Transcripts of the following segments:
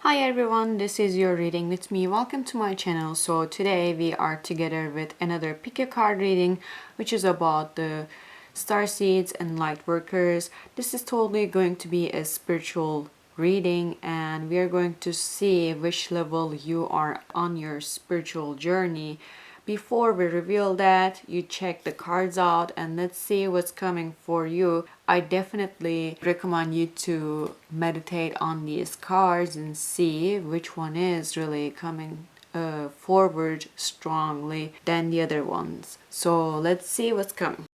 Hi everyone, this is your reading with me. Welcome to my channel. So today we are together with another pick a card reading, which is about the Starseeds and Lightworkers. This is totally going to be a spiritual reading, and we are going to see which level you are on your spiritual journey. Before we reveal that, you check the cards out and let's see what's coming for you. I definitely recommend you to meditate on these cards and see which one is really coming forward strongly than the other ones. So let's see what's coming.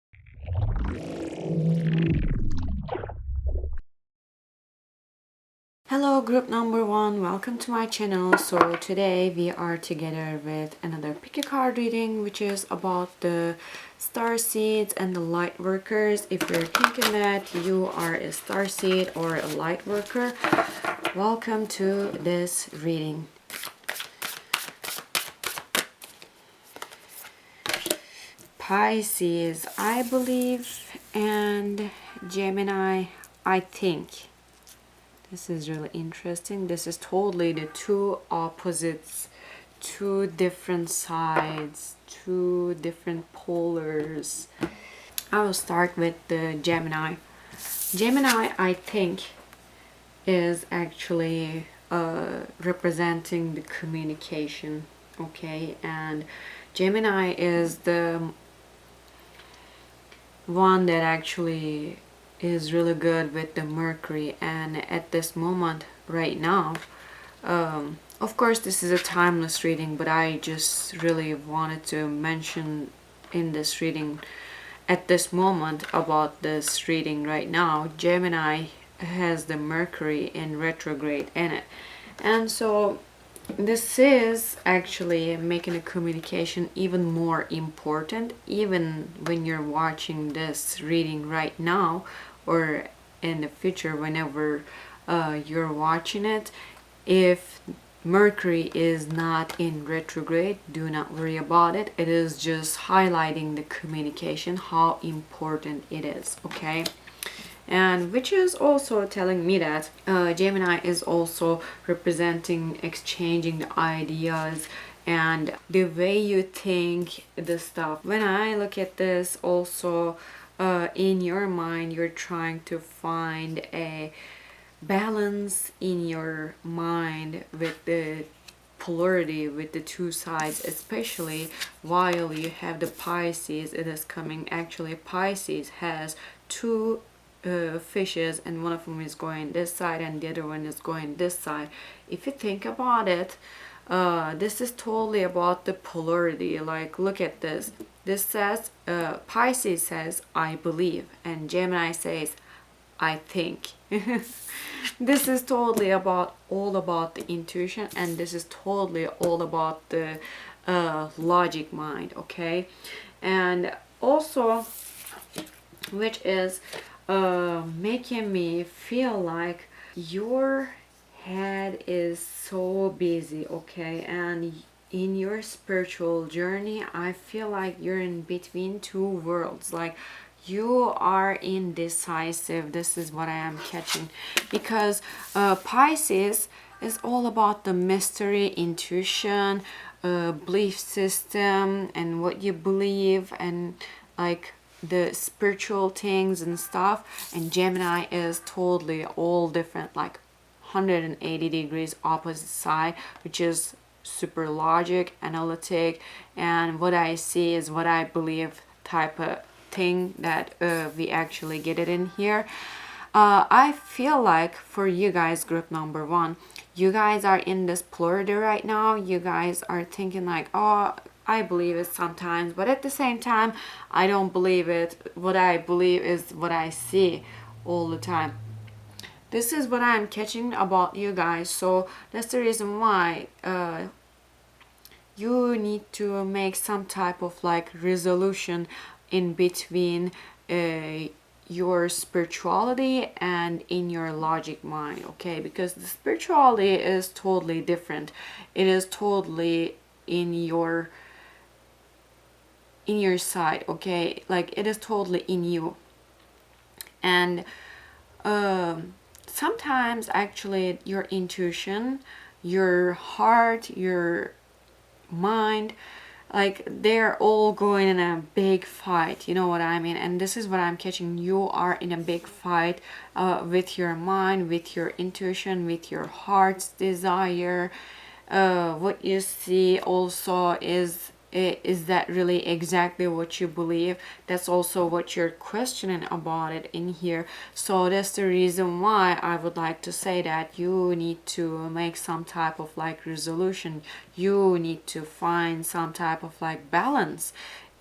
Hello group number one, welcome to my channel. So today we are together with another pick a card reading, which is about the Starseeds and the Lightworkers. If you're thinking that you are a Starseed or a Lightworker, welcome to this reading. Pisces, I believe, and Gemini, I think. This is really interesting. This is totally the two opposites, two different sides, two different polars. I will start with the Gemini. Gemini, I think, is actually representing the communication, okay? And Gemini is the one that actually is really good with the Mercury, and at this moment right now, of course this is a timeless reading, but I just really wanted to mention in this reading at this moment about this reading right now, Gemini has the Mercury in retrograde in it, and so this is actually making a communication even more important, even when you're watching this reading right now or in the future whenever you're watching it. If Mercury is not in retrograde, do not worry about it. It is just highlighting the communication, how important it is, okay? And which is also telling me that Gemini is also representing exchanging the ideas and the way you think the stuff. When I look at this also, in your mind you're trying to find a balance in your mind with the polarity, with the two sides, especially while you have the Pisces. It is coming, actually Pisces has two fishes, and one of them is going this side and the other one is going this side. If you think about it, this is totally about the polarity. Like, look at this. This says, Pisces says I believe, and Gemini says I think. This is totally about all about the intuition, and this is totally all about the logic mind, okay? And also, which is making me feel like your head is so busy, okay? And in your spiritual journey, I feel like you're in between two worlds. Like, you are indecisive. This is what I am catching, because Pisces is all about the mystery, intuition, belief system, and what you believe, and like the spiritual things and stuff. And Gemini is totally all different, like 180 degrees opposite side, which is super logic, analytic, and what I see is what I believe type of thing that we actually get it in here. I feel like for you guys, group number one, you guys are in this polarity right now. You guys are thinking like, oh, I believe it sometimes, but at the same time, I don't believe it. What I believe is what I see all the time. This is what I'm catching about you guys. So that's the reason why you need to make some type of like resolution in between your spirituality and in your logic mind, okay? Because the spirituality is totally different. It is totally in your side, okay? Like, it is totally in you. And sometimes actually your intuition, your heart, your mind, like they're all going in a big fight, you know what I mean? And this is what I'm catching. You are in a big fight with your mind, with your intuition, with your heart's desire. What you see also is that really exactly what you believe? That's also what you're questioning about it in here. So that's the reason why I would like to say that you need to make some type of like resolution. You need to find some type of like balance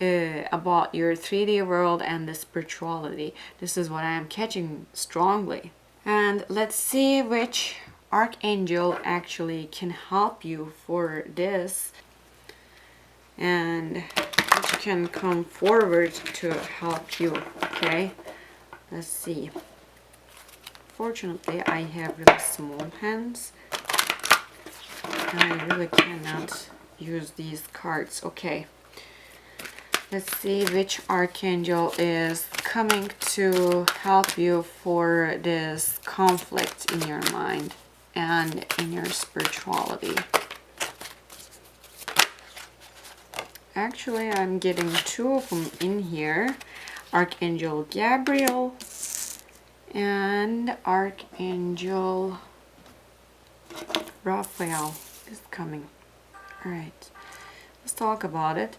about your 3D world and the spirituality. This is what I am catching strongly. And let's see which archangel actually can help you for this, and which can come forward to help you. Okay, let's see. Fortunately, I have really small hands and I really cannot use these cards. Okay, let's see which archangel is coming to help you for this conflict in your mind and in your spirituality. Actually, I'm getting two of them in here. Archangel Gabriel and Archangel Raphael is coming. Alright, let's talk about it.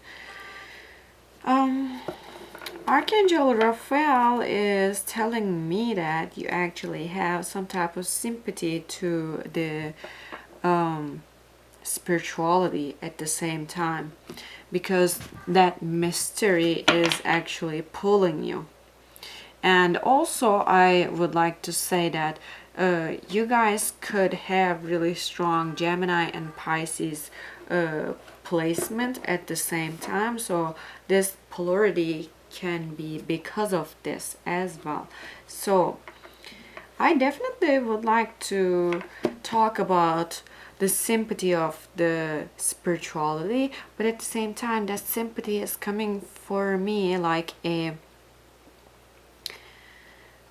Archangel Raphael is telling me that you actually have some type of sympathy to the spirituality at the same time, because that mystery is actually pulling you. And also I would like to say that you guys could have really strong Gemini and Pisces placement at the same time, so this polarity can be because of this as well. So I definitely would like to talk about the sympathy of the spirituality, but at the same time that sympathy is coming for me like a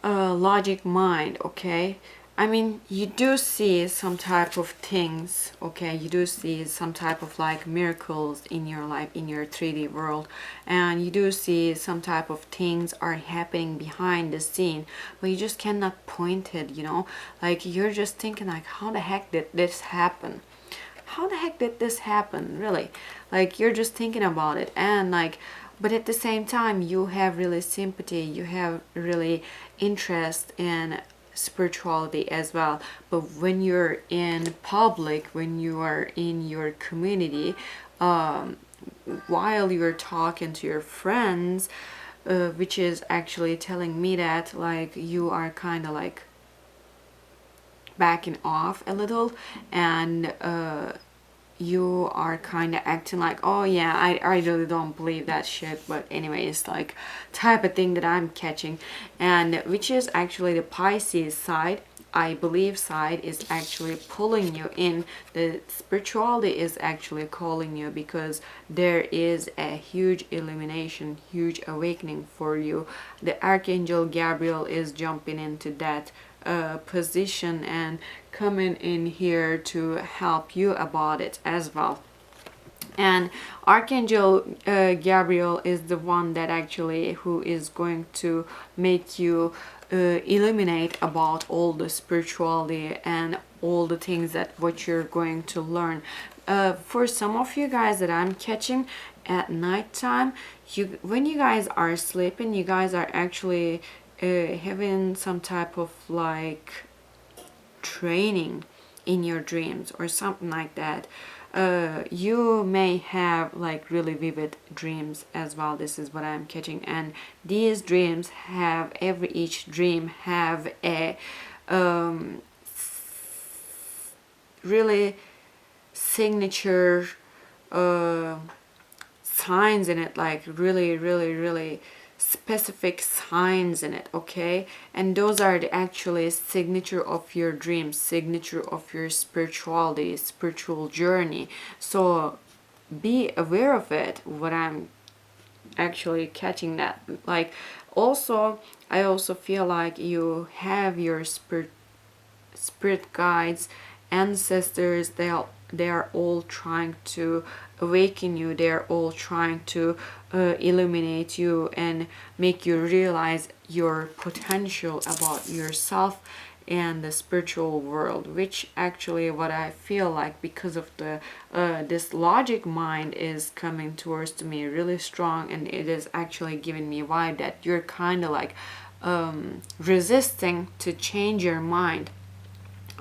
logic mind. Okay, I mean, you do see some type of things, okay, you do see some type of like miracles in your life, in your 3D world, and you do see some type of things are happening behind the scene, but you just cannot point it, you know, like you're just thinking like, how the heck did this happen? How the heck did this happen, really? Like you're just thinking about it, and like, but at the same time you have really sympathy, you have really interest in spirituality as well. But when you're in public, when you are in your community, while you're talking to your friends, which is actually telling me that like you are kind of like backing off a little, and you are kind of acting like, oh yeah, I really don't believe that shit, but anyway, it's like type of thing that I'm catching, and which is actually the Pisces side, I believe side, is actually pulling you in. The spirituality is actually calling you, because there is a huge illumination, huge awakening for you. The Archangel Gabriel is jumping into that position and coming in here to help you about it as well. And Archangel Gabriel is the one that actually who is going to make you illuminate about all the spirituality and all the things that what you're going to learn. For some of you guys that I'm catching at nighttime, when you guys are sleeping, you guys are actually having some type of like training in your dreams or something like that. You may have like really vivid dreams as well. This is what I'm catching, and these dreams have each dream have a really signature signs in it, like really specific signs in it, okay? And those are the actually signature of your dreams, signature of your spirituality, spiritual journey. So be aware of it, what I'm actually catching that. Like also, I also feel like you have your spirit guides, ancestors, they are all trying to awaken you. They are all trying to illuminate you and make you realize your potential about yourself and the spiritual world, which actually what I feel like, because of the this logic mind is coming towards me really strong, and it is actually giving me a vibe that you're kind of like resisting to change your mind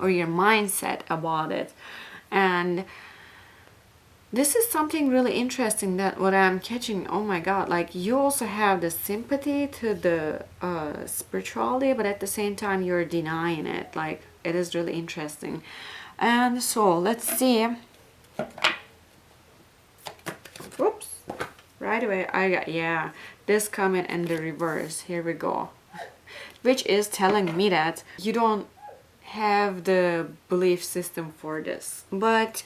or your mindset about it. And this is something really interesting, that what I'm catching, oh my god, like you also have the sympathy to the spirituality, but at the same time you're denying it. Like, it is really interesting. And so let's see. Whoops, right away I got, yeah, this coming in the reverse. Here we go. Which is telling me that you don't have the belief system for this, but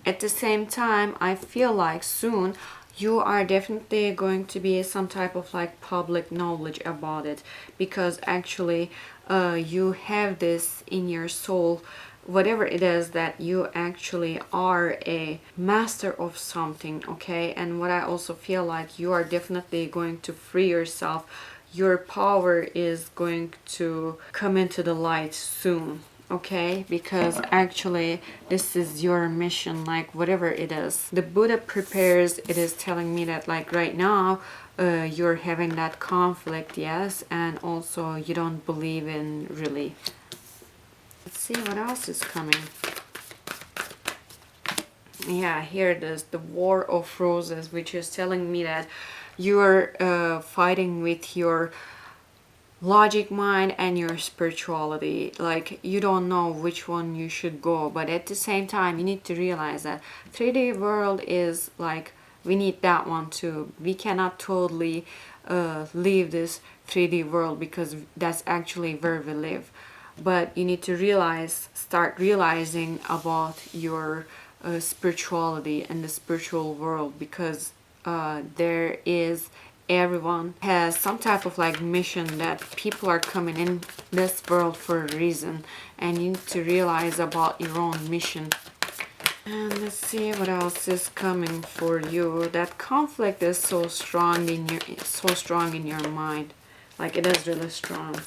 at the same time I feel like soon you are definitely going to be some type of like public knowledge about it, because actually you have this in your soul, whatever it is, that you actually are a master of something, okay? And what I also feel like, you are definitely going to free yourself. Your power is going to come into the light soon, okay? Because actually this is your mission, like whatever it is. The Buddha prepares, it is telling me that like right now you're having that conflict, yes, and also you don't believe in really. Let's see what else is coming. Yeah, here it is, the War of Roses, which is telling me that you're fighting with your logic mind and your spirituality. Like, you don't know which one you should go, but at the same time you need to realize that 3D world is like, we need that one too. We cannot totally leave this 3D world, because that's actually where we live. But you need to realize, start realizing about your spirituality and the spiritual world, because there is, everyone has some type of like mission, that people are coming in this world for a reason, and you need to realize about your own mission. And let's see what else is coming for you. That conflict is so strong in your mind. Like, it is really strong.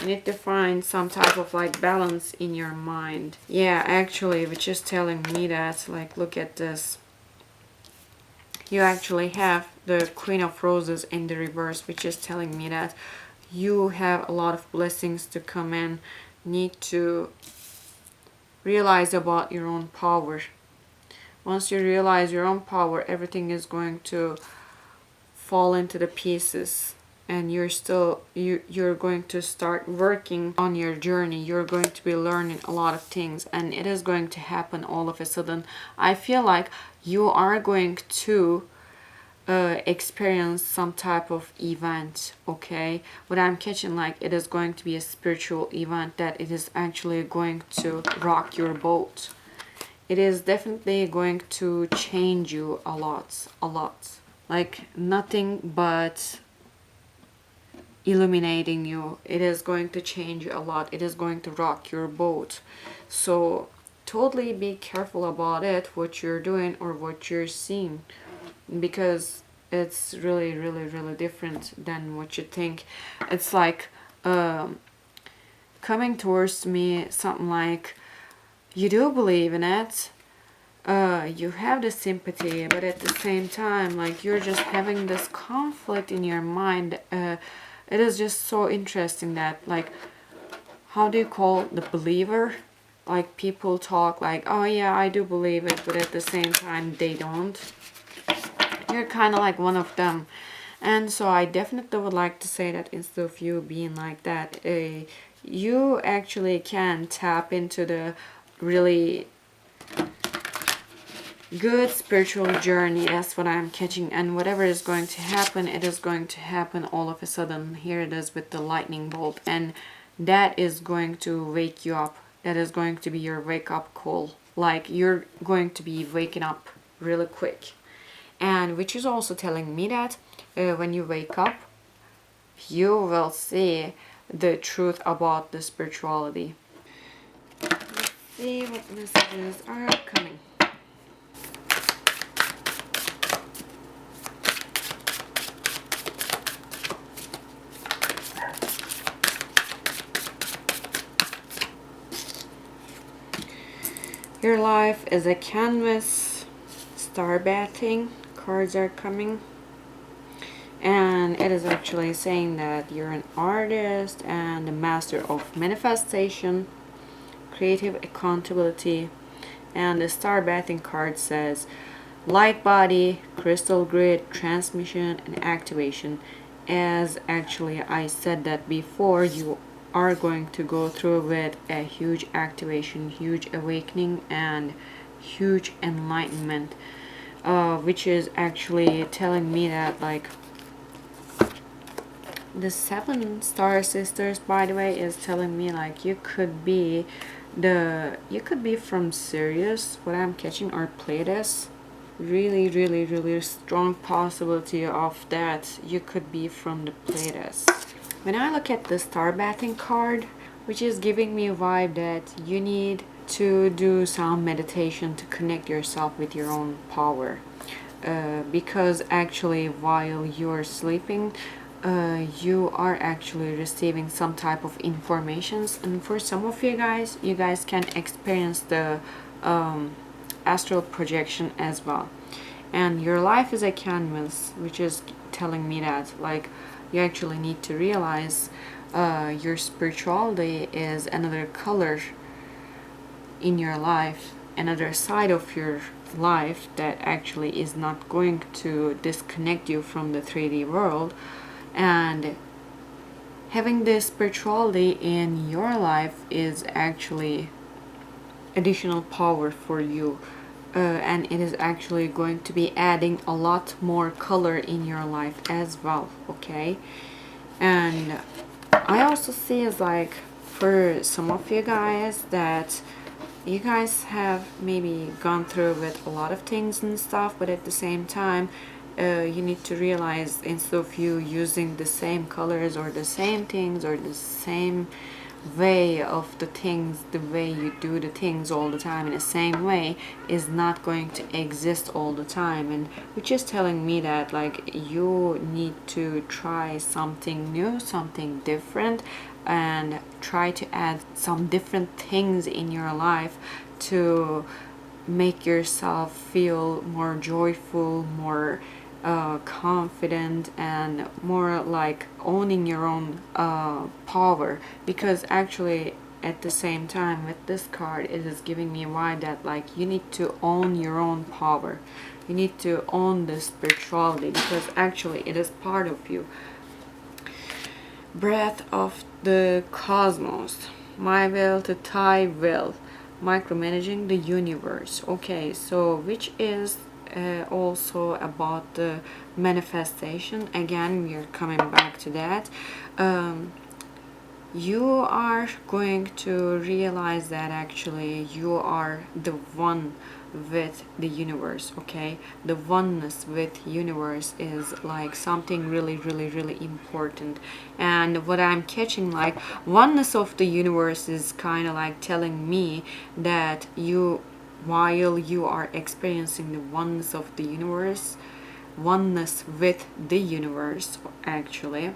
You need to find some type of like balance in your mind. Yeah, actually, which is telling me that, like, look at this. You actually have the Queen of Roses in the reverse, which is telling me that you have a lot of blessings to come in. Need to realize about your own power. Once you realize your own power, everything is going to fall into the pieces, and you're going to start working on your journey. You're going to be learning a lot of things, and it is going to happen all of a sudden. I feel like you are going to experience some type of event, okay? What I'm catching, like, it is going to be a spiritual event, that it is actually going to rock your boat. It is definitely going to change you a lot, like nothing but illuminating you. It is going to change you a lot. It is going to rock your boat. So totally be careful about it, what you're doing or what you're seeing, because it's really, really, really different than what you think. It's like coming towards me something like, you do believe in it, you have the sympathy, but at the same time, like, you're just having this conflict in your mind. It is just so interesting that, like, how do you call the believer? Like, people talk like, oh yeah, I do believe it, but at the same time they don't. You're kind of like one of them. And so I definitely would like to say that instead of you being like that, you actually can tap into the really good spiritual journey. That's what I'm catching. And whatever is going to happen, it is going to happen all of a sudden. Here it is with the lightning bolt, and that is going to wake you up. That is going to be your wake up call. Like, you're going to be waking up really quick. And which is also telling me that when you wake up, you will see the truth about the spirituality. See what messages are coming. Your life is a canvas. Star bathing cards are coming. And it is actually saying that you're an artist and a master of manifestation, creative accountability. And the star bathing card says light body, crystal grid, transmission, and activation. As actually I said that before, you are going to go through with a huge activation, huge awakening, and huge enlightenment, which is actually telling me that, like, the 7 star sisters, by the way, is telling me like you could be from Sirius, what I'm catching, or Pleiades. Really strong possibility of that you could be from the Pleiades. When I look at the star bathing card, which is giving me a vibe that you need to do some meditation to connect yourself with your own power, because actually while you're sleeping, you are actually receiving some type of informations, and for some of you guys can experience the astral projection as well. And your life is a canvas, which is telling me that, like, you actually need to realize your spirituality is another color in your life, another side of your life that actually is not going to disconnect you from the 3D world. And having this spirituality in your life is actually additional power for you, and it is actually going to be adding a lot more color in your life as well, okay? And I also see is like for some of you guys that you guys have maybe gone through with a lot of things and stuff, but at the same time, you need to realize, instead of you using the same colors or the same things or the same way of the things, the way you do the things all the time in the same way is not going to exist all the time. And which is telling me that, like, you need to try something new, something different, and try to add some different things in your life to make yourself feel more joyful, more confident, and more like owning your own power. Because actually at the same time with this card, it is giving me why that, like, you need to own your own power, you need to own the spirituality, because actually it is part of you. Breath of the cosmos, my will to thy will, micromanaging the universe. Okay, so which is also about the manifestation. Again, we are coming back to that. You are going to realize that actually you are the one with the universe, okay? The oneness with universe is like something really important. And what I'm catching, like, oneness of the universe is kind of like telling me that you, while you are experiencing the oneness of the universe, oneness with the universe, actually,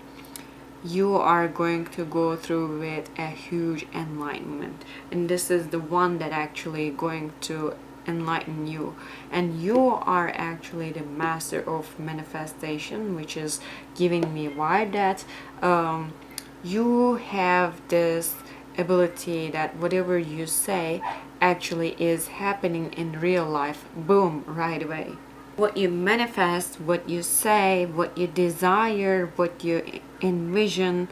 you are going to go through with a huge enlightenment. And this is the one that actually going to enlighten you. And you are actually the master of manifestation, which is giving me why that you have this ability that whatever you say actually is happening in real life, boom, right away. What you manifest, what you say, what you desire, what you envision,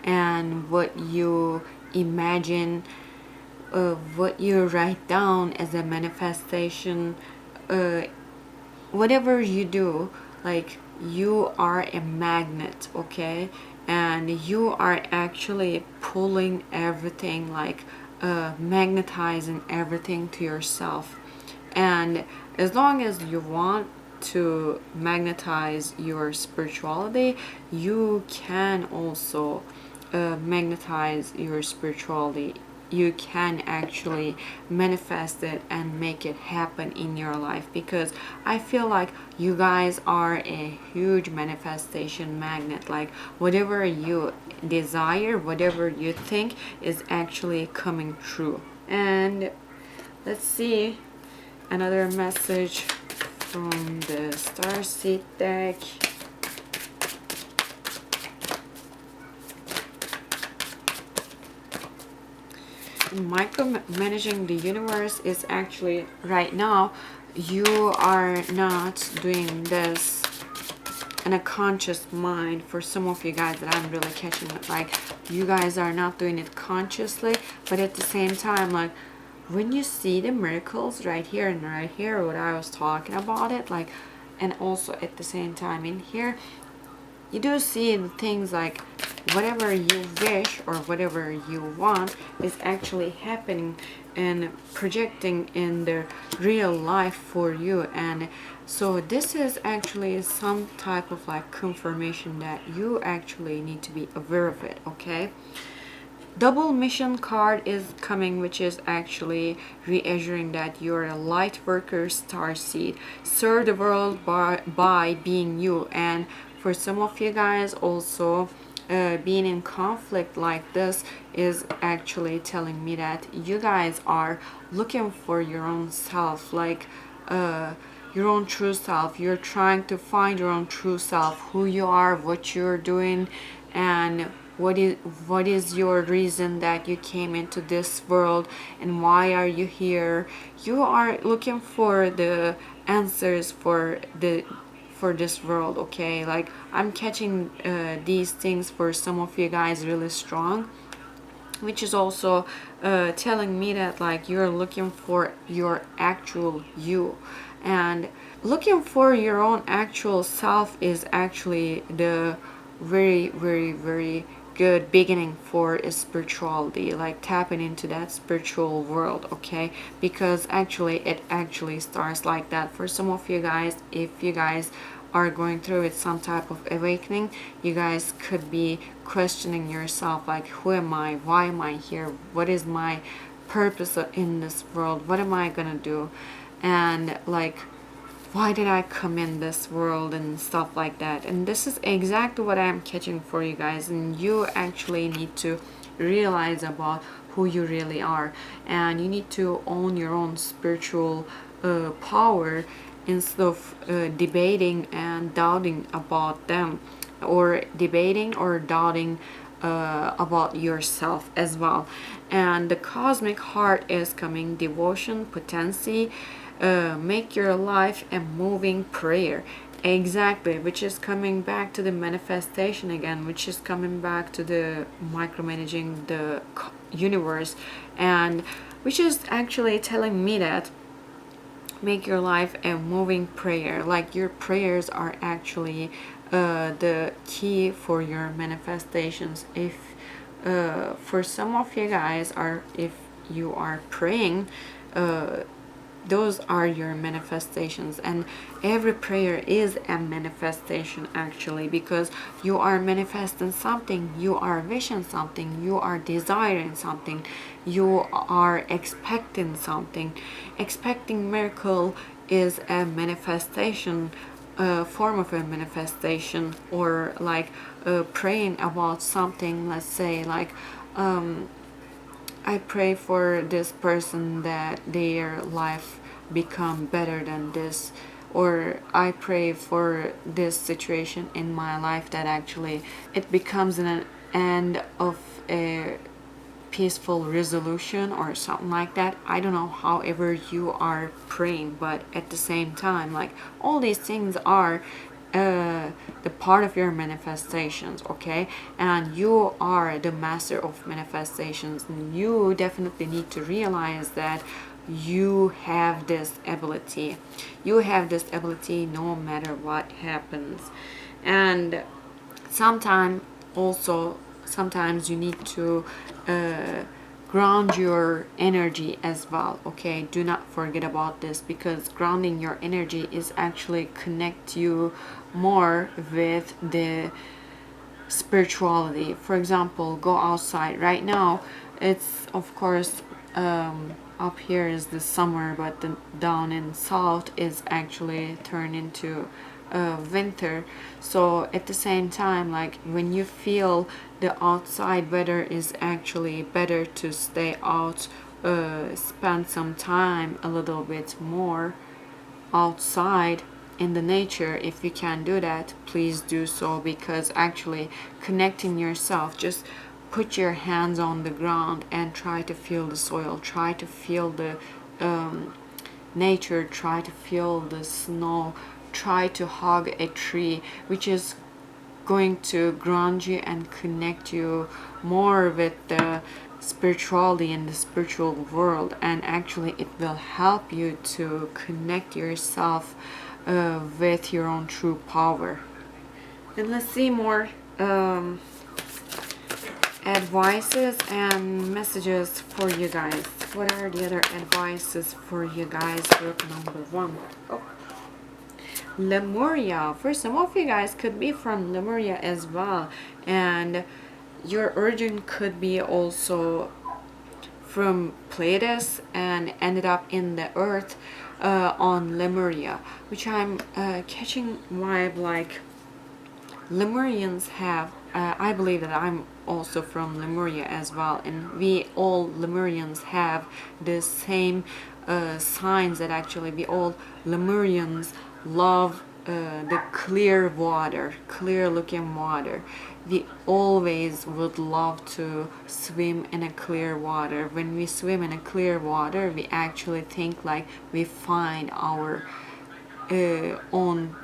and what you imagine, what you write down as a manifestation, whatever you do, like, you are a magnet, okay? And you are actually pulling everything, like, magnetizing everything to yourself. And as long as you want to magnetize your spirituality, you can also magnetize your spirituality you can actually manifest it and make it happen in your life, because I feel like you guys are a huge manifestation magnet. Like whatever you desire, whatever you think is actually coming true. And let's see another message from the Starseed deck. Micromanaging the universe is actually, right now, you are not doing this in a conscious mind. For some of you guys that I'm really catching it, like you guys are not doing it consciously, but at the same time, like when you see the miracles right here and right here, what I was talking about it, like, and also at the same time in here, you do see things like whatever you wish or whatever you want is actually happening and projecting in the real life for you. And so this is actually some type of like confirmation that you actually need to be aware of it, okay? Double mission card is coming, which is actually reassuring that you're a light worker starseed. Serve the world by being you. And for some of you guys also, being in conflict like this is actually telling me that you guys are looking for your own self, like your own true self. You're trying to find your own true self, who you are, what you're doing, and what is your reason that you came into this world, and why are you here. You are looking for the answers for this world, okay? Like I'm catching these things for some of you guys really strong, which is also telling me that like you're looking for your actual you. And looking for your own actual self is actually the very, very, very good beginning for spirituality, like tapping into that spiritual world, okay? Because actually it actually starts like that for some of you guys. If you guys are going through with some type of awakening, you guys could be questioning yourself, like who am I, why am I here, what is my purpose in this world, what am I gonna do, and like why did I come in this world and stuff like that. And this is exactly what I'm catching for you guys. And you actually need to realize about who you really are, and you need to own your own spiritual power instead of debating and doubting about them, or debating or doubting about yourself as well. And the cosmic heart is coming, devotion, potency, make your life a moving prayer. Exactly, which is coming back to the manifestation again, which is coming back to the micromanaging the universe, and which is actually telling me that make your life a moving prayer. Like your prayers are actually the key for your manifestations. If for some of you guys are, if you are praying, those are your manifestations. And every prayer is a manifestation actually, because you are manifesting something, you are wishing something, you are desiring something, you are expecting something. Expecting miracle is a manifestation, a form of a manifestation. Or like praying about something, let's say like I pray for this person that their life become better than this, or I pray for this situation in my life that actually it becomes an end of a peaceful resolution or something like that. I don't know, however you are praying, but at the same time, like all these things are the part of your manifestations, okay? And you are the master of manifestations, and you definitely need to realize that you have this ability. You have this ability no matter what happens. And sometimes you need to ground your energy as well, okay? Do not forget about this, because grounding your energy is actually connect you more with the spirituality. For example, go outside right now. It's of course up here is the summer, but the down in south is actually turned into winter. So at the same time, like when you feel the outside weather is actually better to stay out, spend some time a little bit more outside in the nature. If you can do that, please do so, because actually connecting yourself, just put your hands on the ground and try to feel the soil, try to feel the nature, try to feel the snow, try to hug a tree, which is going to ground you and connect you more with the spirituality and the spiritual world, and actually it will help you to connect yourself with your own true power. And let's see more advices and messages for you guys. What are the other advices for you guys? Group number 1. Oh. Lemuria. For some of you guys could be from Lemuria as well, and your origin could be also from Pleiades and ended up in the earth on Lemuria, which I'm catching vibe like Lemurians have. I believe that I'm also from Lemuria as well, and we all Lemurians have the same signs, that actually we all Lemurians love the clear water, clear looking water. We always would love to swim in a clear water. When we swim in a clear water, we actually think like we find our own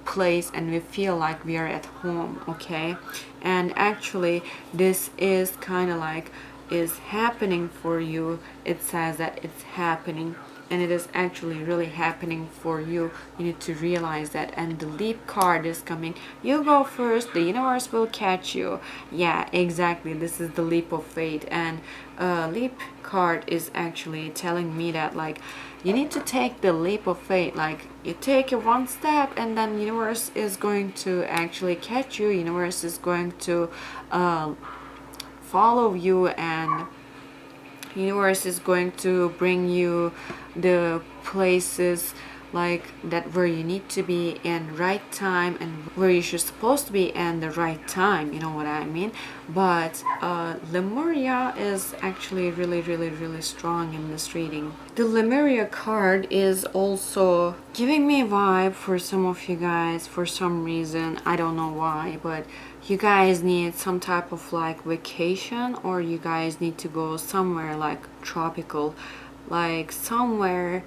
place and we feel like we are at home. Okay, and actually this is kind of like is happening for you. It says that it's happening, and it is actually really happening for you. You need to realize that. And the leap card is coming. You go first, the universe will catch you. Yeah, exactly, this is the leap of faith. And leap card is actually telling me that like you need to take the leap of faith. Like you take one step and then universe is going to actually catch you. Universe is going to follow you, and universe is going to bring you the places like that where you need to be in right time, and where you should supposed to be in the right time, you know what I mean. But Lemuria is actually really strong in this reading. The Lemuria card is also giving me a vibe for some of you guys for some reason. I don't know why, but you guys need some type of like vacation, or you guys need to go somewhere like tropical, like somewhere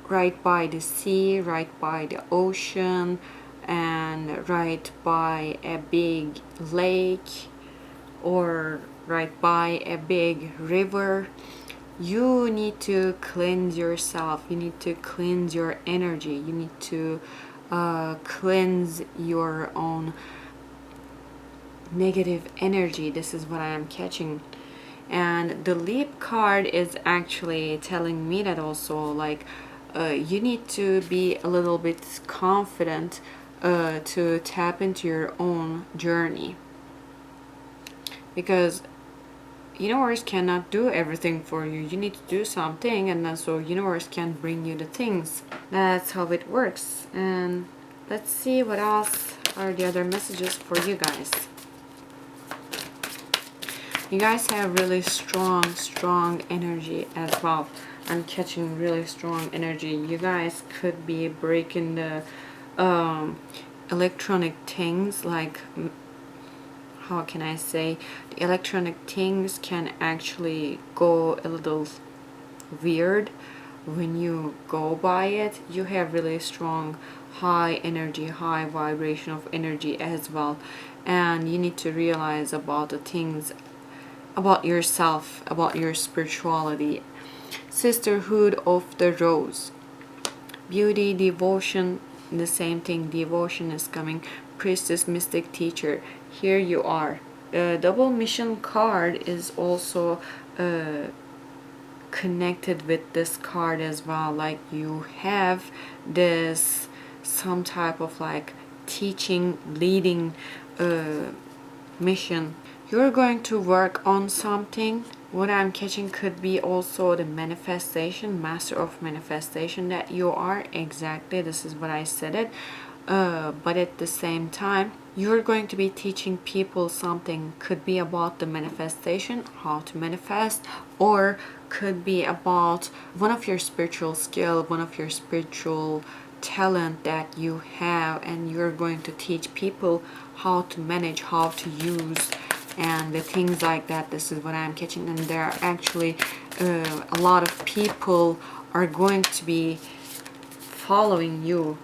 right by the sea, right by the ocean, and right by a big lake, or right by a big river. You need to cleanse yourself. You need to cleanse your energy. You need to cleanse your own negative energy. This is what I am catching. And the leap card is actually telling me that also like you need to be a little bit confident to tap into your own journey, because universe cannot do everything for you. You need to do something, and then so universe can bring you the things. That's how it works. And let's see what else are the other messages for you guys. You guys have really strong energy as well. I'm catching really strong energy. You guys could be breaking the electronic things, like how can I say, the electronic things can actually go a little weird when you go by it. You have really strong high energy, high vibration of energy as well, and you need to realize about the things about yourself, about your spirituality. Sisterhood of the Rose, beauty, devotion, the same thing. Devotion is coming. Priestess, mystic, teacher. Here you are. The double mission card is also connected with this card as well. Like you have this some type of like teaching, leading mission. You're going to work on something. What I'm catching could be also the manifestation, master of manifestation that you are. Exactly, this is what I said it. But at the same time, you're going to be teaching people something. Could be about the manifestation, how to manifest, or could be about one of your spiritual skill, one of your spiritual talent that you have, and you're going to teach people how to manage, how to use, and the things like that. This is what I'm catching. And there are actually a lot of people are going to be following you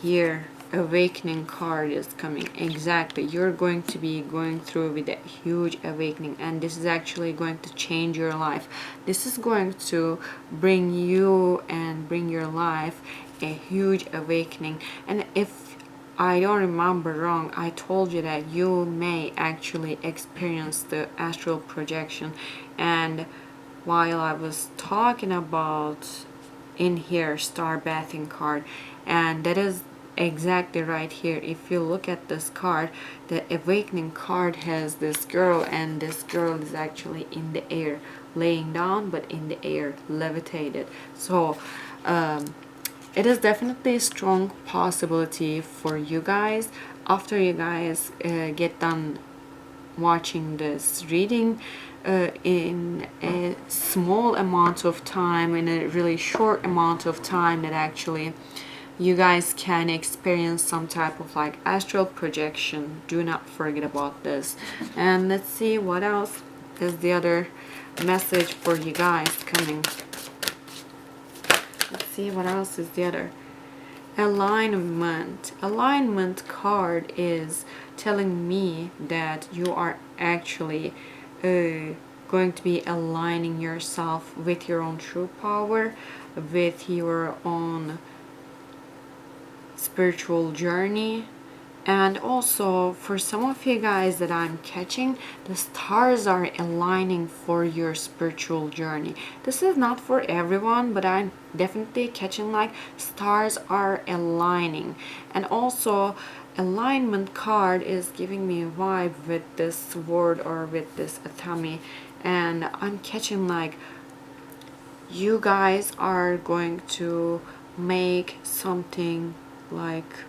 here. Awakening card is coming. Exactly, you're going to be going through with a huge awakening, and this is actually going to change your life. This is going to bring you and bring your life a huge awakening. And if I don't remember wrong, I told you that you may actually experience the astral projection. And while I was talking about in here star bathing card, and that is exactly right here. If you look at this card, the awakening card has this girl, and this girl is actually in the air, laying down, but in the air, levitated. So it is definitely a strong possibility for you guys. After you guys get done watching this reading in a small amount of time, in a really short amount of time, that actually you guys can experience some type of like astral projection. Do not forget about this. And let's see what else is the other message for you guys coming. Let's see what else is the other. Alignment. Alignment card is telling me that you are actually going to be aligning yourself with your own true power, with your own spiritual journey. And also for some of you guys that I'm catching, the stars are aligning for your spiritual journey. This is not for everyone, but I'm definitely catching like stars are aligning. And also alignment card is giving me a vibe with this word or with this atami, and I'm catching like you guys are going to make something like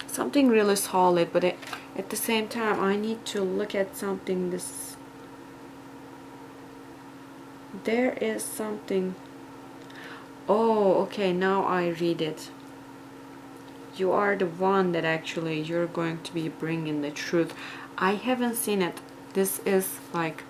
something really solid. But at the same time, I need to look at something. This, there is something. Oh, okay, now I read it. You are the one that actually you're going to be bringing the truth. I haven't seen it. This is like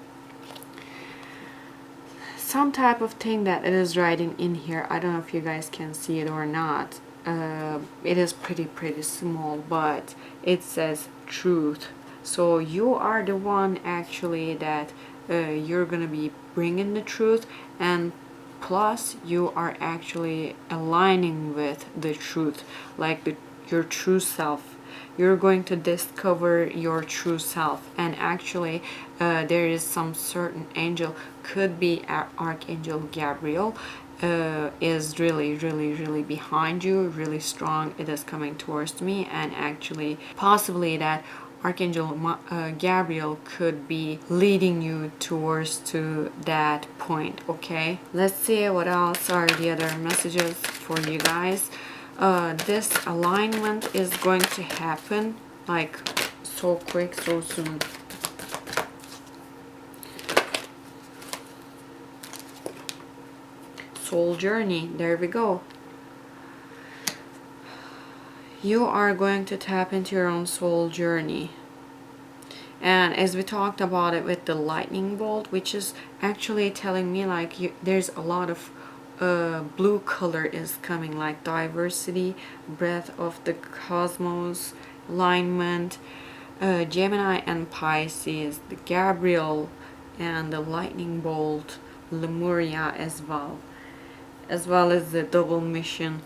some type of thing that it is writing in here. I don't know if you guys can see it or not. It is pretty small, but it says truth. So you are the one actually that you're gonna be bringing the truth, and plus you are actually aligning with the truth, like your true self. You're going to discover your true self. And actually there is some certain angel, could be archangel Gabriel, is really behind you, really strong. It is coming towards me, and actually possibly that archangel Gabriel could be leading you towards to that point. Okay, let's see what else are the other messages for you guys. This alignment is going to happen like so quick, so soon. Soul journey, there we go. You are going to tap into your own soul journey. And as we talked about it with the lightning bolt, which is actually telling me like there's a lot of blue color is coming, like diversity, breath of the cosmos, alignment, Gemini and Pisces, the Gabriel and the lightning bolt, Lemuria as well as the double mission.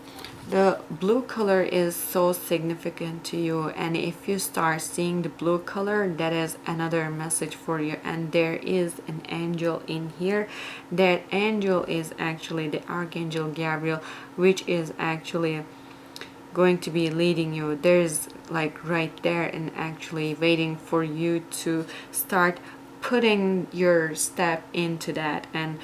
The blue color is so significant to you, and if you start seeing the blue color, that is another message for you. And there is an angel in here. That angel is actually the archangel Gabriel, which is actually going to be leading you. There's like right there and actually waiting for you to start putting your step into that and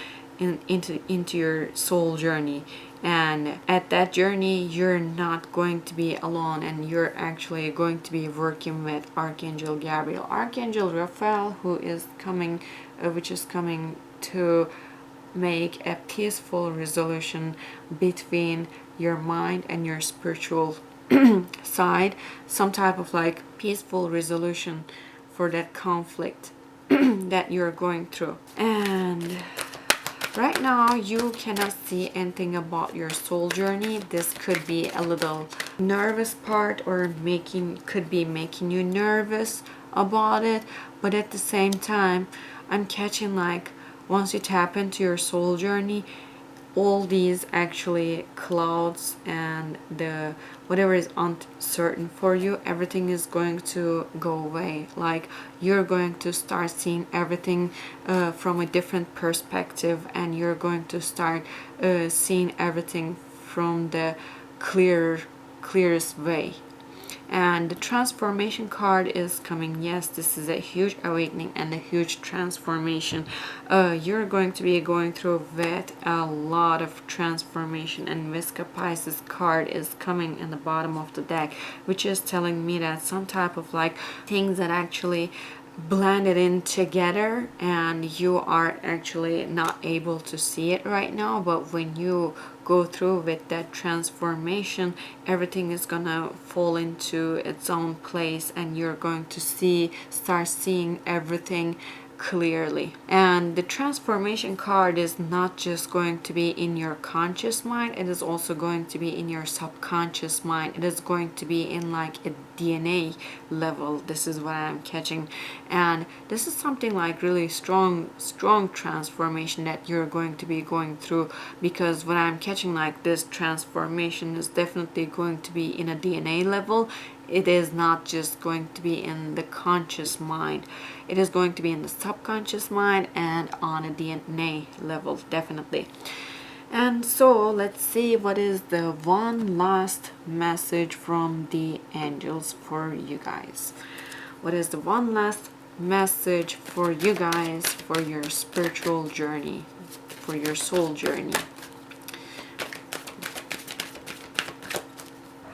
into your soul journey. And at that journey you're not going to be alone, and you're actually going to be working with Archangel Gabriel, Archangel Raphael, who is coming which is coming to make a peaceful resolution between your mind and your spiritual side, some type of like peaceful resolution for that conflict that you're going through. And right now you cannot see anything about your soul journey. This could be a little nervous part, or could be making you nervous about it, but at the same time I'm catching like once you tap into your soul journey, all these actually clouds and the whatever is uncertain for you, everything is going to go away. Like you're going to start seeing everything from a different perspective, and you're going to start seeing everything from the clearest way. And the transformation card is coming. Yes, this is a huge awakening and a huge transformation. You're going to be going through with a lot of transformation, and Visca Pisces card is coming in the bottom of the deck, which is telling me that some type of like things that actually blended in together and you are actually not able to see it right now, but when you go through with that transformation, everything is gonna fall into its own place, and you're going to start seeing everything clearly. And the transformation card is not just going to be in your conscious mind, it is also going to be in your subconscious mind. It is going to be in like a DNA level. This is what I'm catching, and this is something like really strong transformation that you're going to be going through, because what I'm catching like this transformation is definitely going to be in a DNA level. It is not just going to be in the conscious mind, it is going to be in the subconscious mind and on a DNA level, definitely. And so let's see what is the one last message from the angels for you guys. What is the one last message for you guys for your spiritual journey, for your soul journey?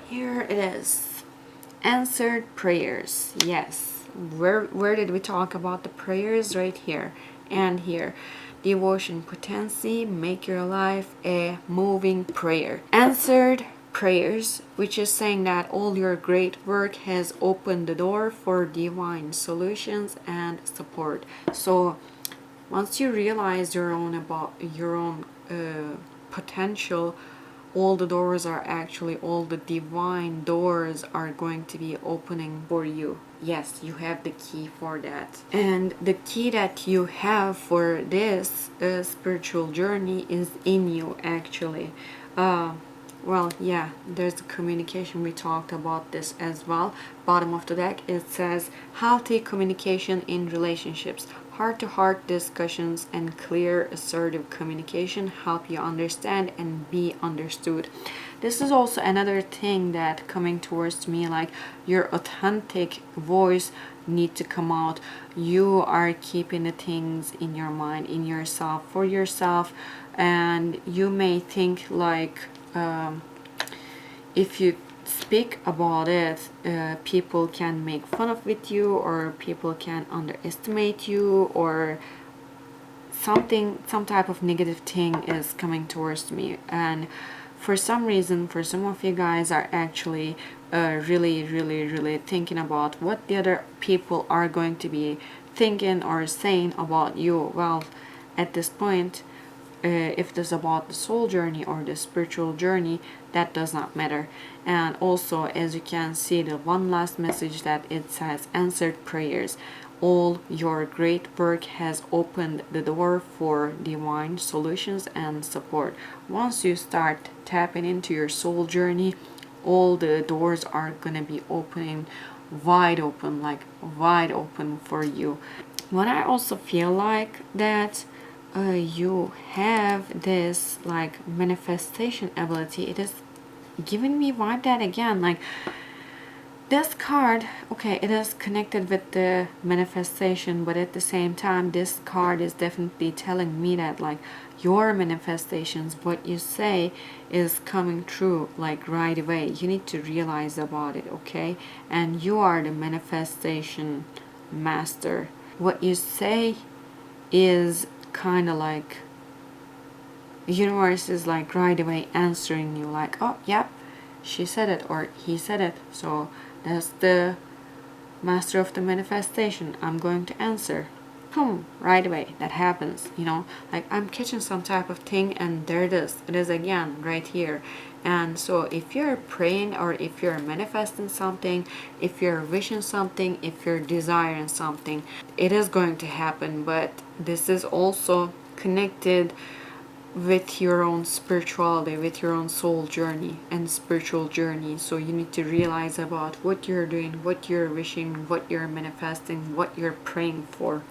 Here it is. Answered prayers. Yes, where did we talk about the prayers? Right here and here. Devotion potency, make your life a moving prayer. Answered prayers, which is saying that all your great work has opened the door for divine solutions and support. So once you realize your own potential, all the divine doors are going to be opening for you. Yes, you have the key for that. And the key that you have for this spiritual journey is in you, actually. Well, yeah, there's the communication. We talked about this as well. Bottom of the deck, it says healthy communication in relationships. Heart-to-heart discussions and clear, assertive communication help you understand and be understood. This is also another thing that coming towards me, like your authentic voice need to come out. You are keeping the things in your mind, in yourself, for yourself, and you may think like if you speak about it, people can make fun of with you, or people can underestimate you, or some type of negative thing is coming towards me. And for some reason, for some of you guys are actually really thinking about what the other people are going to be thinking or saying about you. Well, at this point, if this is about the soul journey or the spiritual journey, that does not matter. And also, as you can see, the one last message that it says answered prayers. All your great work has opened the door for divine solutions and support. Once you start tapping into your soul journey, all the doors are gonna be opening wide open, like wide open for you. What I also feel like that you have this like manifestation ability. It is giving me vibe that again, like this card, okay, it is connected with the manifestation, but at the same time, this card is definitely telling me that like your manifestations, what you say is coming true like right away. You need to realize about it, okay? And you are the manifestation master. What you say is kind of like the universe is like right away answering you like, oh, yep, she said it or he said it. So that's the master of the manifestation. I'm going to answer. Boom, right away. That happens, you know, like I'm catching some type of thing and there it is. It is again right here. And so if you're praying or if you're manifesting something, if you're wishing something, if you're desiring something, it is going to happen. But this is also connected with your own spirituality, with your own soul journey and spiritual journey. So you need to realize about what you're doing, what you're wishing, what you're manifesting, what you're praying for.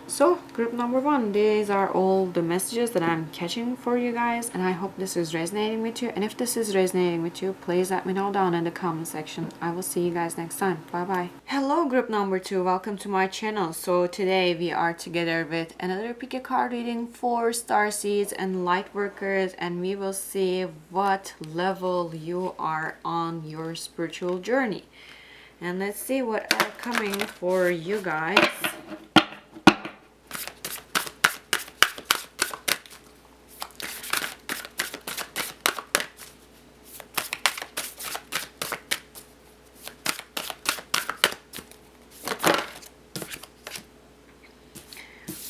So group number 1, these are all the messages that I'm catching for you guys, and I hope this is resonating with you. And if this is resonating with you, please let me know down in the comment section. I will see you guys next time. Bye bye. Hello group number 2, welcome to my channel. So today we are together with another pick a card reading for Starseeds and Lightworkers, and we will see what level you are on your spiritual journey. And let's see what are coming for you guys.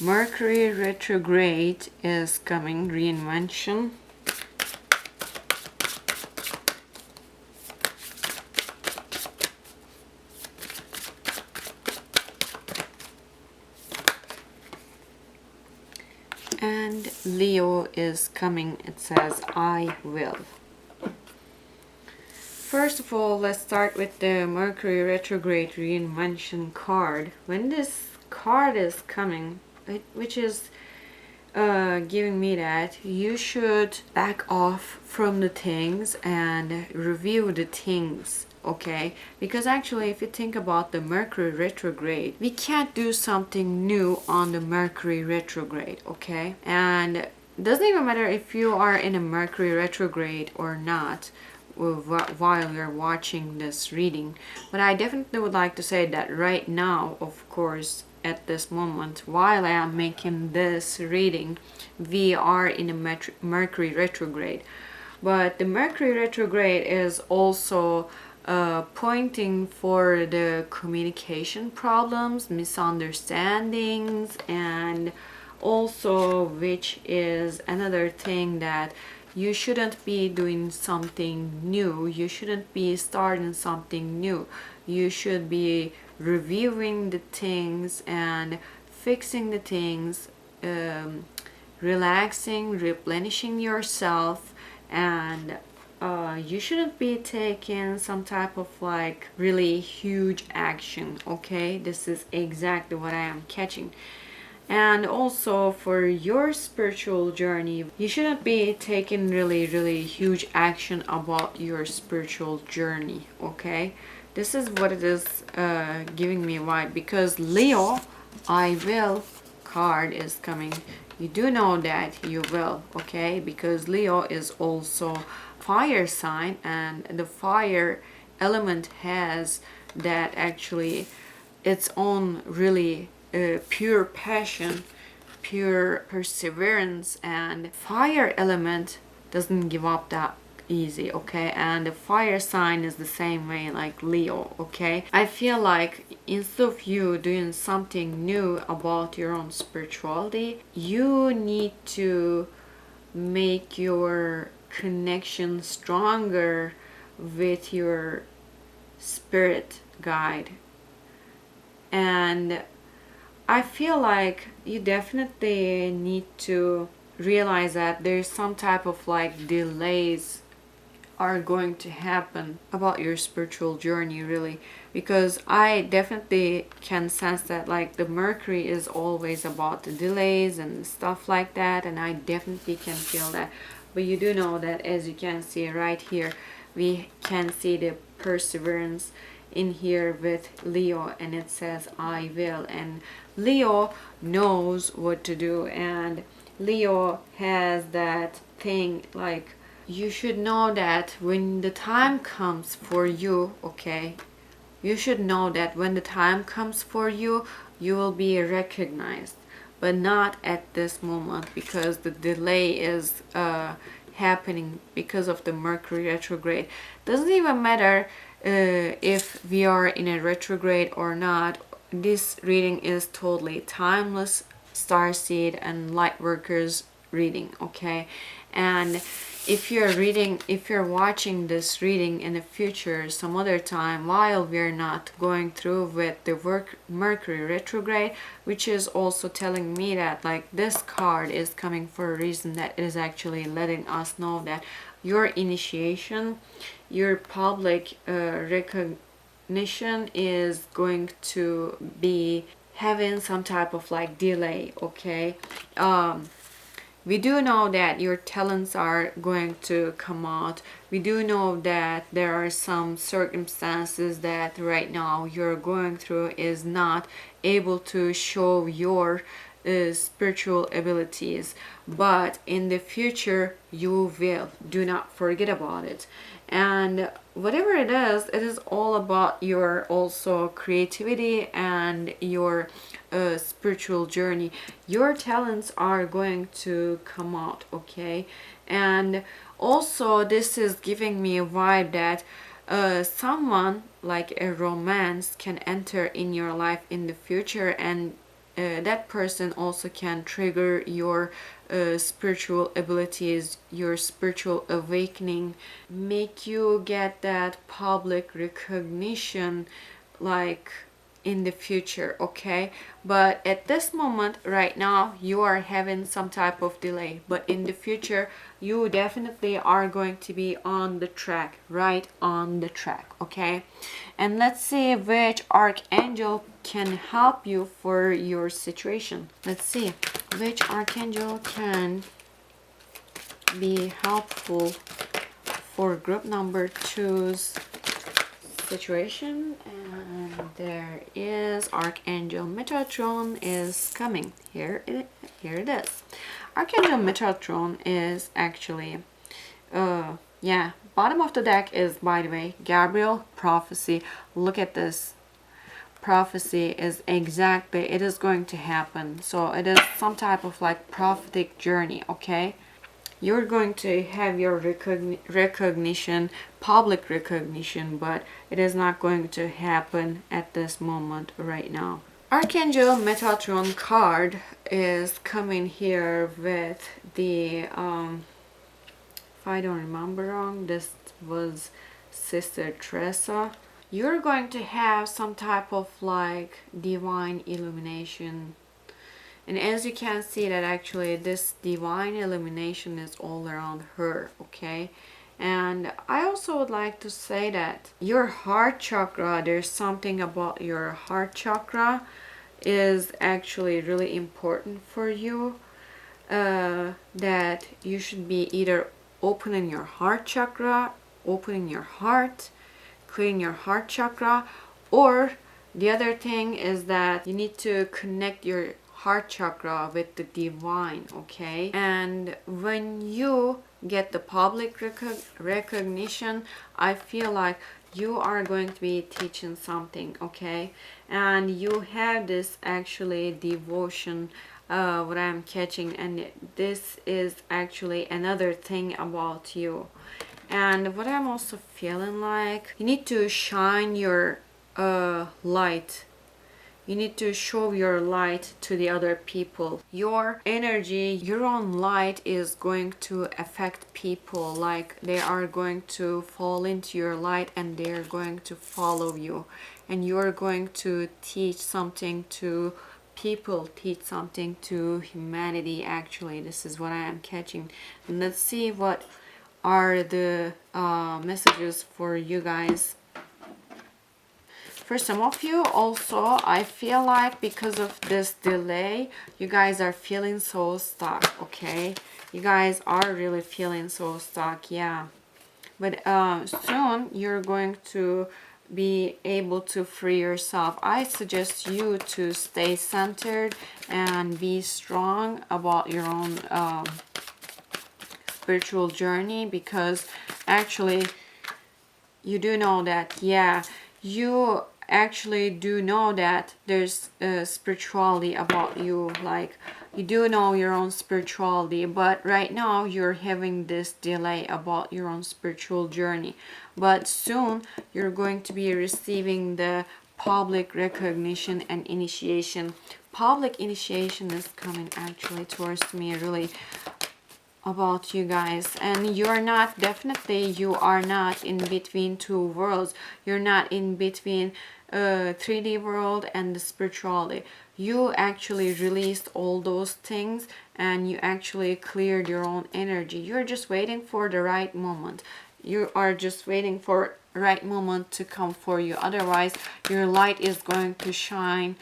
Mercury retrograde is coming, reinvention. And Leo is coming, it says, I will. First of all, let's start with the Mercury retrograde reinvention card. When this card is coming, which is giving me that you should back off from the things and review the things, okay? Because actually if you think about the Mercury retrograde, we can't do something new on the Mercury retrograde, okay? And it doesn't even matter if you are in a Mercury retrograde or not while you're watching this reading, but I definitely would like to say that right now, of course, at this moment while I am making this reading, we are in a Mercury retrograde. But the Mercury retrograde is also pointing for the communication problems, misunderstandings, and also, which is another thing, that you shouldn't be doing something new, you shouldn't be starting something new, you should be reviewing the things and fixing the things, relaxing, replenishing yourself, and you shouldn't be taking some type of like really huge action, okay? This is exactly what I am catching. And also for your spiritual journey, you shouldn't be taking really huge action about your spiritual journey, okay? This is what it is giving me vibe, because Leo, I will card is coming. You do know that you will, okay? Because Leo is also fire sign, and the fire element has that actually its own really pure passion, pure perseverance, and fire element doesn't give up that easy, okay? And the fire sign is the same way like Leo, okay? I feel like instead of you doing something new about your own spirituality, you need to make your connection stronger with your spirit guide. And I feel like you definitely need to realize that there's some type of like delays are going to happen about your spiritual journey, really, because I definitely can sense that like the Mercury is always about the delays and stuff like that, and I definitely can feel that. But you do know that, as you can see right here, we can see the perseverance in here with Leo, and it says I will, and Leo knows what to do, and Leo has that thing like, you should know that when the time comes for you, okay, you should know that when the time comes for you, you will be recognized, but not at this moment, because the delay is happening because of the Mercury retrograde. Doesn't even matter if we are in a retrograde or not. This reading is totally timeless starseed and lightworkers reading, okay? And if you're watching this reading in the future some other time while we're not going through with the Mercury retrograde, which is also telling me that like this card is coming for a reason, that it is actually letting us know that your initiation, your public recognition is going to be having some type of like delay, okay? We do know that your talents are going to come out. We do know that there are some circumstances that right now you're going through is not able to show your spiritual abilities, but in the future you will. Do not forget about it. And whatever it is all about your also creativity and your spiritual journey. Your talents are going to come out, okay? And also this is giving me a vibe that someone like a romance can enter in your life in the future, and that person also can trigger your spiritual abilities, your spiritual awakening, make you get that public recognition like in the future, okay? But at this moment right now you are having some type of delay, but in the future you definitely are going to be on the track, right on the track, okay? And let's see which archangel can help you for your situation. Let's see which archangel can be helpful for group number 2's situation. And there is Archangel Metatron is coming. Here it is. Archangel Metatron is actually bottom of the deck is, by the way, Gabriel prophecy. Look at this. Prophecy is exactly, it is going to happen. So it is some type of like prophetic journey, okay? You're going to have your recognition, public recognition, but it is not going to happen at this moment right now. Archangel Metatron card is coming here with the, if I don't remember wrong, this was Sister Teresa. You're going to have some type of like divine illumination. And as you can see that actually this divine illumination is all around her, okay? And I also would like to say that your heart chakra, there's something about your heart chakra is actually really important for you. That you should be either opening your heart chakra, opening your heart, clearing your heart chakra, or the other thing is that you need to connect your heart chakra with the divine, okay? And when you get the public recognition, I feel like you are going to be teaching something, okay? And you have this actually devotion, what I'm catching, and this is actually another thing about you. And what I'm also feeling like, you need to shine your light. You need to show your light to the other people. Your energy, your own light is going to affect people. Like they are going to fall into your light and they're going to follow you. And you're going to teach something to people, teach something to humanity actually. This is what I am catching. And let's see what are the messages for you guys. For some of you also, I feel like because of this delay, you guys are feeling so stuck, okay? You guys are really feeling so stuck, yeah. but soon you're going to be able to free yourself. I suggest you to stay centered and be strong about your own spiritual journey, because actually you do know that, yeah, you actually do know that there's spirituality about you. Like, you do know your own spirituality, but right now you're having this delay about your own spiritual journey. But soon you're going to be receiving the public recognition and initiation. Public initiation is coming actually towards me, really, about you guys. And you're not, definitely you are not in between two worlds. You're not in between 3D world and the spirituality. You actually released all those things and you actually cleared your own energy. You're just waiting for the right moment. You are just waiting for right moment to come for you. Otherwise your light is going to shine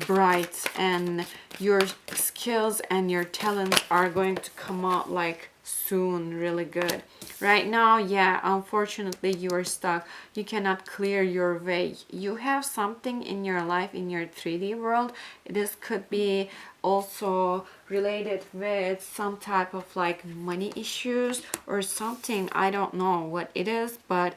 bright, and your skills and your talents are going to come out like soon, really good. Right now, yeah, unfortunately you are stuck. You cannot clear your way. You have something in your life, in your 3D world. This could be also related with some type of like money issues or something. I don't know what it is, but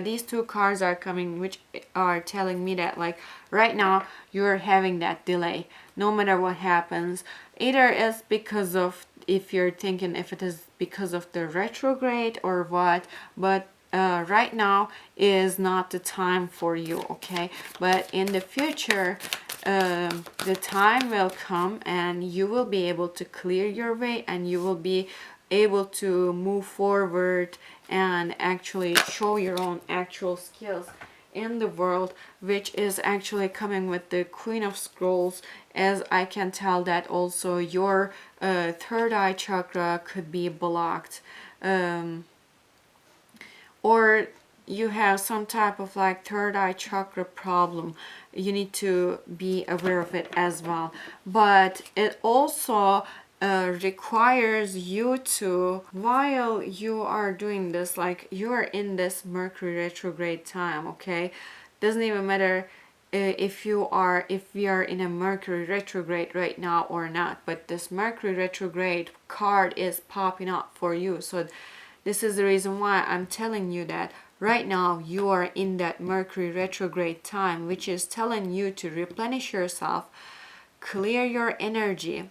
these two cards are coming, which are telling me that like right now you're having that delay. No matter what happens, either it's because of, if you're thinking if it is because of the retrograde or what, but right now is not the time for you, okay? But in the future, the time will come and you will be able to clear your way, and you will be able to move forward and actually show your own actual skills in the world, which is actually coming with the Queen of Scrolls. As I can tell that also your third eye chakra could be blocked, or you have some type of like third eye chakra problem. You need to be aware of it as well. But it also requires you to, while you are doing this, like you are in this Mercury retrograde time, okay? Doesn't even matter if we are in a Mercury retrograde right now or not, but this Mercury retrograde card is popping up for you. So this is the reason why I'm telling you that right now you are in that Mercury retrograde time, which is telling you to replenish yourself, clear your energy.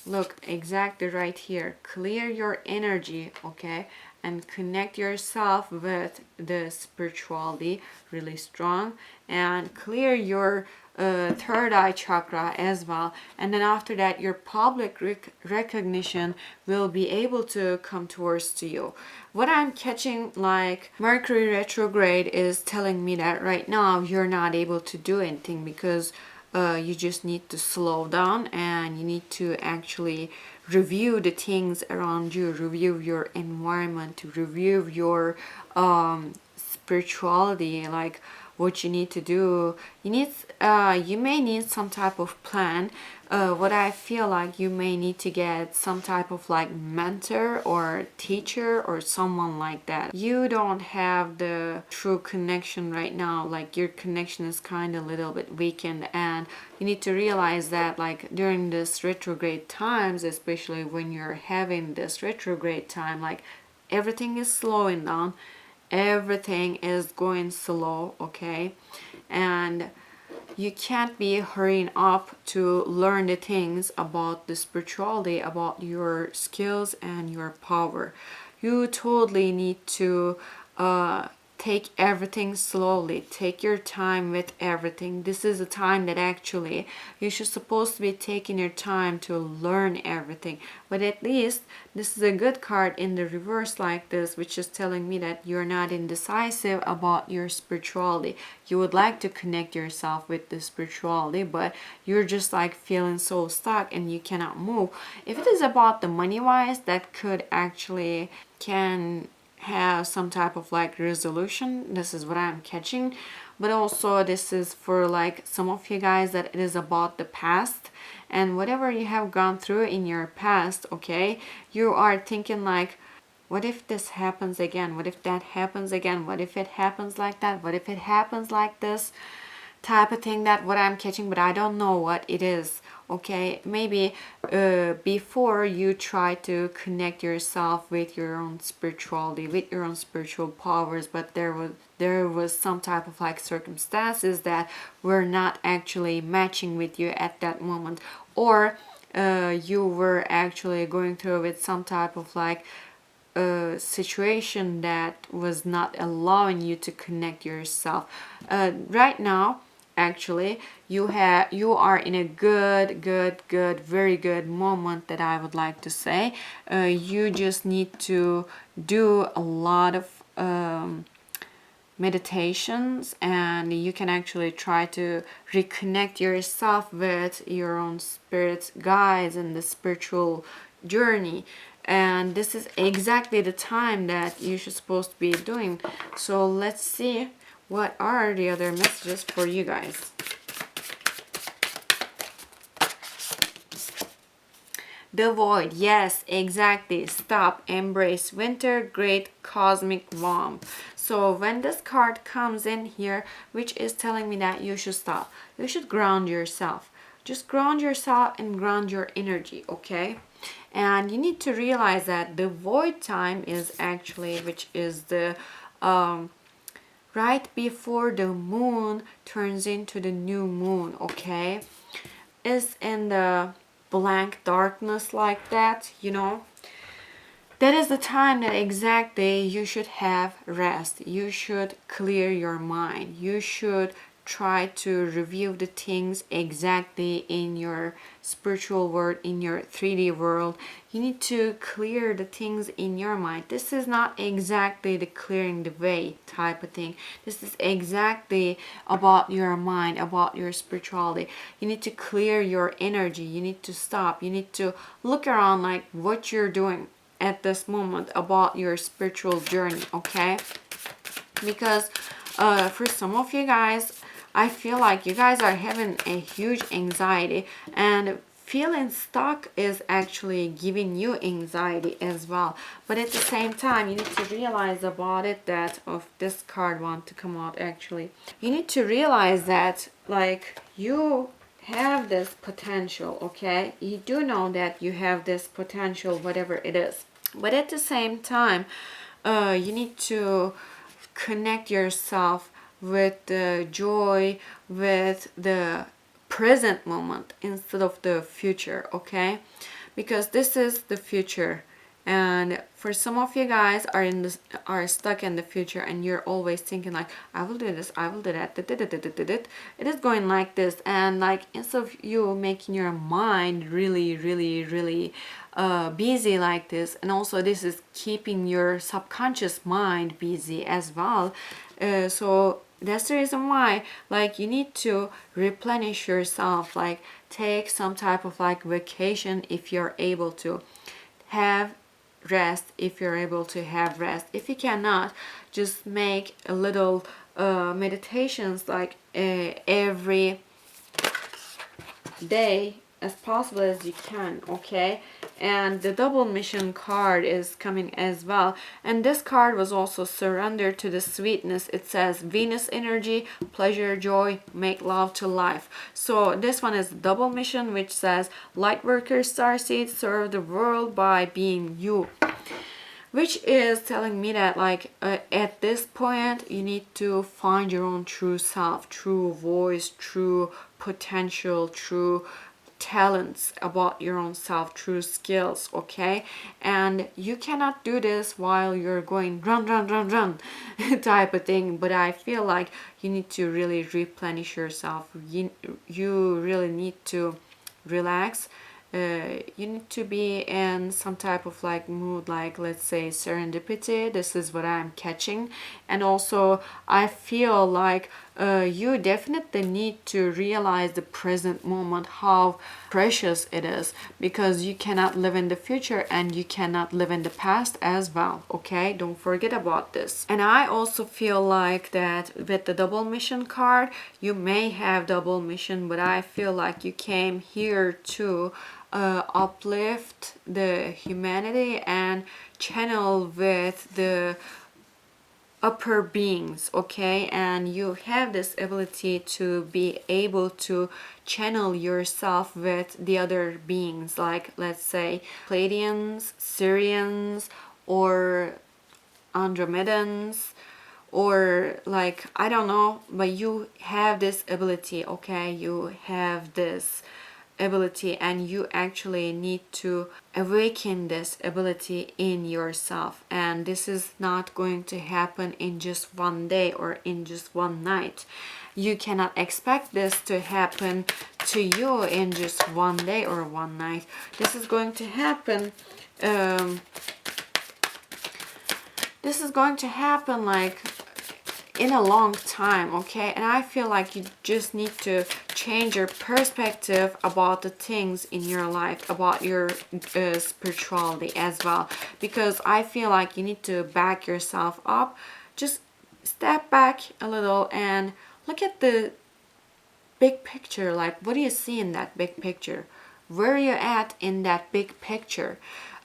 Look, exactly right here. Clear your energy, okay? And connect yourself with the spirituality really strong, and clear your third eye chakra as well. And then after that, your public recognition will be able to come towards to you. What I'm catching, like Mercury retrograde is telling me that right now you're not able to do anything, because you just need to slow down and you need to actually review the things around you, review your environment, review your spirituality, like what you need to do. You may need some type of plan. What I feel like, you may need to get some type of like mentor or teacher or someone like that. You don't have the true connection right now. Like your connection is kind of a little bit weakened, and you need to realize that like during this retrograde times, especially when you're having this retrograde time, like everything is slowing down, everything is going slow, okay? And you can't be hurrying up to learn the things about the spirituality, about your skills and your power. You totally need to take everything slowly. Take your time with everything. This is a time that actually you should supposed to be taking your time to learn everything. But at least this is a good card in the reverse like this, which is telling me that you're not indecisive about your spirituality. You would like to connect yourself with the spirituality, but you're just like feeling so stuck and you cannot move. If it is about the money wise, that could actually can have some type of like resolution. This is what I'm catching. But also this is for like some of you guys that it is about the past, and whatever you have gone through in your past, okay? You are thinking like What if this happens again? What if that happens again? What if it happens like that? What if it happens like this? Type of thing, that what I'm catching, but I don't know what it is. Okay, maybe before you try to connect yourself with your own spirituality, with your own spiritual powers, but there was some type of like circumstances that were not actually matching with you at that moment, or you were actually going through with some type of like a situation that was not allowing you to connect yourself. Right now, actually, you are in a good, very good moment, that I would like to say. You just need to do a lot of meditations, and you can actually try to reconnect yourself with your own spirit guides and the spiritual journey. And this is exactly the time that you should supposed to be doing. So let's see what are the other messages for you guys. The void, yes, exactly. Stop, embrace winter, great cosmic warmth. So when this card comes in here, which is telling me that you should stop, you should ground yourself. Just ground yourself and ground your energy, okay? And you need to realize that the void time is actually, which is the right before the moon turns into the new moon, okay? Is in the blank darkness like that, you know. That is the time that exactly you should have rest. You should clear your mind. You should try to review the things exactly in your spiritual world, in your 3D world. You need to clear the things in your mind. This is not exactly the clearing the way type of thing. This is exactly about your mind, about your spirituality. You need to clear your energy. You need to stop. You need to look around like what you're doing at this moment about your spiritual journey, okay? Because for some of you guys, I feel like you guys are having a huge anxiety, and feeling stuck is actually giving you anxiety as well. But at the same time, you need to realize about it that, of this card want to come out actually, you need to realize that like you have this potential, okay? You do know that you have this potential, whatever it is. But at the same time, you need to connect yourself with the joy, with the present moment instead of the future, okay? Because this is the future, and for some of you guys are stuck in the future, and you're always thinking like, I will do this, I will do that. It is going like this, and like instead of you making your mind really busy like this, and also this is keeping your subconscious mind busy as well. So that's the reason why like you need to replenish yourself, like take some type of like vacation if you're able to. Have rest if you're able to have rest. If you cannot, just make a little meditations like every day as possible as you can, okay? And the double mission card is coming as well, and this card was also surrender to the sweetness. It says Venus energy, pleasure, joy, make love to life. So this one is double mission, which says Lightworkers, Starseeds, serve the world by being you, which is telling me that like at this point you need to find your own true self, true voice, true potential, true talents about your own self, true skills, okay? And you cannot do this while you're going run type of thing. But I feel like you need to really replenish yourself. You really need to relax. You need to be in some type of like mood, like let's say serendipity. This is what I'm catching. And also I feel like you definitely need to realize the present moment, how precious it is, because you cannot live in the future and you cannot live in the past as well, okay? Don't forget about this. And I also feel like that with the double mission card, you may have double mission, but I feel like you came here to uplift the humanity and channel with the upper beings, okay? And you have this ability to be able to channel yourself with the other beings, like let's say Pleiadians, Syrians, or Andromedans, or like I don't know, but you have this ability, okay? You have this ability, and you actually need to awaken this ability in yourself. And this is not going to happen in just one day or in just one night. You cannot expect this to happen to you in just one day or one night. This is going to happen like in a long time, okay? And I feel like you just need to change your perspective about the things in your life, about your spirituality as well, because I feel like you need to back yourself up. Just step back a little and look at the big picture. Like, what do you see in that big picture? Where are you at in that big picture?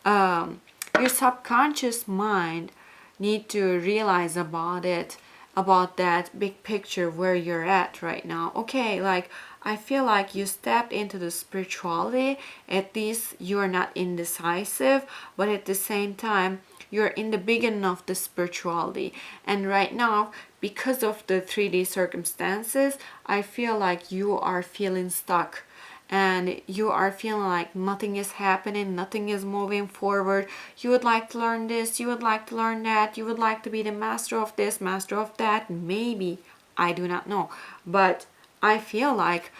Your subconscious mind need to realize about it, about that big picture, where you're at right now. Okay, like I feel like you stepped into the spirituality. At least you're not indecisive, but at the same time you're in the beginning of the spirituality. And right now, because of the 3D circumstances, I feel like you are feeling stuck, and you are feeling like nothing is happening, nothing is moving forward. You would like to learn this, you would like to learn that, you would like to be the master of this, master of that, maybe, I do not know. But I feel like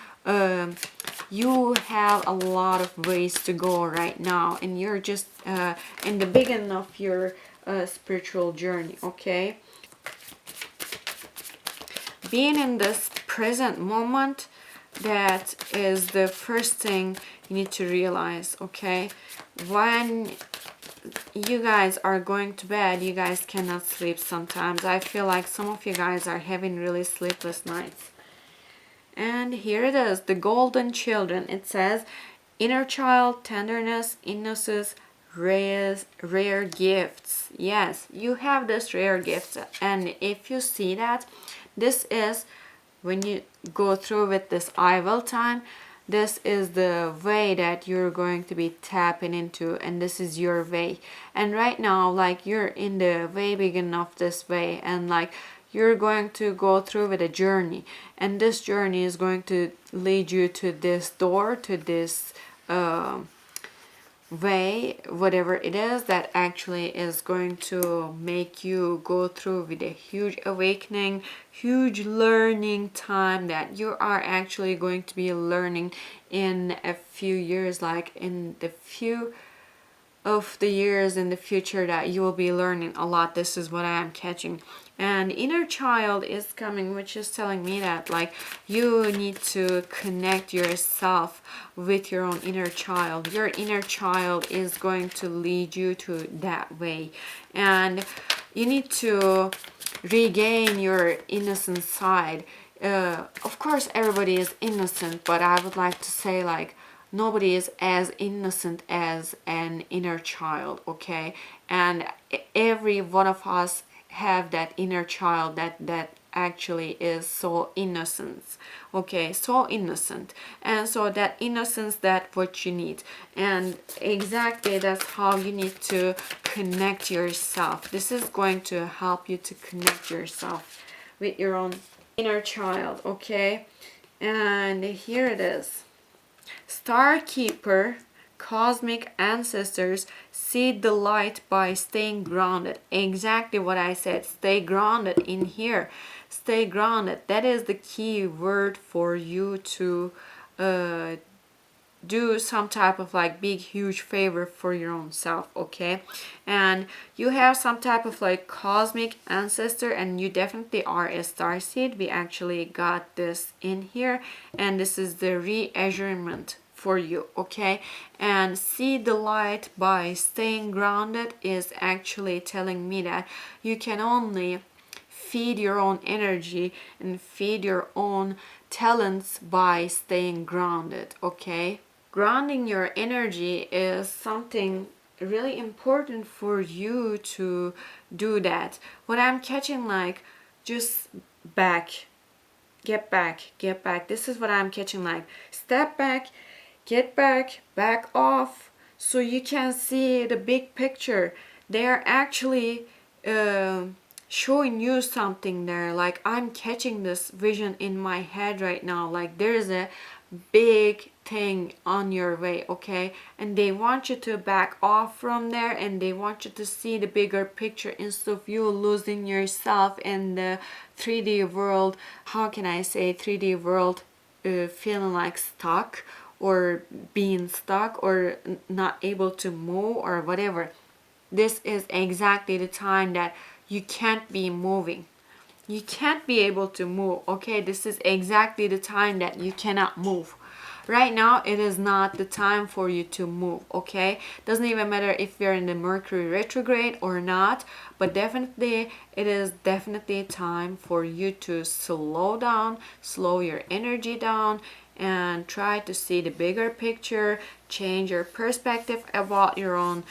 you have a lot of ways to go right now, and you're just in the beginning of your spiritual journey, okay? Being in this present moment, that is the first thing you need to realize, okay? When you guys are going to bed, you guys cannot sleep sometimes. I feel like some of you guys are having really sleepless nights. And here it is, the golden children. It says, inner child, tenderness, innocence, rare gifts. Yes, you have this rare gift. And if you see that, this is when you go through with this I will time, this is the way that you're going to be tapping into, and this is your way. And right now, like, you're in the way beginning of this way, and like you're going to go through with a journey, and this journey is going to lead you to this door, to this way, whatever it is, that actually is going to make you go through with a huge awakening, huge learning time, that you are actually going to be learning in a few years, like in the few of the years in the future, that you will be learning a lot. This is what I am catching. And inner child is coming, which is telling me that like you need to connect yourself with your own inner child. Your inner child is going to lead you to that way, and you need to regain your innocent side. Of course everybody is innocent, but I would like to say, like, nobody is as innocent as an inner child, okay? And every one of us have that inner child that actually is so innocent, okay? So innocent. And so that innocence, that what you need. And exactly that's how you need to connect yourself. This is going to help you to connect yourself with your own inner child, okay? And here it is. Star Keeper, cosmic ancestors, seed the light by staying grounded. Exactly what I said. Stay grounded in here. Stay grounded. That is the key word for you to do some type of like big huge favor for your own self, okay? And you have some type of like cosmic ancestor, and you definitely are a star seed. We actually got this in here, and this is the reassurance for you, okay? And see the light by staying grounded is actually telling me that you can only feed your own energy and feed your own talents by staying grounded, okay? grounding your energy is something really important for you to do that. What I'm catching, like, just back, get back, get back. This is what I'm catching, like, step back, get back, back off, so you can see the big picture. They're actually showing you something there. Like, I'm catching this vision in my head right now. Like, there's a big thing on your way, okay? And they want you to back off from there, and they want you to see the bigger picture instead of you losing yourself in the 3D world. How can I say 3D world? Feeling like stuck, or being stuck, or not able to move, or whatever. This is exactly the time that you can't be moving. You can't be able to move, okay? This is exactly the time that you cannot move. Right now, it is not the time for you to move, okay? Doesn't even matter if you're in the Mercury retrograde or not, but definitely, it is definitely time for you to slow down, slow your energy down, and try to see the bigger picture, change your perspective about your own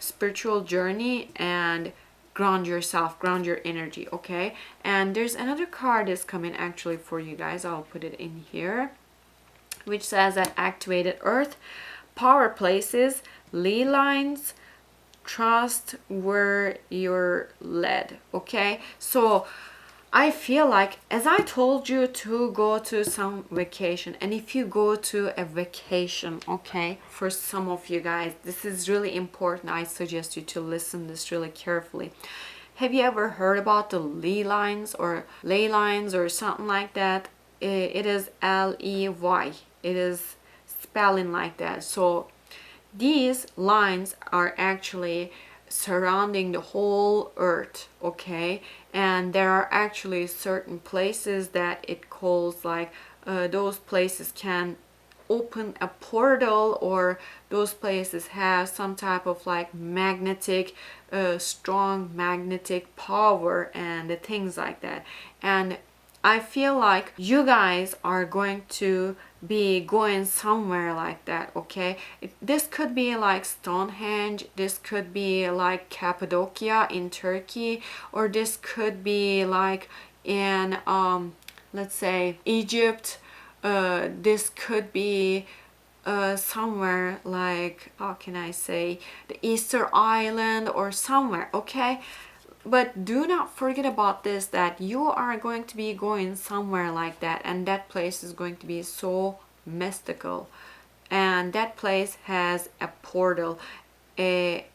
spiritual journey, and ground yourself, ground your energy, okay? And there's another card that's coming actually for you guys. I'll put it in here, which says that activated earth, power places, ley lines, trust where you're led, okay? So I feel like, as I told you, to go to some vacation, and if you go to a vacation, okay, for some of you guys, this is really important. I suggest you to listen this really carefully. Have you ever heard about the ley lines or ley lines or something like that? It is Ley. It is spelling like that. So these lines are actually surrounding the whole earth, okay? And there are actually certain places that it calls, like, those places can open a portal, or those places have some type of like magnetic strong magnetic power and things like that. And I feel like you guys are going to be going somewhere like that, okay? This could be like Stonehenge, this could be like Cappadocia in Turkey, or this could be like in let's say Egypt. This could be somewhere like, how can I say, the Easter Island or somewhere, okay? But do not forget about this, that you are going to be going somewhere like that, and that place is going to be so mystical, and that place has a portal, a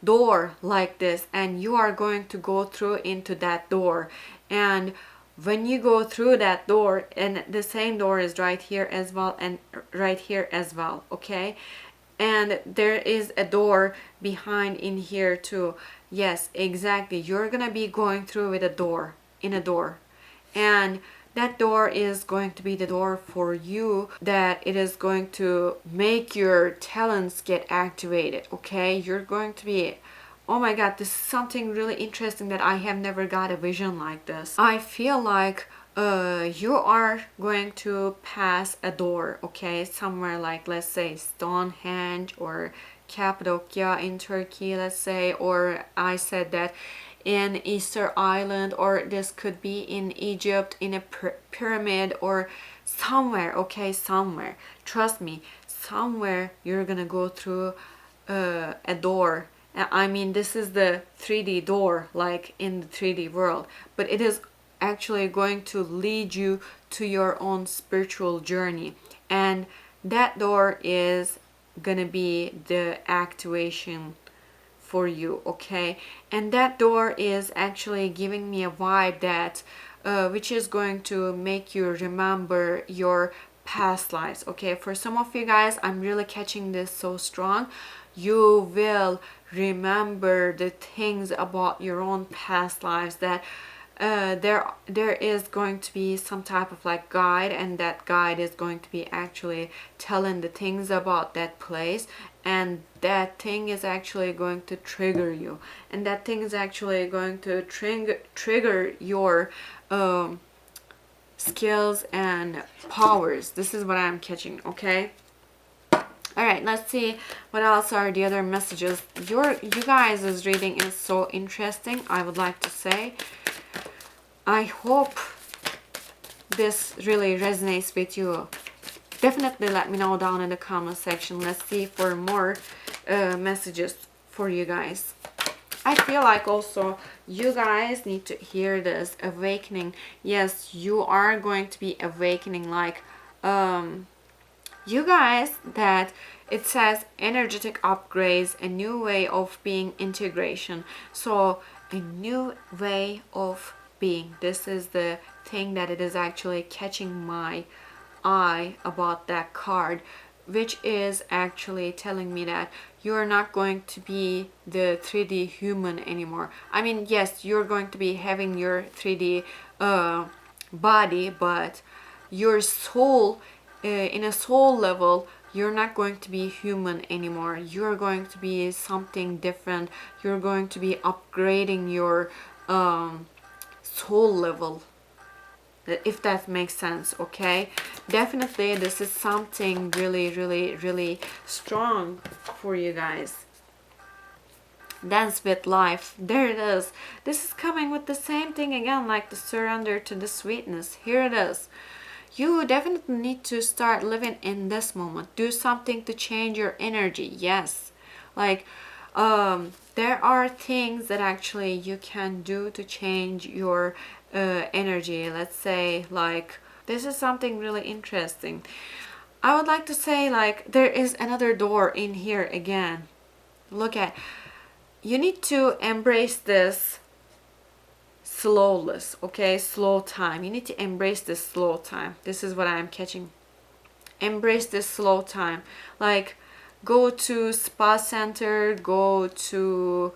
door like this, and you are going to go through into that door. And when you go through that door, and the same door is right here as well, and right here as well, okay? And there is a door behind in here too. Yes, exactly, you're gonna be going through with a door, in a door, and that door is going to be the door for you, that it is going to make your talents get activated, okay? You're going to be, oh my god, this is something really interesting, that I have never got a vision like this. I feel like you are going to pass a door, okay, somewhere like, let's say Stonehenge or Cappadocia in Turkey, let's say, or I said that in Easter Island, or this could be in Egypt, in a pyramid, or somewhere, okay, somewhere. Trust me, somewhere you're gonna go through a door. I mean, this is the 3D door, like in the 3D world, but it is actually going to lead you to your own spiritual journey, and that door is gonna be the activation for you, okay? And that door is actually giving me a vibe that which is going to make you remember your past lives, okay? For some of you guys, I'm really catching this so strong. You will remember the things about your own past lives, that there is going to be some type of like guide, and that guide is going to be actually telling the things about that place, and that thing is actually going to trigger you, and that thing is actually going to trigger your skills and powers. This is what I'm catching, okay? All right, let's see what else are the other messages. You guys' reading is so interesting, I would like to say. I hope this really resonates with you. Definitely let me know down in the comment section. Let's see for more messages for you guys. I feel like also you guys need to hear this awakening. Yes, you are going to be awakening, like you guys, that it says energetic upgrades, a new way of being, integration. So a new way of being. This is the thing that it is actually catching my eye about that card, which is actually telling me that you're not going to be the 3D human anymore. I mean, yes, you're going to be having your 3D body, but your soul, in a soul level, you're not going to be human anymore. You're going to be something different. You're going to be upgrading your soul level, if that makes sense, okay? Definitely this is something really strong for you guys. Dance with life. There it is. This is coming with the same thing again, like the surrender to the sweetness. Here it is. You definitely need to start living in this moment. Do something to change your energy. Yes, like there are things that actually you can do to change your energy. Let's say, like, this is something really interesting. I would like to say, like, there is another door in here again. Look at, you need to embrace this slowless, okay? Slow time. You need to embrace this slow time. This is what I'm catching. Embrace this slow time. Like, go to spa center, go to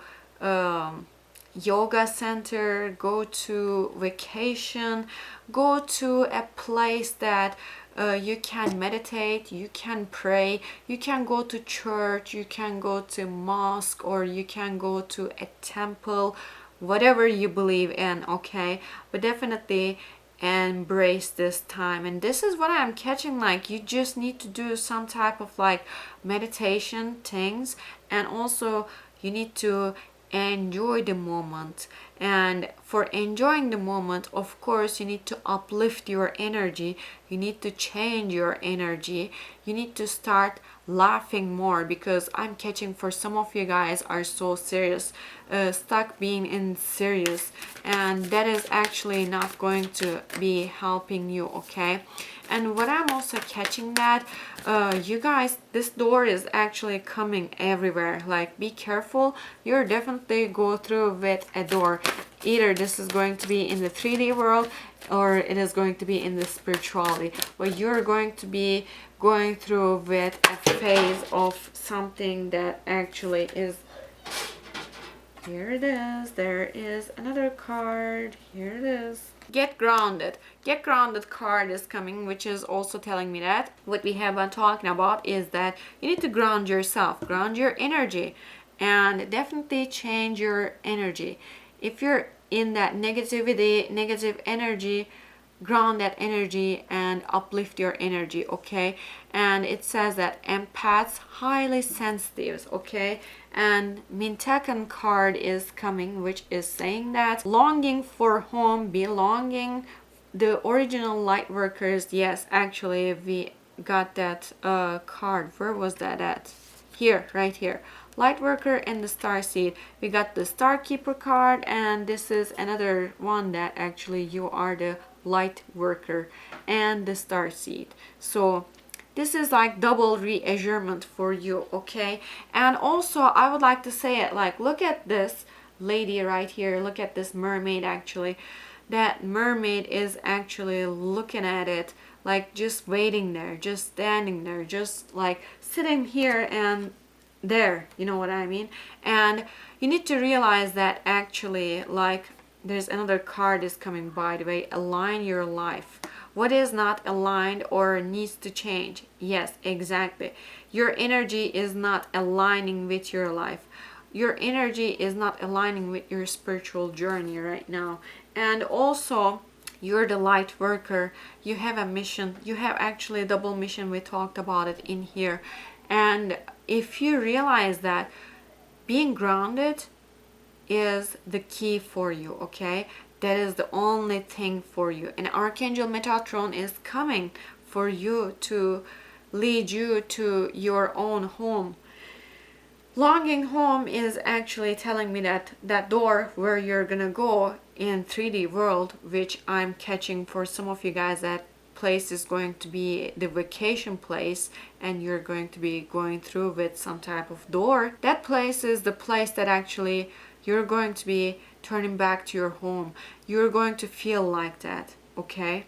yoga center, go to vacation, go to a place that you can meditate, you can pray, you can go to church, you can go to mosque, or you can go to a temple, whatever you believe in, okay? But definitely embrace this time. And this is what I'm catching, like, you just need to do some type of like meditation things, and also you need to enjoy the moment. And for enjoying the moment, of course, you need to uplift your energy, you need to change your energy, you need to start laughing more, because I'm catching for some of you guys are so serious, stuck being in serious, and that is actually not going to be helping you, okay? And what I'm also catching that you guys, this door is actually coming everywhere. Like, be careful. You're definitely go through with a door. Either this is going to be in the 3D world, or it is going to be in the spirituality, but you're going to be going through with a phase of something that actually is. Here it is. There is another card. Here it is. Get grounded. Get grounded card is coming, which is also telling me that what we have been talking about is that you need to ground yourself, ground your energy, and definitely change your energy. If you're in that negativity, negative energy, ground that energy and uplift your energy, okay? And it says that empaths, highly sensitive, okay? And Mintakan card is coming, which is saying that longing for home, belonging, the original light workers. Yes, actually we got that card. Where was that at? Here, right here. Lightworker and the Starseed. We got the Starkeeper card, and this is another one that actually you are the light worker and the Starseed. So this is like double reassurement for you, okay? And also I would like to say it, like, look at this lady right here, look at this mermaid. Actually, that mermaid is actually looking at it, like, just waiting there, just standing there, just like sitting here and there, you know what I mean? And you need to realize that actually, like, there's another card is coming, by the way. Align your life. What is not aligned or needs to change? Yes, exactly. Your energy is not aligning with your life. Your energy is not aligning with your spiritual journey right now. And also, You're the light worker. You have a mission. You have actually a double mission. We talked about it in here. And if you realize that being grounded is the key for you, okay? That is the only thing for you. And Archangel Metatron is coming for you to lead you to your own home. Longing home is actually telling me that that door where you're gonna go in 3D world, which I'm catching for some of you guys, that place is going to be the vacation place and you're going to be going through with some type of door. That place is the place that actually you're going to be turning back to your home. You're going to feel like that, okay?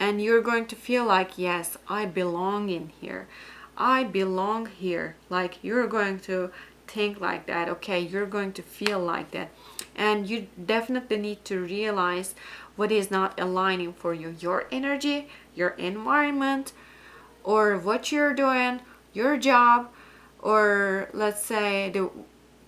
And you're going to feel like, yes, I belong in here. I belong here. Like, you're going to think like that, okay? You're going to feel like that. And you definitely need to realize what is not aligning for you. Your energy, your environment, or what you're doing, your job, or let's say the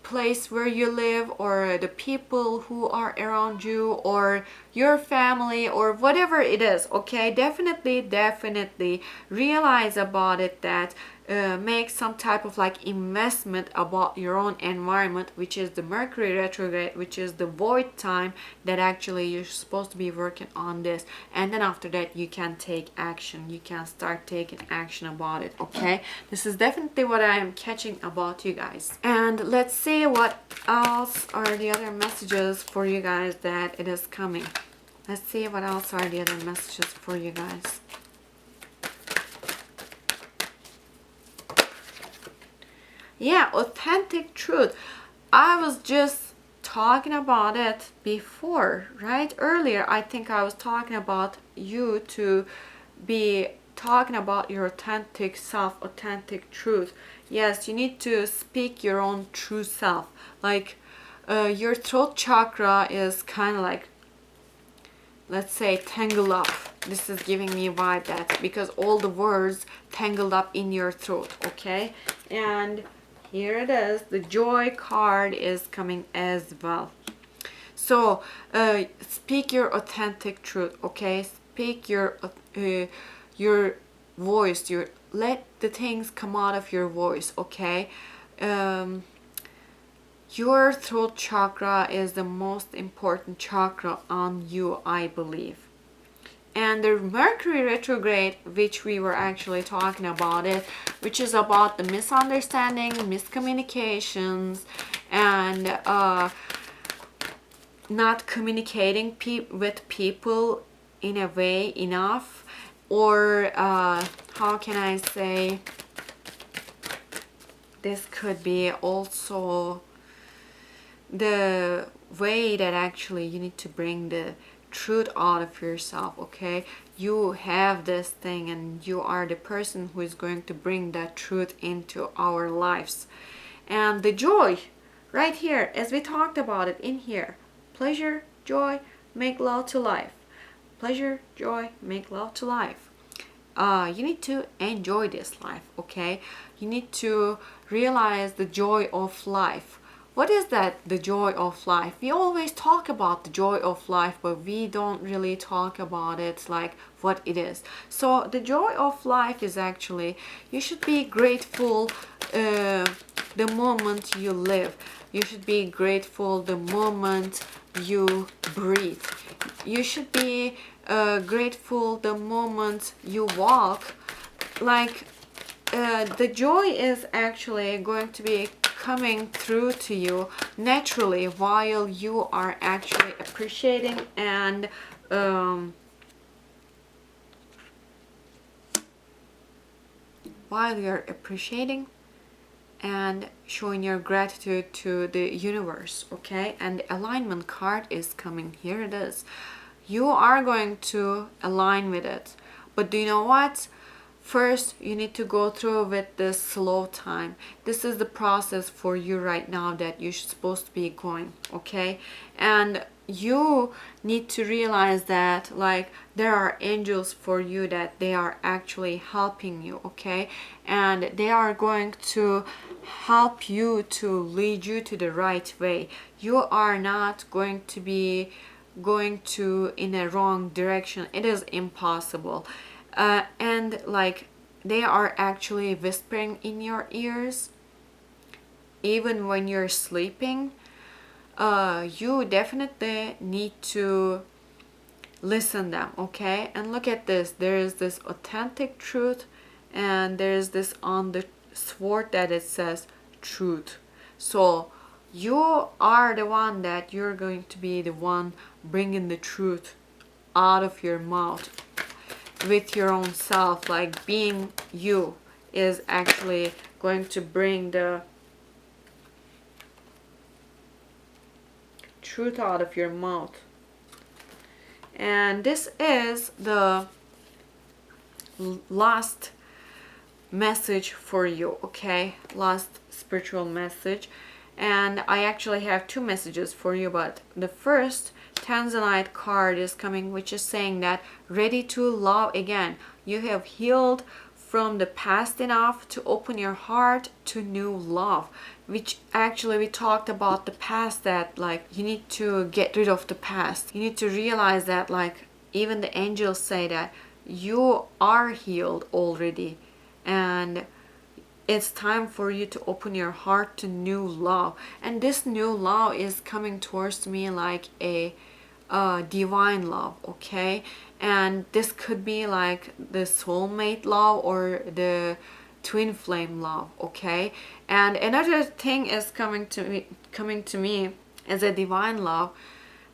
place where you live, or the people who are around you, or your family, or whatever it is, okay? Definitely realize about it, that make some type of like investment about your own environment, which is the Mercury retrograde, which is the void time that actually you're supposed to be working on this. And then after that you can take action. You can start taking action about it, okay? This is definitely what I am catching about you guys. And let's see what else are the other messages for you guys that it is coming. Let's see what else are the other messages for you guys. Yeah, authentic truth. I was just talking about it before, right? Earlier, I think I was talking about you to be talking about your authentic self, authentic truth. Yes, you need to speak your own true self. Like, your throat chakra is kind of like, let's say, tangled up. This is giving me a vibe that, because all the words tangled up in your throat, okay? And here it is. The joy card is coming as well. So speak your authentic truth, okay? Speak your voice. Let the things come out of your voice, okay? Your throat chakra is the most important chakra on you, I believe. And the Mercury retrograde, which we were actually talking about it, which is about the misunderstanding, miscommunications, and not communicating with people in a way enough, or how can I say, this could be also the way that actually you need to bring the truth out of yourself, okay? You have this thing and you are the person who is going to bring that truth into our lives. And the joy right here, as we talked about it in here, pleasure, joy, make love to life. Pleasure, joy, make love to life. You need to enjoy this life, okay? You need to realize the joy of life. What is that, the joy of life? We always talk about the joy of life, but we don't really talk about it like what it is. So the joy of life is actually, you should be grateful the moment you live. You should be grateful the moment you breathe. You should be grateful the moment you walk. Like, the joy is actually going to be coming through to you naturally while you are actually appreciating and while you're appreciating and showing your gratitude to the universe, okay? And the alignment card is coming. Here it is. You are going to align with it, but do you know what? First, you need to go through with this slow time. This is the process for you right now that you're supposed to be going, okay? And you need to realize that, like, there are angels for you, that they are actually helping you, okay? And they are going to help you to lead you to the right way. You are not going to be going to in a wrong direction. It is impossible. And like they are actually whispering in your ears even when you're sleeping. You definitely need to listen them, okay? And look at this, there is this authentic truth, and there is this on the sword that it says truth. So you are the one that you're going to be the one bringing the truth out of your mouth with your own self. Like being you is actually going to bring the truth out of your mouth. And this is the last message for you, okay? Last spiritual message. And I actually have two messages for you, but the first Tanzanite card is coming, which is saying that ready to love again. You have healed from the past enough to open your heart to new love, which actually we talked about the past, that like you need to get rid of the past. You need to realize that like even the angels say that you are healed already, and it's time for you to open your heart to new love. And this new love is coming towards me like a divine love, okay? And this could be like the soulmate love or the twin flame love, okay? And another thing is coming to me as a divine love,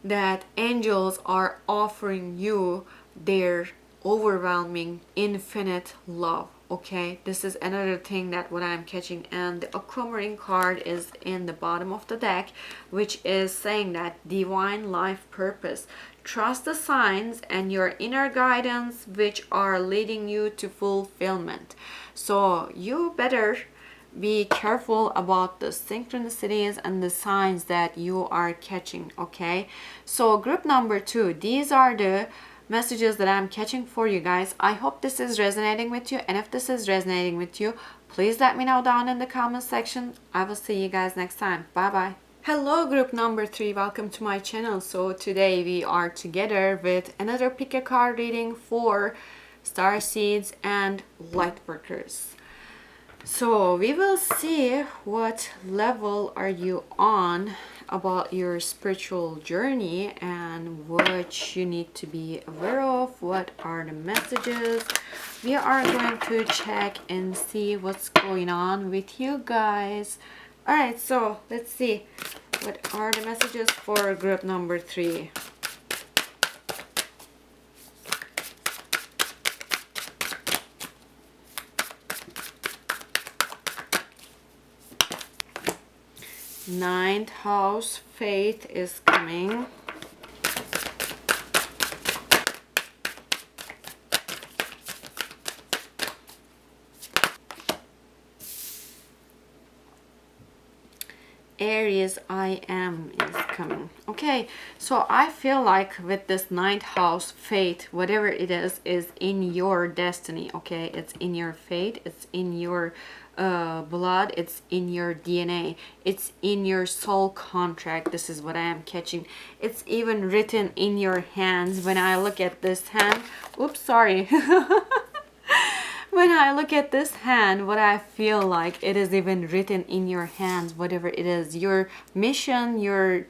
that angels are offering you their overwhelming infinite love, okay? This is another thing that what I'm catching. And the aquamarine card is in the bottom of the deck, which is saying that divine life purpose. Trust the signs and your inner guidance which are leading you to fulfillment. So you better be careful about the synchronicities and the signs that you are catching, okay? So group number 2, these are the messages that I'm catching for you guys. I hope this is resonating with you, and if this is resonating with you, please let me know down in the comment section. I will see you guys next time. Bye bye. Hello group number 3, welcome to my channel. So today we are together with another pick a card reading for Starseeds and Lightworkers. So we will see what level are you on about your spiritual journey and what you need to be aware of. What are the messages? We are going to check and see what's going on with you guys. Alright, so let's see what are the messages for group number 3. Ninth house, faith is coming. Aries, I am is coming. Okay, so I feel like with this ninth house, faith, whatever it is in your destiny, okay? It's in your fate, it's in your blood, it's in your DNA, it's in your soul contract. This is what I am catching. It's even written in your hands. When I look at this hand, oops, sorry. When I look at this hand, what I feel like, it is even written in your hands, whatever it is. Your mission, your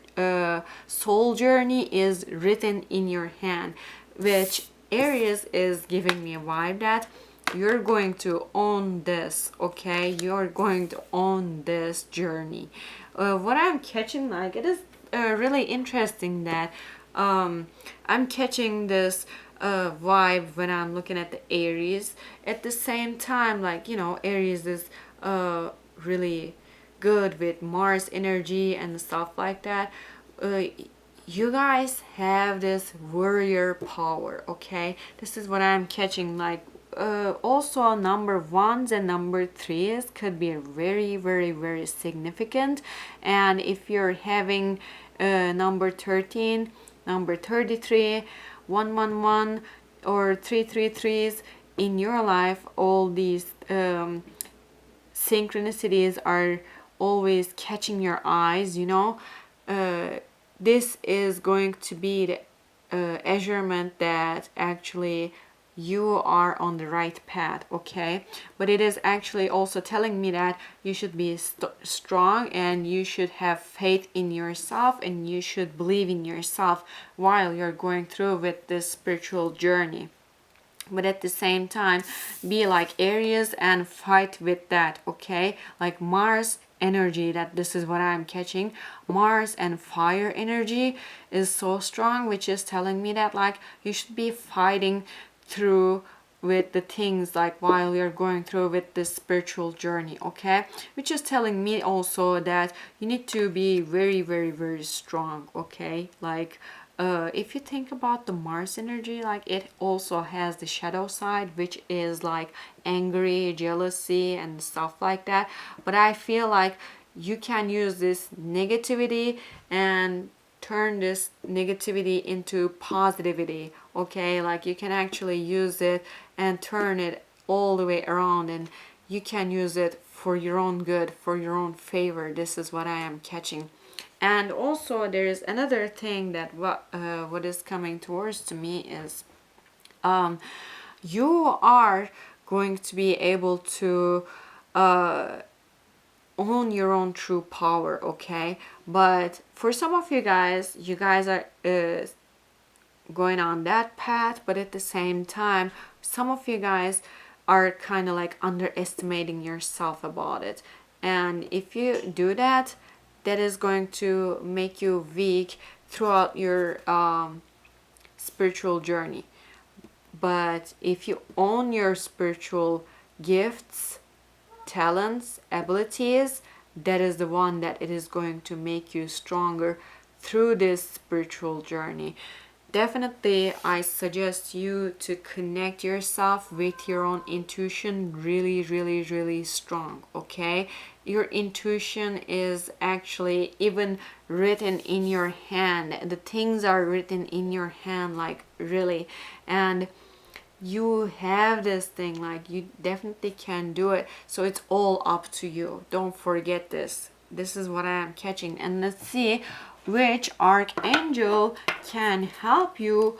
soul journey is written in your hand, which Aries is giving me a vibe that you're going to own this, okay? You're going to own this journey. What I'm catching, like, it is really interesting that I'm catching this vibe when I'm looking at the Aries. At the same time, like, you know, Aries is really good with Mars energy and stuff like that. You guys have this warrior power, okay? This is what I'm catching. Like, also number 1s and number 3s could be very, very, very significant. And if you're having number 13, number 33, 111 or 333s in your life, all these synchronicities are always catching your eyes, you know. this is going to be the measurement that actually you are on the right path, okay? But it is actually also telling me that you should be strong, and you should have faith in yourself, and you should believe in yourself while you're going through with this spiritual journey. But at the same time, be like Aries and fight with that, okay? Like Mars energy, that this is what I'm catching. Mars and fire energy is so strong, which is telling me that like you should be fighting through with the things like while you're going through with this spiritual journey, okay? Which is telling me also that you need to be very, very, very strong, okay? Like if you think about the Mars energy, like it also has the shadow side, which is like angry, jealousy, and stuff like that. But I feel like you can use this negativity and turn this negativity into positivity, okay? Like you can actually use it and turn it all the way around, and you can use it for your own good, for your own favor. This is what I am catching. And also there is another thing that what is coming towards to me is you are going to be able to own your own true power, okay? But for some of you guys are going on that path, but at the same time some of you guys are kind of like underestimating yourself about it. And if you do that, that is going to make you weak throughout your spiritual journey. But if you own your spiritual gifts, talents, abilities, that is the one that it is going to make you stronger through this spiritual journey. Definitely, I suggest you to connect yourself with your own intuition really, really, really strong, okay? Your intuition is actually even written in your hand. The things are written in your hand, like really. And you have this thing, like you definitely can do it. So it's all up to you. Don't forget this. This is what I am catching. And let's see which archangel can help you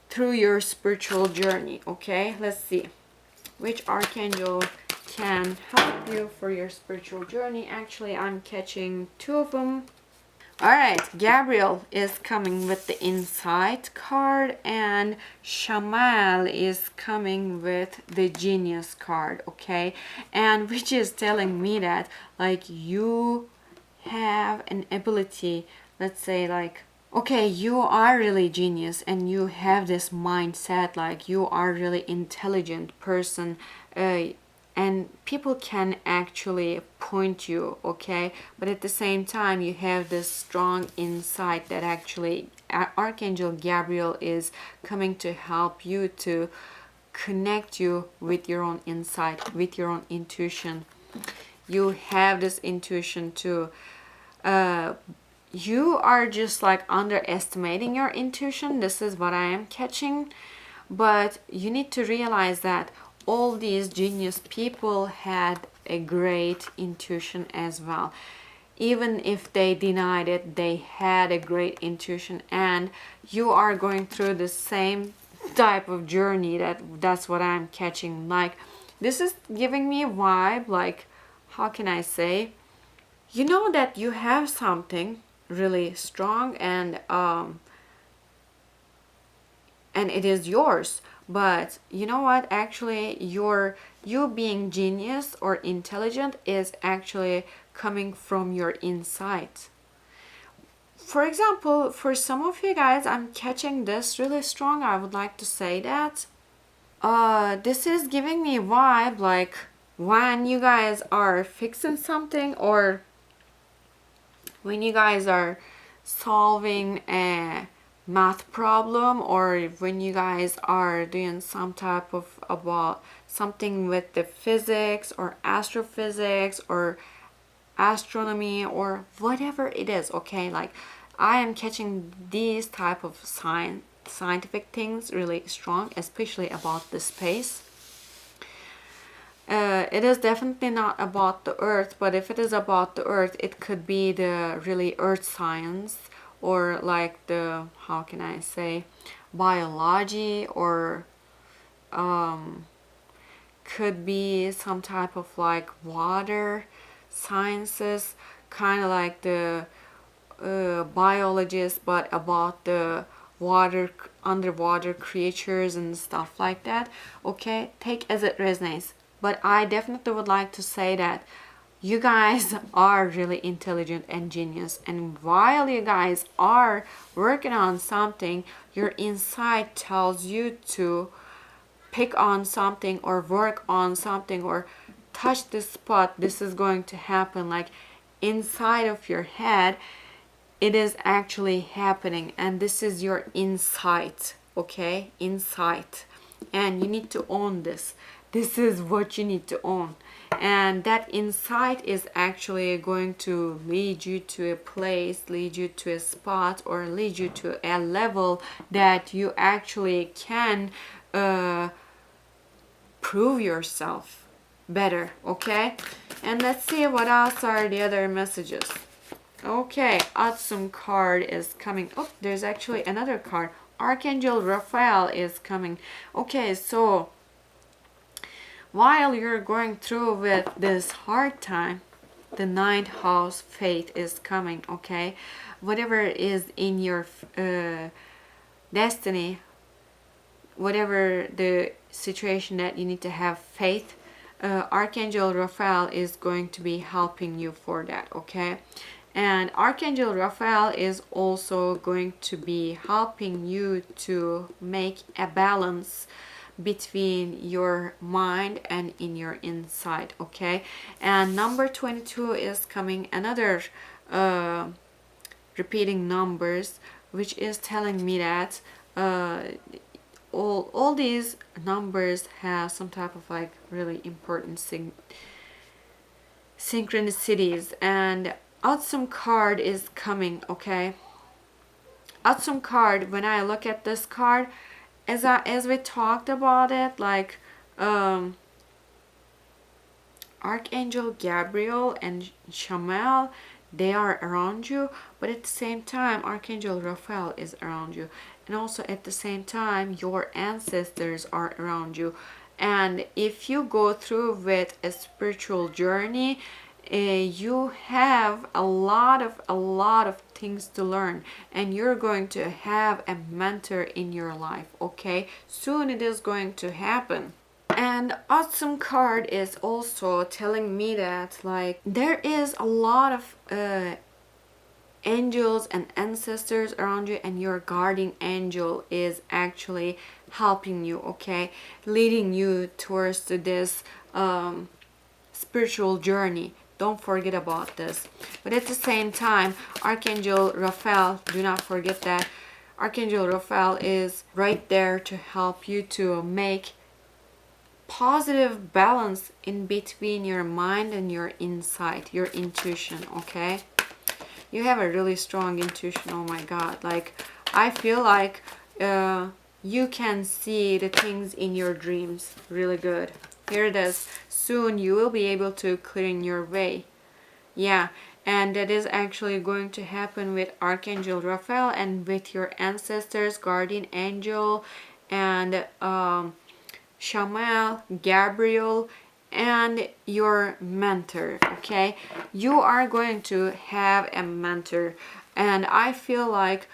through your spiritual journey, okay? Let's see which archangel can help you for your spiritual journey. Actually, I'm catching two of them. All right, Gabriel is coming with the Insight card, and Shamal is coming with the Genius card, okay? And which is telling me that like you have an ability, let's say like, okay, you are really genius and you have this mindset, like you are really intelligent person, and people can actually point you, okay? But at the same time, you have this strong insight that actually Archangel Gabriel is coming to help you to connect you with your own insight, with your own intuition. You have this intuition too. You are just like underestimating your intuition. This is what I am catching. But you need to realize that all these genius people had a great intuition as well. Even if they denied it, they had a great intuition, and you are going through the same type of journey. That's what I'm catching. Like this is giving me a vibe, like how can I say, you know that you have something really strong, and it is yours. But you know what, actually you being genius or intelligent is actually coming from your insight. For example, for some of you guys, I'm catching this really strong. I would like to say that this is giving me a vibe like when you guys are fixing something, or when you guys are solving a math problem, or when you guys are doing some type of about something with the physics or astrophysics or astronomy or whatever it is, okay? Like I am catching these type of scientific things really strong, especially about the space. It is definitely not about the earth, but if it is about the earth, it could be the really earth science, or like the, how can I say, biology, or could be some type of like water sciences, kind of like the biologist, but about the water, underwater creatures and stuff like that. Okay, take as it resonates. But I definitely would like to say that you guys are really intelligent and genius, and while you guys are working on something, your inside tells you to pick on something or work on something or touch this spot. This is going to happen, like inside of your head it is actually happening, and this is your insight. Okay, insight, and you need to own this. This is what you need to own, and that insight is actually going to lead you to a place, lead you to a spot, or lead you to a level that you actually can prove yourself better. Okay, and let's see what else are the other messages. Okay, awesome card is coming. Oh, there's actually another card. Archangel Raphael is coming. Okay, so while you're going through with this hard time, the ninth house faith is coming. Okay, whatever is in your destiny, whatever the situation that you need to have faith, Archangel Raphael is going to be helping you for that. Okay, and Archangel Raphael is also going to be helping you to make a balance between your mind and in your inside. Okay, and number 22 is coming, another repeating numbers, which is telling me that all these numbers have some type of like really important synchronicities, and awesome card is coming. Okay, awesome card, when I look at this card, as we talked about it, like Archangel Gabriel and Shamal, they are around you, but at the same time Archangel Raphael is around you, and also at the same time your ancestors are around you. And if you go through with a spiritual journey, you have a lot of things to learn, and you're going to have a mentor in your life. Okay, soon it is going to happen. And awesome card is also telling me that like there is a lot of angels and ancestors around you, and your guardian angel is actually helping you. Okay, leading you towards this spiritual journey. Don't forget about this. But at the same time, Archangel Raphael, do not forget that Archangel Raphael is right there to help you to make positive balance in between your mind and your insight, your intuition. Okay, you have a really strong intuition. Oh my god, like I feel like you can see the things in your dreams really good. Here it is. Soon you will be able to clear your way. Yeah, and that is actually going to happen with Archangel Raphael and with your ancestors, guardian angel, and Shamal, Gabriel, and your mentor. Okay, you are going to have a mentor, and I feel like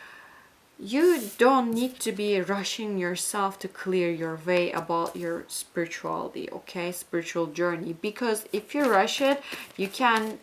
you don't need to be rushing yourself to clear your way about your spirituality. Okay, spiritual journey, because if you rush it, you can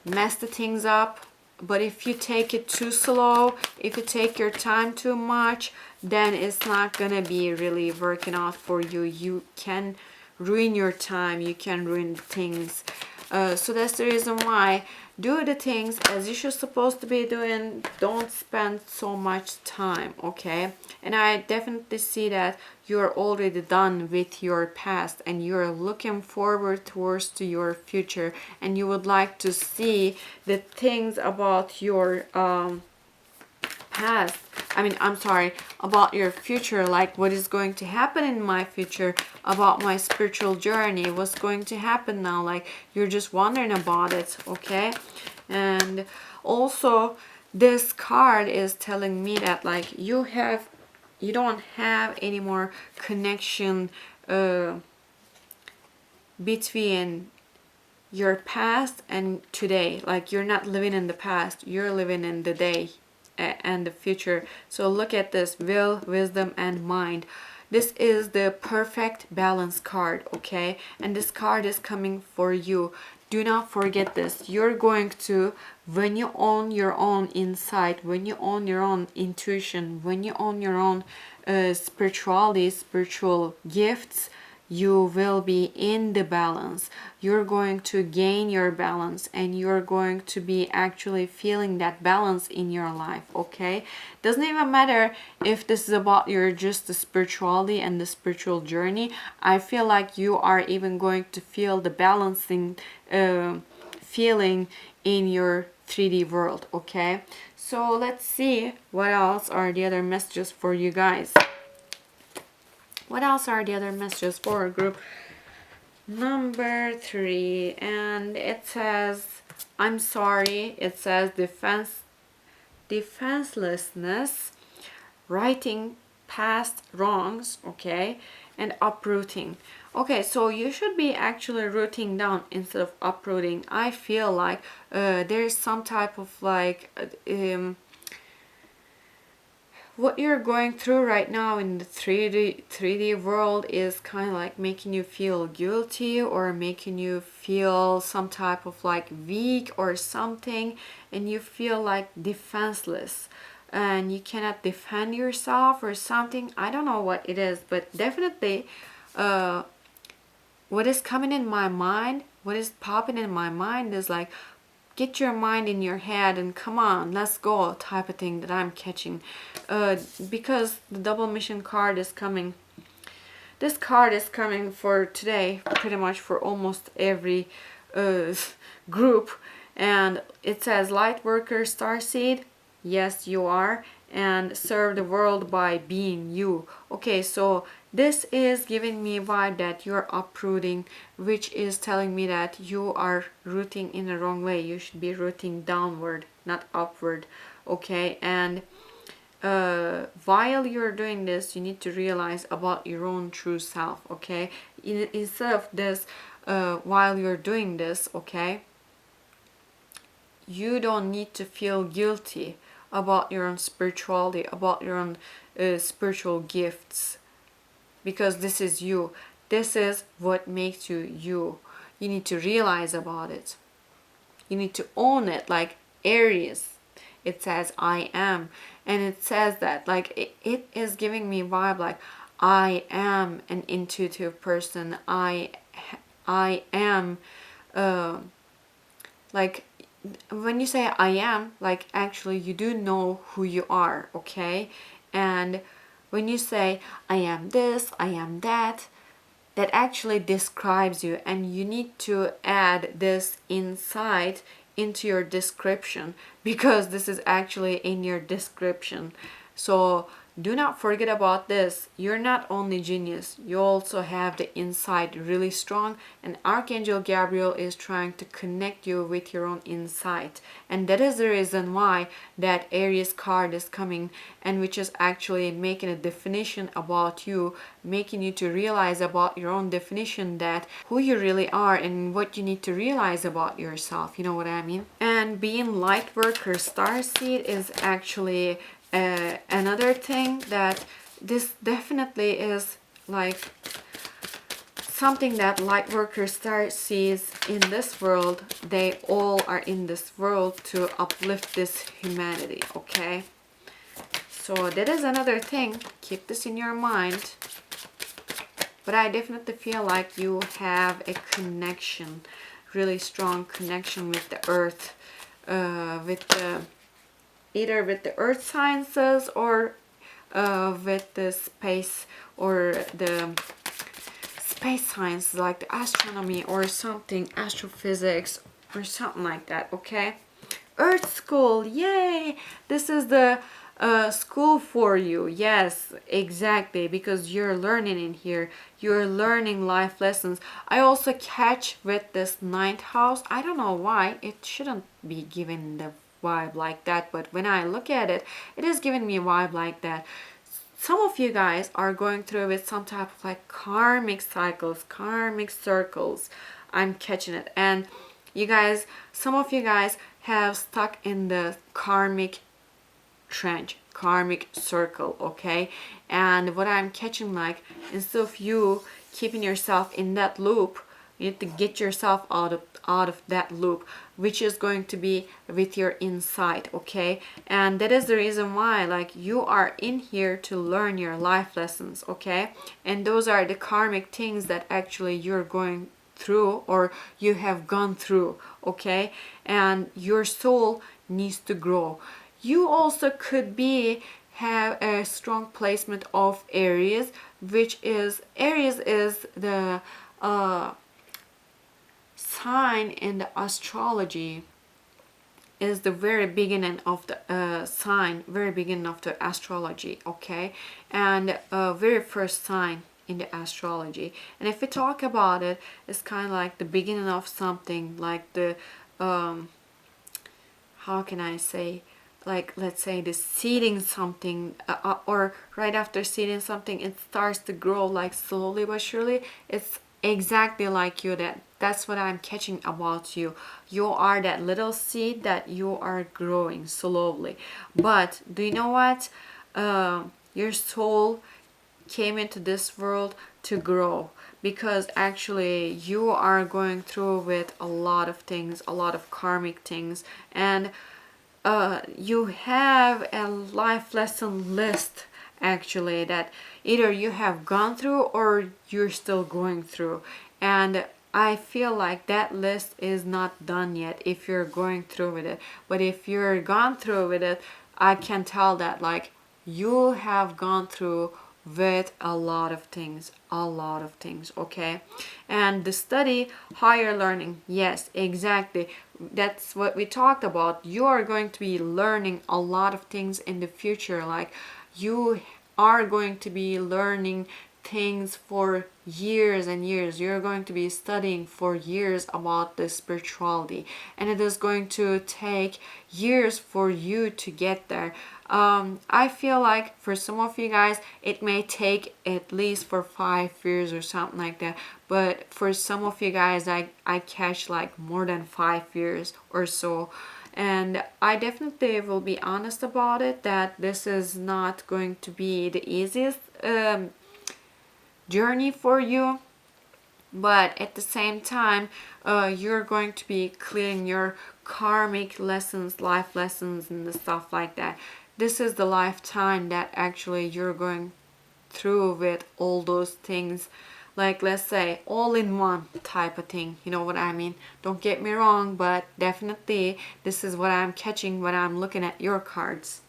mess the things up. But if you take it too slow, if you take your time too much, then it's not gonna be really working out for you. You can ruin your time, you can ruin things. So that's the reason why do the things as you should supposed to be doing. Don't spend so much time. Okay, and I definitely see that you're already done with your past, and you're looking forward towards to your future, and you would like to see the things about your past, I'm sorry, about your future, like what is going to happen in my future, about my spiritual journey, what's going to happen now, like you're just wondering about it. Okay, and also this card is telling me that like you don't have any more connection between your past and today. Like you're not living in the past, you're living in the day and the future. So look at this: will, wisdom, and mind. This is the perfect balance card, okay? And this card is coming for you. Do not forget this. You're going to, when you own your own insight, when you own your own intuition, when you own your own spirituality, spiritual gifts, you will be in the balance. You're going to gain your balance, and you're going to be actually feeling that balance in your life, okay? Doesn't even matter if this is about your just the spirituality and the spiritual journey. I feel like you are even going to feel the balancing feeling in your 3D world, okay? So let's see what else are the other messages for you guys. What else are the other messages for group number 3? And it says, I'm sorry. It says defenselessness, righting past wrongs, okay, and uprooting. Okay, so you should be actually rooting down instead of uprooting. I feel like there's some type of like what you're going through right now in the 3D world is kind of like making you feel guilty, or making you feel some type of like weak or something, and you feel like defenseless and you cannot defend yourself or something. I don't know what it is, but definitely what is coming in my mind, what is popping in my mind is like, get your mind in your head and come on, let's go type of thing that I'm catching. Because the double mission card is coming. This card is coming for today, pretty much for almost every group. And it says, Lightworker Starseed, yes you are, and serve the world by being you. Okay, so this is giving me a vibe that you're uprooting, which is telling me that you are rooting in the wrong way. You should be rooting downward, not upward, okay? And while you're doing this, you need to realize about your own true self, okay? Instead of this, while you're doing this, okay, you don't need to feel guilty about your own spirituality, about your own spiritual gifts, because this is you. This is what makes you you. You need to realize about it. You need to own it. Like Aries, it says I am, and it says that like it is giving me vibe like I am an intuitive person. I am like when you say I am, like actually you do know who you are, okay? And when you say I am this, I am that, that actually describes you, and you need to add this insight into your description, because this is actually in your description. So do not forget about this. You're not only genius, you also have the insight really strong, and Archangel Gabriel is trying to connect you with your own insight. And that is the reason why that Aries card is coming, and which is actually making a definition about you, making you to realize about your own definition, that who you really are and what you need to realize about yourself. You know what I mean? And being Lightworker Starseed is actually another thing that this definitely is like something that Lightworker sees in this world. They all are in this world to uplift this humanity, okay? So that is another thing. Keep this in your mind. But I definitely feel like you have a connection, really strong connection with the earth, with the either with the earth sciences or with the space, or the space science like the astronomy or something, astrophysics or something like that, okay? Earth school, yay! This is the school for you. Yes, exactly, because you're learning in here. You're learning life lessons. I also catch with this ninth house. I don't know why. It shouldn't be given the vibe like that, but when I look at it, it is giving me a vibe like that. Some of you guys are going through with some type of like karmic cycles, karmic circles. I'm catching it. And you guys, some of you guys have stuck in the karmic trench, karmic circle, okay? And what I'm catching, like, instead of you keeping yourself in that loop, you need to get yourself out of that loop, which is going to be with your insight, okay? And that is the reason why, like, you are in here to learn your life lessons, okay? And those are the karmic things that actually you're going through or you have gone through, okay? And your soul needs to grow. You also could be have a strong placement of Aries, which is Aries is the sign in the astrology, is the very beginning of the sign, very beginning of the astrology, okay? And very first sign in the astrology. And if we talk about it, it's kind of like the beginning of something, like the how can I say, like, let's say the seeding something, or right after seeding something, it starts to grow like slowly but surely. It's exactly like you. That's what I'm catching about you. You are that little seed that you are growing slowly. But do you know what? Your soul came into this world to grow, because actually you are going through with a lot of things, a lot of karmic things, and you have a life lesson list actually that either you have gone through or you're still going through. And I feel like that list is not done yet if you're going through with it. But if you're gone through with it, I can tell that, like, you have gone through with a lot of things, okay? And the study higher learning, yes, exactly, that's what we talked about. You are going to be learning a lot of things in the future. Like, you are going to be learning things for years and years. You're going to be studying for years about the spirituality, and it is going to take years for you to get there. I feel like for some of you guys it may take at least for 5 years or something like that, but for some of you guys I catch like more than 5 years or so. And I definitely will be honest about it, that this is not going to be the easiest journey for you, but at the same time you're going to be clearing your karmic lessons, life lessons, and the stuff like that. This is the lifetime that actually you're going through with all those things, like, let's say, all in one type of thing, you know what I mean? Don't get me wrong, but definitely this is what I'm catching when I'm looking at your cards.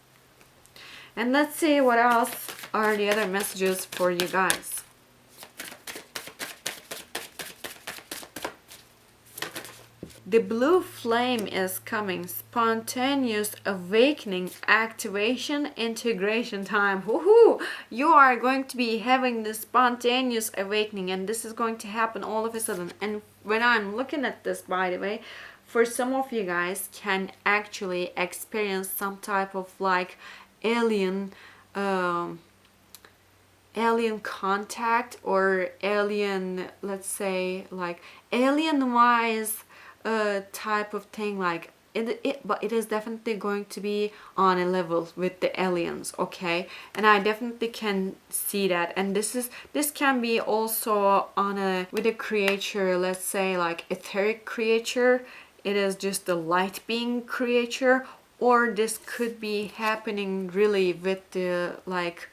And let's see what else are the other messages for you guys. The blue flame is coming. Spontaneous awakening, activation, integration time. Woohoo! You are going to be having this spontaneous awakening, and this is going to happen all of a sudden. And when I'm looking at this, by the way, for some of you guys can actually experience some type of like alien contact, or alien, let's say, like alien wise type of thing, like but it is definitely going to be on a level with the aliens, okay? And I definitely can see that. And this can be also on a with a creature, let's say like etheric creature. It is just a light being creature, or this could be happening really with the like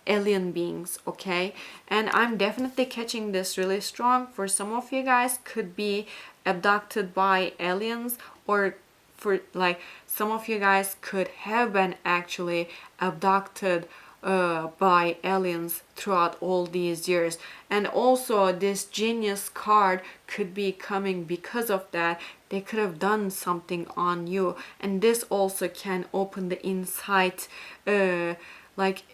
alien beings, okay? And I'm definitely catching this really strong. For some of you guys could be abducted by aliens, or for like some of you guys could have been actually abducted by aliens throughout all these years. And also this genius card could be coming because of that. They could have done something on you, and this also can open the insight, like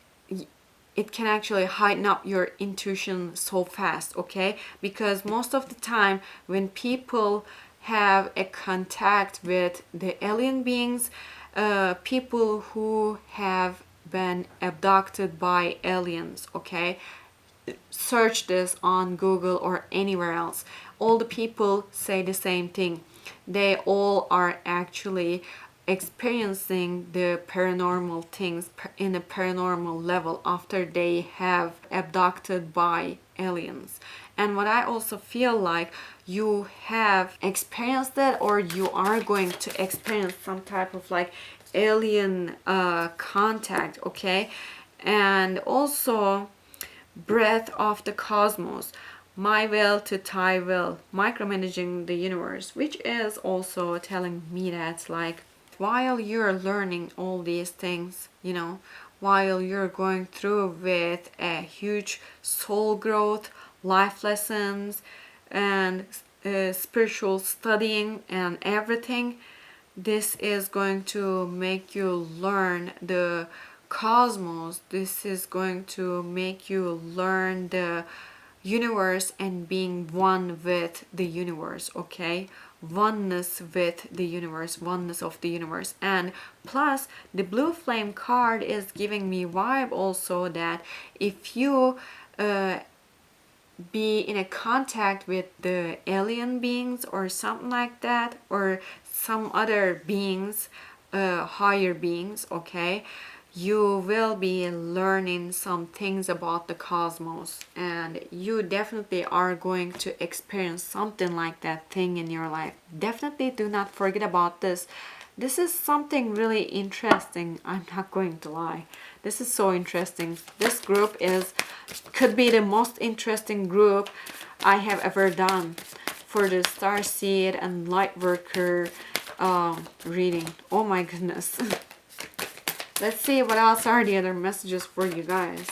it can actually heighten up your intuition so fast, okay? Because most of the time when people have a contact with the alien beings, people who have been abducted by aliens, okay? Search this on Google or anywhere else. All the people say the same thing. They all are actually experiencing the paranormal things in a paranormal level after they have abducted by aliens. And what I also feel like, you have experienced that, or you are going to experience some type of like alien contact, okay? And also breath of the cosmos, my will to thy will, micromanaging the universe, which is also telling me that like while you're learning all these things, you know, while you're going through with a huge soul growth, life lessons, and spiritual studying and everything, this is going to make you learn the cosmos. This is going to make you learn the universe and being one with the universe, okay? Oneness with the universe, oneness of the universe. And plus the blue flame card is giving me vibe also that if you be in a contact with the alien beings or something like that, or some other beings, higher beings, okay, you will be learning some things about the cosmos, and you definitely are going to experience something like that thing in your life. Definitely do not forget about this. This is something really interesting, I'm not going to lie. This is so interesting. This group could be the most interesting group I have ever done for the Starseed and Lightworker reading. Oh my goodness. Let's see what else are the other messages for you guys.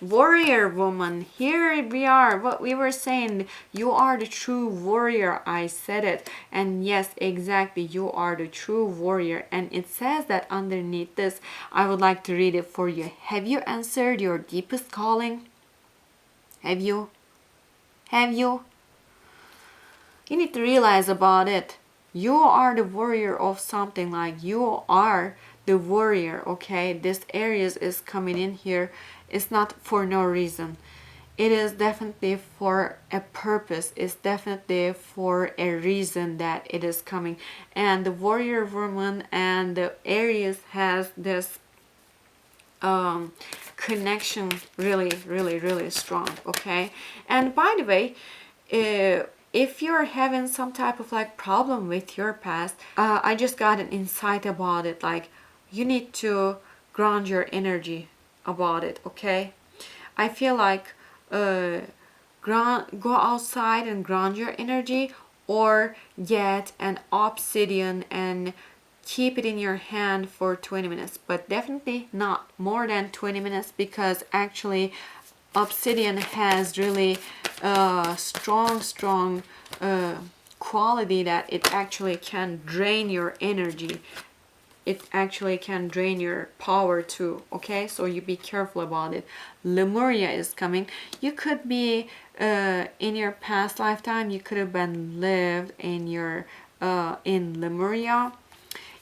Warrior woman, here we are. What we were saying, you are the true warrior. I said it, and yes, exactly, you are the true warrior. And it says that underneath this, I would like to read it for you. Have you answered your deepest calling? Have you? Have you? You need to realize about it. You are the warrior of something, like you are the warrior, okay? This Aries is coming in here. It's not for no reason. It is definitely for a purpose. It's definitely for a reason that it is coming. And the warrior woman and the Aries has this connection really, really, really strong, okay? And by the way, if you're having some type of like problem with your past, I just got an insight about it. Like, you need to ground your energy about it, okay? I feel like go outside and ground your energy, or get an obsidian and keep it in your hand for 20 minutes, but definitely not more than 20 minutes, because actually obsidian has really strong quality that it actually can drain your energy. It actually can drain your power too, okay? So you be careful about it. Lemuria is coming. You could be in your past lifetime, you could have been lived in your in Lemuria.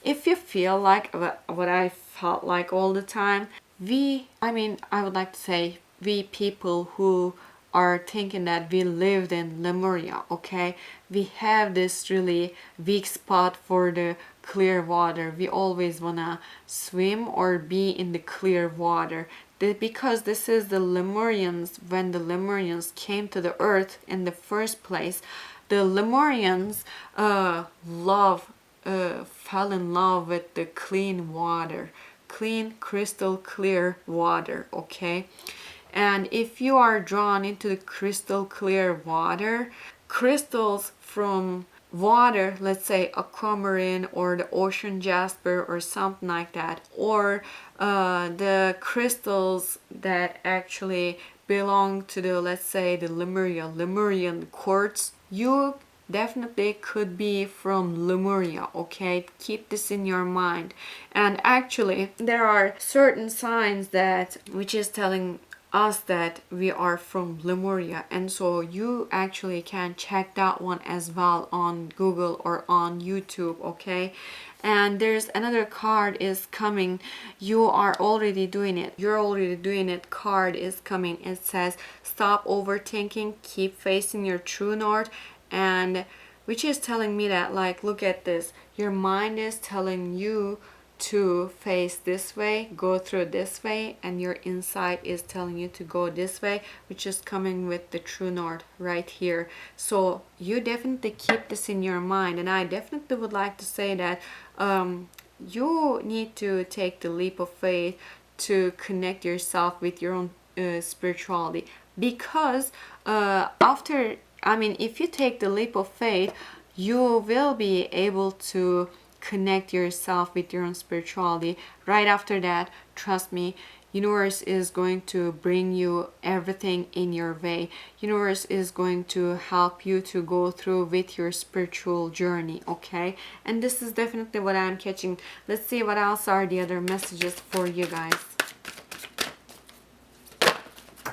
If you feel like what I felt like all the time, I would like to say we people who are thinking that we lived in Lemuria, okay? We have this really weak spot for the clear water. We always wanna swim or be in the clear water. Because this is the Lemurians. When the Lemurians came to the earth in the first place, the Lemurians fell in love with the clean water, clean, crystal clear water, okay? And if you are drawn into the crystal clear water, crystals from water, let's say aquamarine or the ocean jasper or something like that, or the crystals that actually belong to the, let's say, the Lemurian quartz, you definitely could be from Lemuria, okay? Keep this in your mind. And actually there are certain signs that which is telling us that we are from Lemuria, and so you actually can check that one as well on Google or on YouTube, okay? And there's another card is coming. You are already doing it. You're already doing it. Card is coming. It says stop overthinking, keep facing your true north, and which is telling me that, like, look at this. Your mind is telling you to face this way, go through this way, and your inside is telling you to go this way, which is coming with the true north right here. So you definitely keep this in your mind, and I definitely would like to say that you need to take the leap of faith to connect yourself with your own spirituality, because after, I mean, if you take the leap of faith, you will be able to connect yourself with your own spirituality. Right after that, trust me, universe is going to bring you everything in your way. Universe is going to help you to go through with your spiritual journey, okay? And this is definitely what I'm catching. Let's see what else are the other messages for you guys.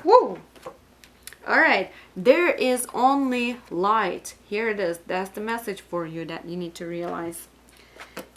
Woo! All right, there is only light. Here it is. That's the message for you that you need to realize.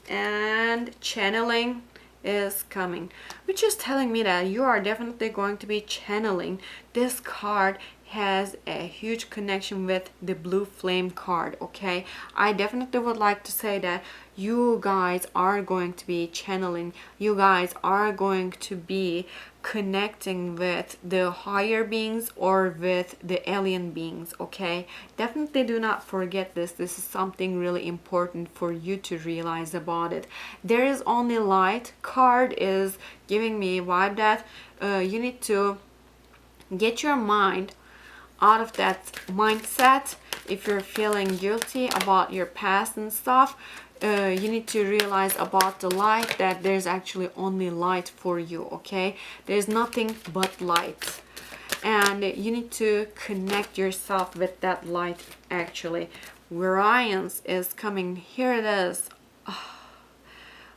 And channeling is coming, which is telling me that you are definitely going to be channeling. This card has a huge connection with the blue flame card, okay? I definitely would like to say that you guys are going to be channeling. You guys are going to be connecting with the higher beings or with the alien beings, okay? Definitely do not forget this. This is something really important for you to realize about it. There is only light card is giving me a vibe that you need to get your mind out of that mindset. If you're feeling guilty about your past and stuff, you need to realize about the light, that there's actually only light for you, okay? There's nothing but light, and you need to connect yourself with that light. Actually, variance is coming. Here it is.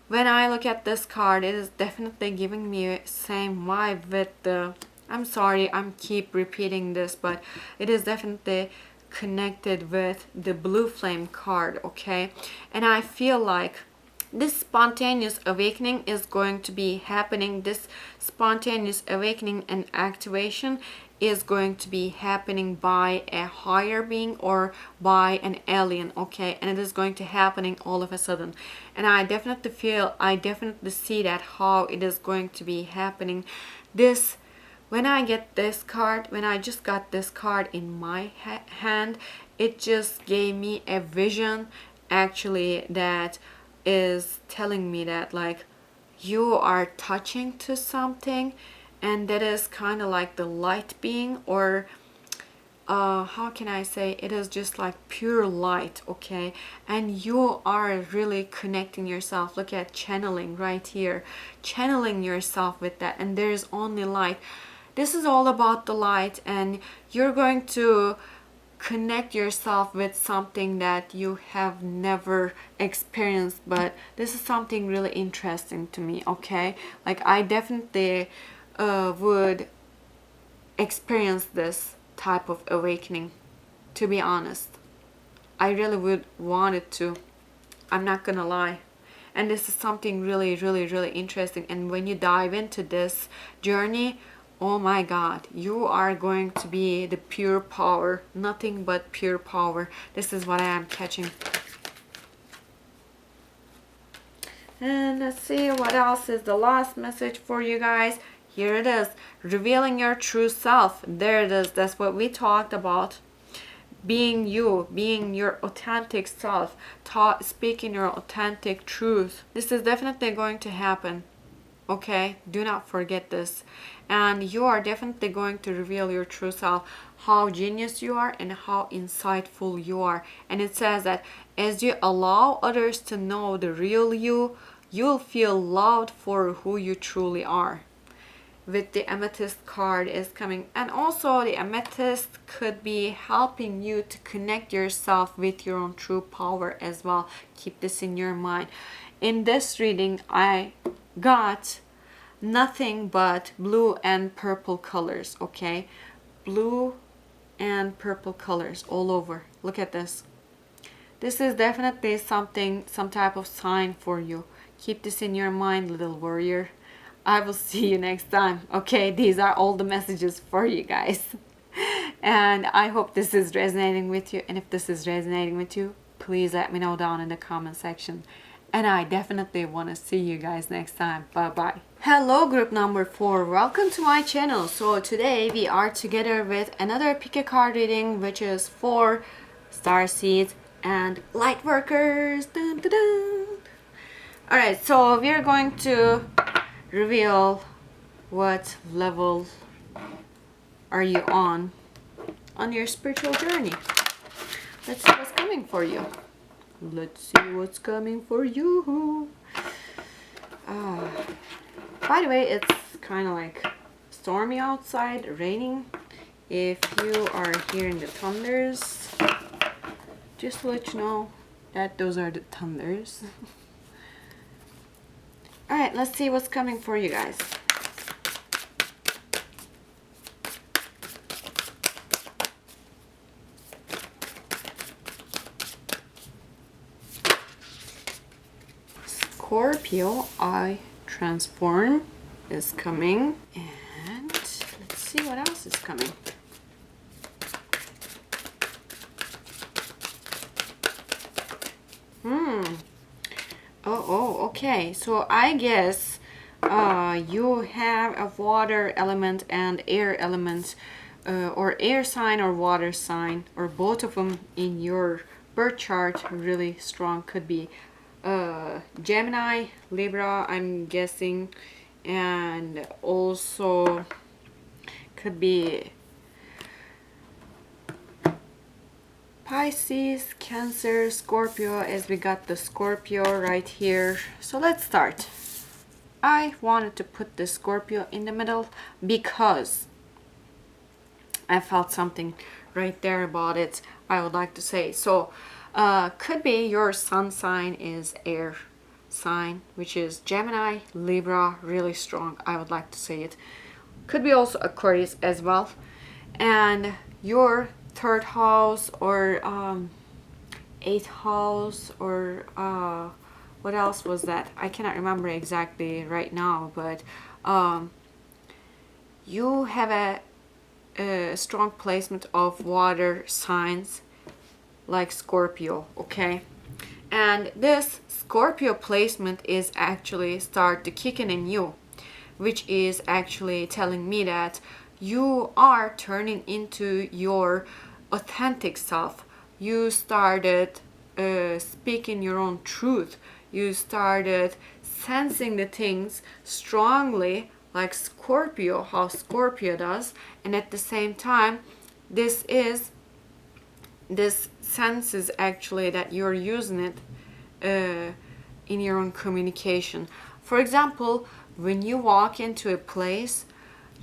When I look at this card, it is definitely giving me same vibe with the, I'm sorry, I'm keep repeating this, but it is definitely connected with the blue flame card, okay? And I feel like this spontaneous awakening is going to be happening. This spontaneous awakening and activation is going to be happening by a higher being or by an alien, okay? And it is going to happening all of a sudden. And I definitely feel, I definitely see that how it is going to be happening. This, when I get this card, when I just got this card in my hand, it just gave me a vision actually that is telling me that, like, you are touching to something, and that is kind of like the light being, or how can I say, it is just like pure light, okay? And you are really connecting yourself. Look at channeling right here, channeling yourself with that, and there's only light. This is all about the light, and you're going to connect yourself with something that you have never experienced, but this is something really interesting to me, okay? Like, I definitely would experience this type of awakening, to be honest. I really would want it to. I'm not gonna lie. And this is something really, really, really interesting. And when you dive into this journey, oh my God, you are going to be the pure power, nothing but pure power. This is what I am catching. And let's see what else is the last message for you guys. Here it is, revealing your true self. There it is. That's what we talked about. Being you, being your authentic self, speaking your authentic truth. This is definitely going to happen. Okay, do not forget this. And you are definitely going to reveal your true self, how genius you are and how insightful you are. And it says that as you allow others to know the real you, you'll feel loved for who you truly are. With the amethyst card is coming, and also the amethyst could be helping you to connect yourself with your own true power as well. Keep this in your mind. In this reading, I got nothing but blue and purple colors, okay? Blue and purple colors all over. Look at this. This is definitely something, some type of sign for you. Keep this in your mind, little warrior. I will see you next time. Okay, these are all the messages for you guys. And I hope this is resonating with you. And if this is resonating with you, please let me know down in the comment section. And I definitely want to see you guys next time. Bye bye. Hello group number 4, welcome to my channel. So today we are together with another pick a card reading, which is for Starseeds and Lightworkers. Dun, dun, dun. Alright, so we are going to reveal what level are you on your spiritual journey. Let's see what's coming for you. Let's see what's coming for you. By the way, it's kind of like stormy outside, raining. If you are hearing the thunders, just to let you know that those are the thunders. Alright, let's see what's coming for you guys. Scorpio, I transform is coming, and let's see what else is coming. Okay, so I guess you have a water element and air element, or air sign or water sign, or both of them in your birth chart really strong. Could be Gemini, Libra, I'm guessing, and also could be Pisces, Cancer, Scorpio, as we got the Scorpio right here. So let's start. I wanted to put the Scorpio in the middle because I felt something right there about it I would like to say. So could be your sun sign is air sign, which is Gemini, Libra, really strong, I would like to say it. Could be also Aquarius as well. And your third house or eighth house, or what else was that? I cannot remember exactly right now, but you have a strong placement of water signs like Scorpio, okay? And this Scorpio placement is actually start to kicking in you, which is actually telling me that you are turning into your authentic self. You started speaking your own truth. You started sensing the things strongly like Scorpio, how Scorpio does. And at the same time, this sense is actually that you're using it in your own communication. For example, when you walk into a place,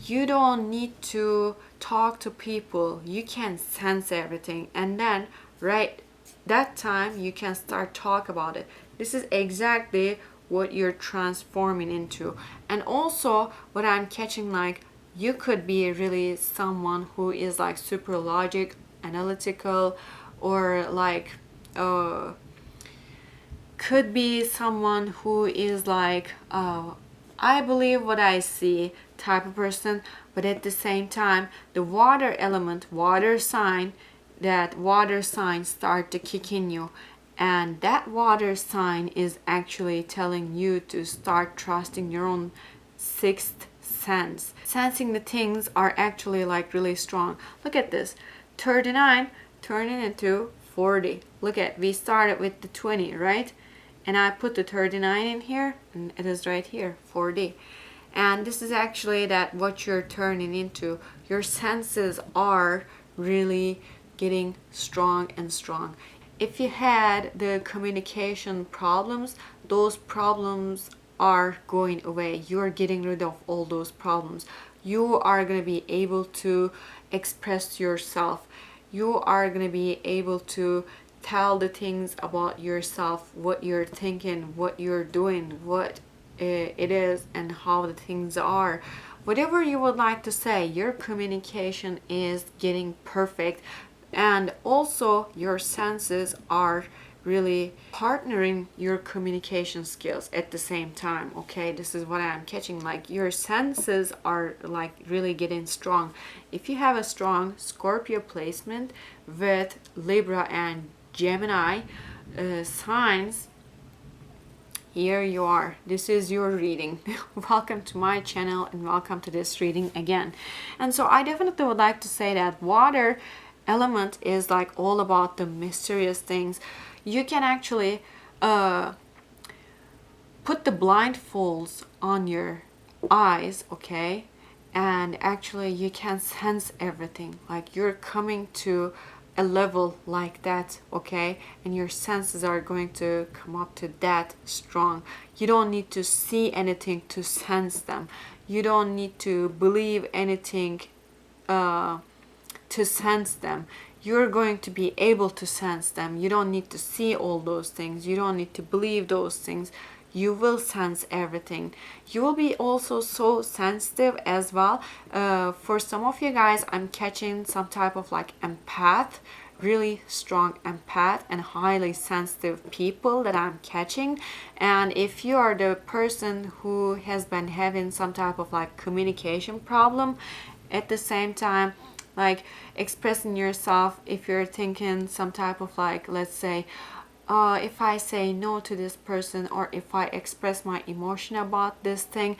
you don't need to talk to people. You can sense everything, and then right that time you can start talk about it. This is exactly what you're transforming into. And also what I'm catching, like, you could be really someone who is like super logic, analytical, or like could be someone who is like I believe what I see type of person. But at the same time, the water element, water sign, that water sign start to kick in you, and that water sign is actually telling you to start trusting your own sixth sense. Sensing the things are actually like really strong. Look at this, 39 turning into 40. Look at, we started with the 20, right? And I put the 39 in here, and it is right here, 40. And this is actually that what you're turning into. Your senses are really getting strong and strong. If you had the communication problems, those problems are going away. You're getting rid of all those problems. You are going to be able to express yourself. You are going to be able to tell the things about yourself, what you're thinking, what you're doing, what it is and how the things are. Whatever you would like to say, your communication is getting perfect, and also your senses are really partnering your communication skills at the same time. Okay, this is what I'm catching, like your senses are like really getting strong. If you have a strong Scorpio placement with Libra and Gemini signs, here you are. This is your reading. Welcome to my channel and welcome to this reading again. And so I definitely would like to say that water element is like all about the mysterious things. You can actually put the blindfolds on your eyes, okay? And actually you can sense everything. Like you're coming to a level like that, okay? And your senses are going to come up to that strong. You don't need to see anything to sense them. You don't need to believe anything to sense them. You're going to be able to sense them. You don't need to see all those things. You don't need to believe those things. You will sense everything. You will be also so sensitive as well. For some of you guys, I'm catching some type of like empath, really strong empath and highly sensitive people that I'm catching. And if you are the person who has been having some type of like communication problem, at the same time like expressing yourself, if you're thinking some type of like, let's say, if I say no to this person, or if I express my emotion about this thing,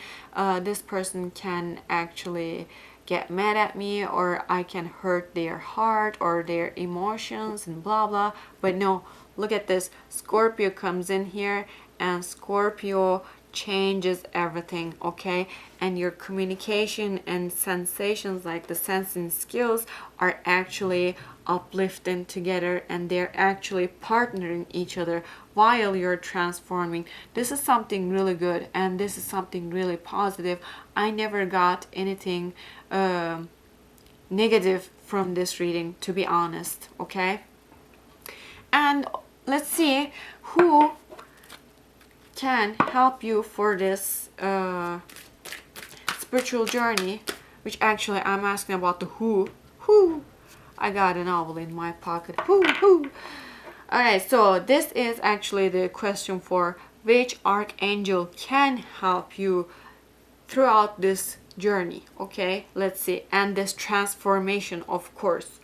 this person can actually get mad at me, or I can hurt their heart or their emotions and blah blah. But no, look at this. Scorpio comes in here, and Scorpio changes everything, okay? And your communication and sensations, like the sensing skills, are actually uplifting together, and they're actually partnering each other while you're transforming. This is something really good, and this is something really positive. I never got anything negative from this reading, to be honest, okay? And let's see who can help you for this spiritual journey, which actually I'm asking about the who. I got a novel in my pocket. Who. Alright, so this is actually the question for which archangel can help you throughout this journey. Okay, let's see. And this transformation, of course.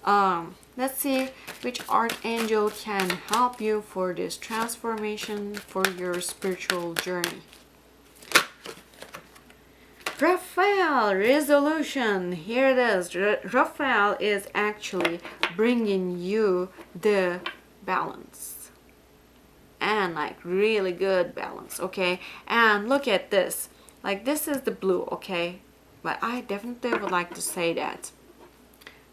Let's see which archangel can help you for this transformation for your spiritual journey. Raphael, resolution. Here it is. Raphael is actually bringing you the balance, and like really good balance, okay? And look at this. Like this is the blue, okay? But I definitely would like to say that.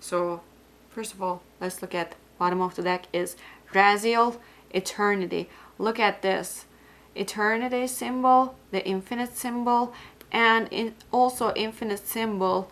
So first of all, let's look at bottom of the deck is Raziel, eternity. Look at this. Eternity symbol, the infinite symbol, and also infinite symbol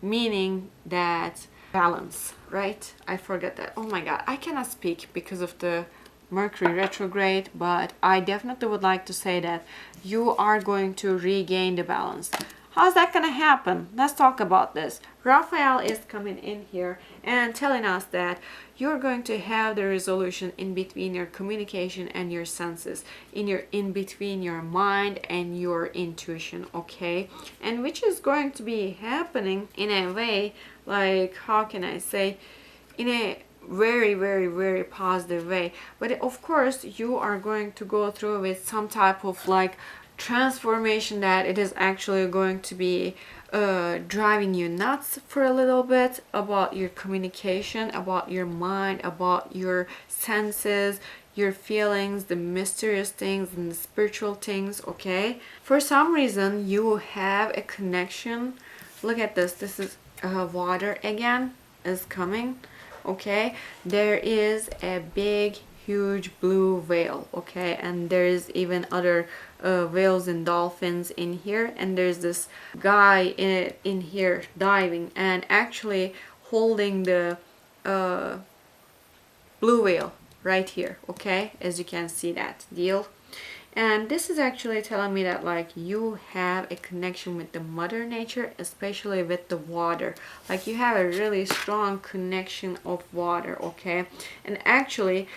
meaning that balance, right? I forget that. Oh my god, I cannot speak because of the Mercury retrograde, but I definitely would like to say that you are going to regain the balance. How's that gonna happen? Let's talk about this. Raphael is coming in here and telling us that you're going to have the resolution in between your communication and your senses, in between your mind and your intuition, okay? And which is going to be happening in a way, like, how can I say, in a very, very, very positive way. But of course you are going to go through with some type of like transformation that it is actually going to be driving you nuts for a little bit about your communication, about your mind, about your senses, your feelings, the mysterious things and the spiritual things, okay? For some reason you have a connection. Look at this. This is water again is coming, okay? There is a big huge blue whale, okay? And there's even other whales and dolphins in here, and there's this guy in here diving and actually holding the blue whale right here, okay? As you can see that deal. And this is actually telling me that like you have a connection with the mother nature, especially with the water. Like you have a really strong connection of water, okay? And actually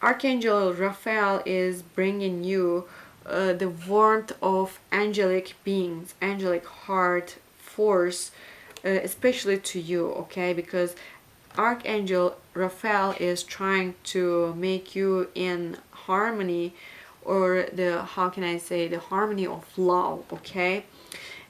Archangel Raphael is bringing you the warmth of angelic beings, angelic heart force, especially to you, okay? Because Archangel Raphael is trying to make you in harmony, or the, how can I say, the harmony of love, okay?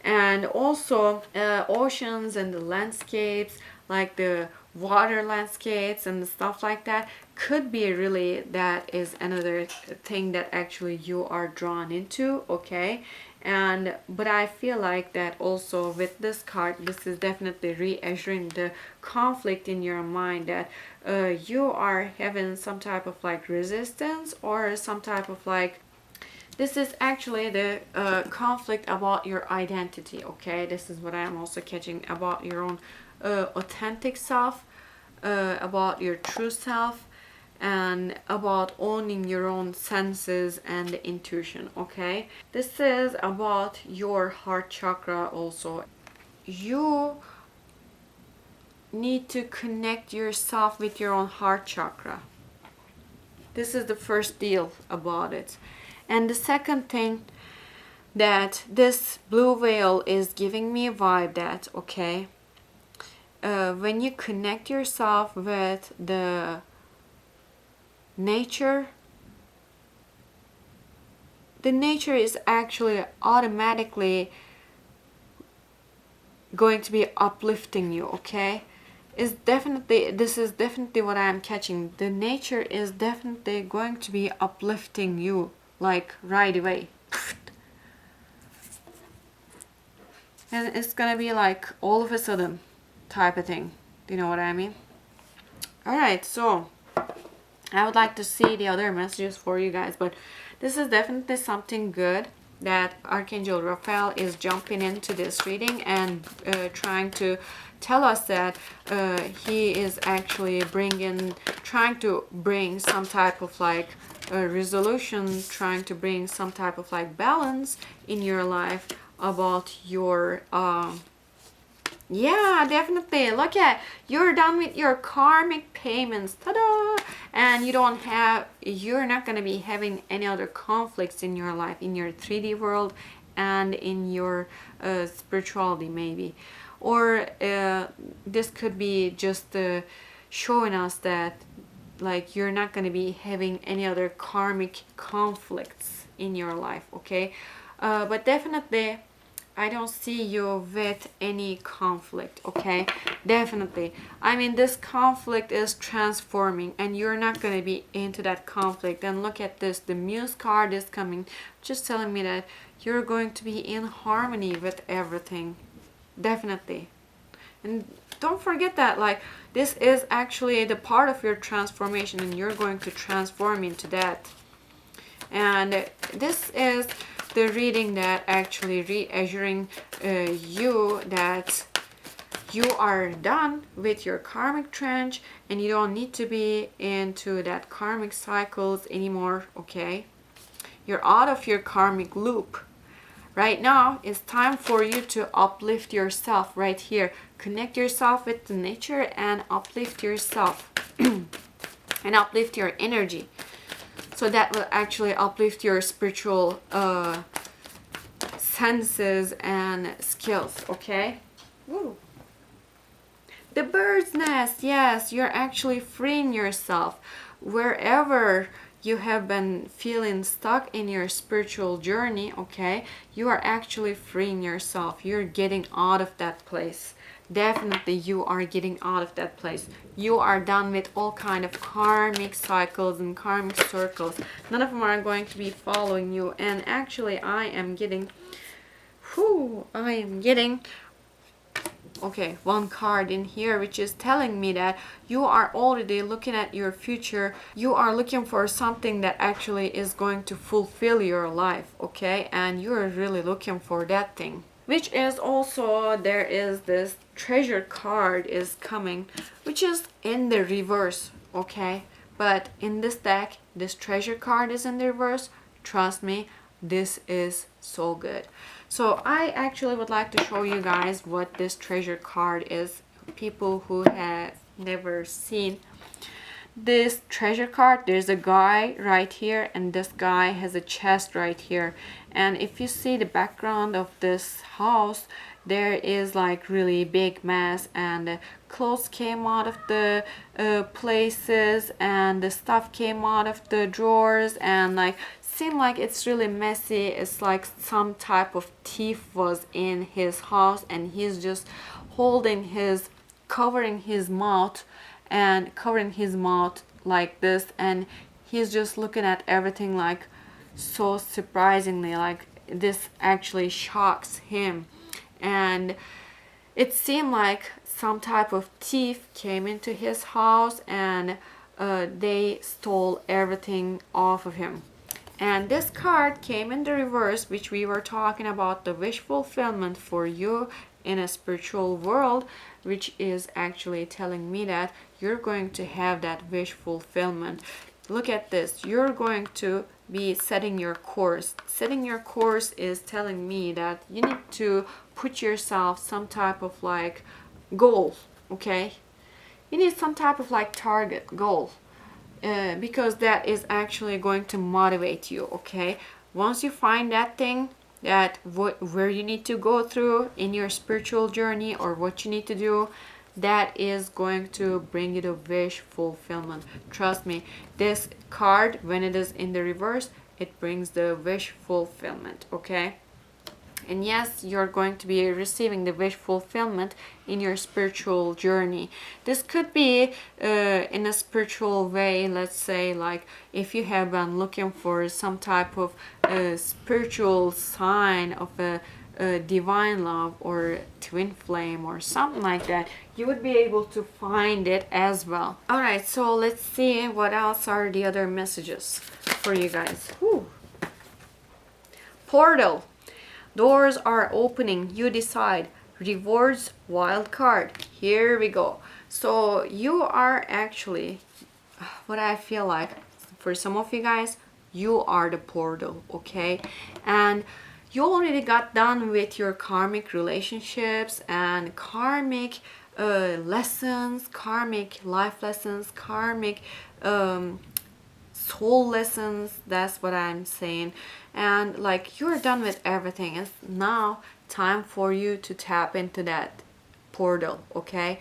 And also oceans and the landscapes, like the water landscapes and stuff like that, could be really, that is another thing that actually you are drawn into, okay? And but I feel like that also with this card, this is definitely reassuring the conflict in your mind, that you are having some type of like resistance, or some type of like, this is actually the conflict about your identity, okay? This is what I'm also catching, about your own authentic self, about your true self, and about owning your own senses and intuition, okay? This is about your heart chakra also. You need to connect yourself with your own heart chakra. This is the first deal about it. And the second thing that this blue veil is giving me a vibe that, okay, when you connect yourself with the nature, the nature is actually automatically going to be uplifting you, okay? Is definitely, this is definitely what I'm catching. The nature is definitely going to be uplifting you, like right away. And it's gonna be like all of a sudden type of thing. Do you know what I mean? Alright, so I would like to see the other messages for you guys, but this is definitely something good that Archangel Raphael is jumping into this reading and trying to tell us that he is actually trying to bring some type of like resolution, trying to bring some type of like balance in your life about your yeah, definitely. Look at, you're done with your karmic payments. Ta-da! And you're not going to be having any other conflicts in your life, in your 3D world and in your spirituality maybe. Or this could be just showing us that like you're not going to be having any other karmic conflicts in your life, okay? But definitely I don't see you with any conflict, okay? Definitely. I mean, this conflict is transforming and you're not going to be into that conflict. And look at this, the Muse card is coming, just telling me that you're going to be in harmony with everything. Definitely. And don't forget that, like, this is actually the part of your transformation and you're going to transform into that. And this is the reading that actually reassuring you that you are done with your karmic trench and you don't need to be into that karmic cycles anymore, okay? You're out of your karmic loop. Right now, it's time for you to uplift yourself right here. Connect yourself with the nature and uplift yourself and uplift your energy. So that will actually uplift your spiritual senses and skills, okay? Woo. The bird's nest, yes, you're actually freeing yourself. Wherever you have been feeling stuck in your spiritual journey, okay, you are actually freeing yourself. You're getting out of that place. Definitely you are getting out of that place. You are done with all kind of karmic cycles and karmic circles. None of them are going to be following you. And actually I am getting okay, one card in here which is telling me that you are already looking at your future. You are looking for something that actually is going to fulfill your life, okay? And you're really looking for that thing. Which is also, there is this treasure card is coming, which is in the reverse, okay? But in this deck, this treasure card is in the reverse. Trust me, this is so good. So I actually would like to show you guys what this treasure card is. People who have never seen this treasure card, there's a guy right here, and this guy has a chest right here. And if you see the background of this house, there is like really big mess, and clothes came out of the places, and the stuff came out of the drawers, and like seem like it's really messy. It's like some type of thief was in his house, and he's just holding his, covering his mouth like this, and he's just looking at everything like so surprisingly, like this actually shocks him. And it seemed like some type of thief came into his house, and they stole everything off of him. And this card came in the reverse, which we were talking about, the wish fulfillment for you in a spiritual world, which is actually telling me that you're going to have that wish fulfillment. Look at this. You're going to be setting your course. Setting your course is telling me that you need to put yourself some type of like goal, okay? You need some type of like target goal. Because that is actually going to motivate you, okay? Once you find that thing, that where you need to go through in your spiritual journey, or what you need to do, that is going to bring you the wish fulfillment. Trust me, this card, when it is in the reverse, it brings the wish fulfillment, okay? And yes, you're going to be receiving the wish fulfillment in your spiritual journey. This could be in a spiritual way. Let's say like if you have been looking for some type of spiritual sign of a divine love or twin flame or something like that, you would be able to find it as well. All right, so let's see what else are the other messages for you guys. Whew. Portal. Doors are opening, you decide. Rewards, wild card. Here we go. So you are actually, what I feel like, for some of you guys, you are the portal, okay? And you already got done with your karmic relationships and karmic lessons, karmic life lessons, karmic soul lessons. That's what I'm saying. And like you're done with everything. It's now time for you to tap into that portal, okay?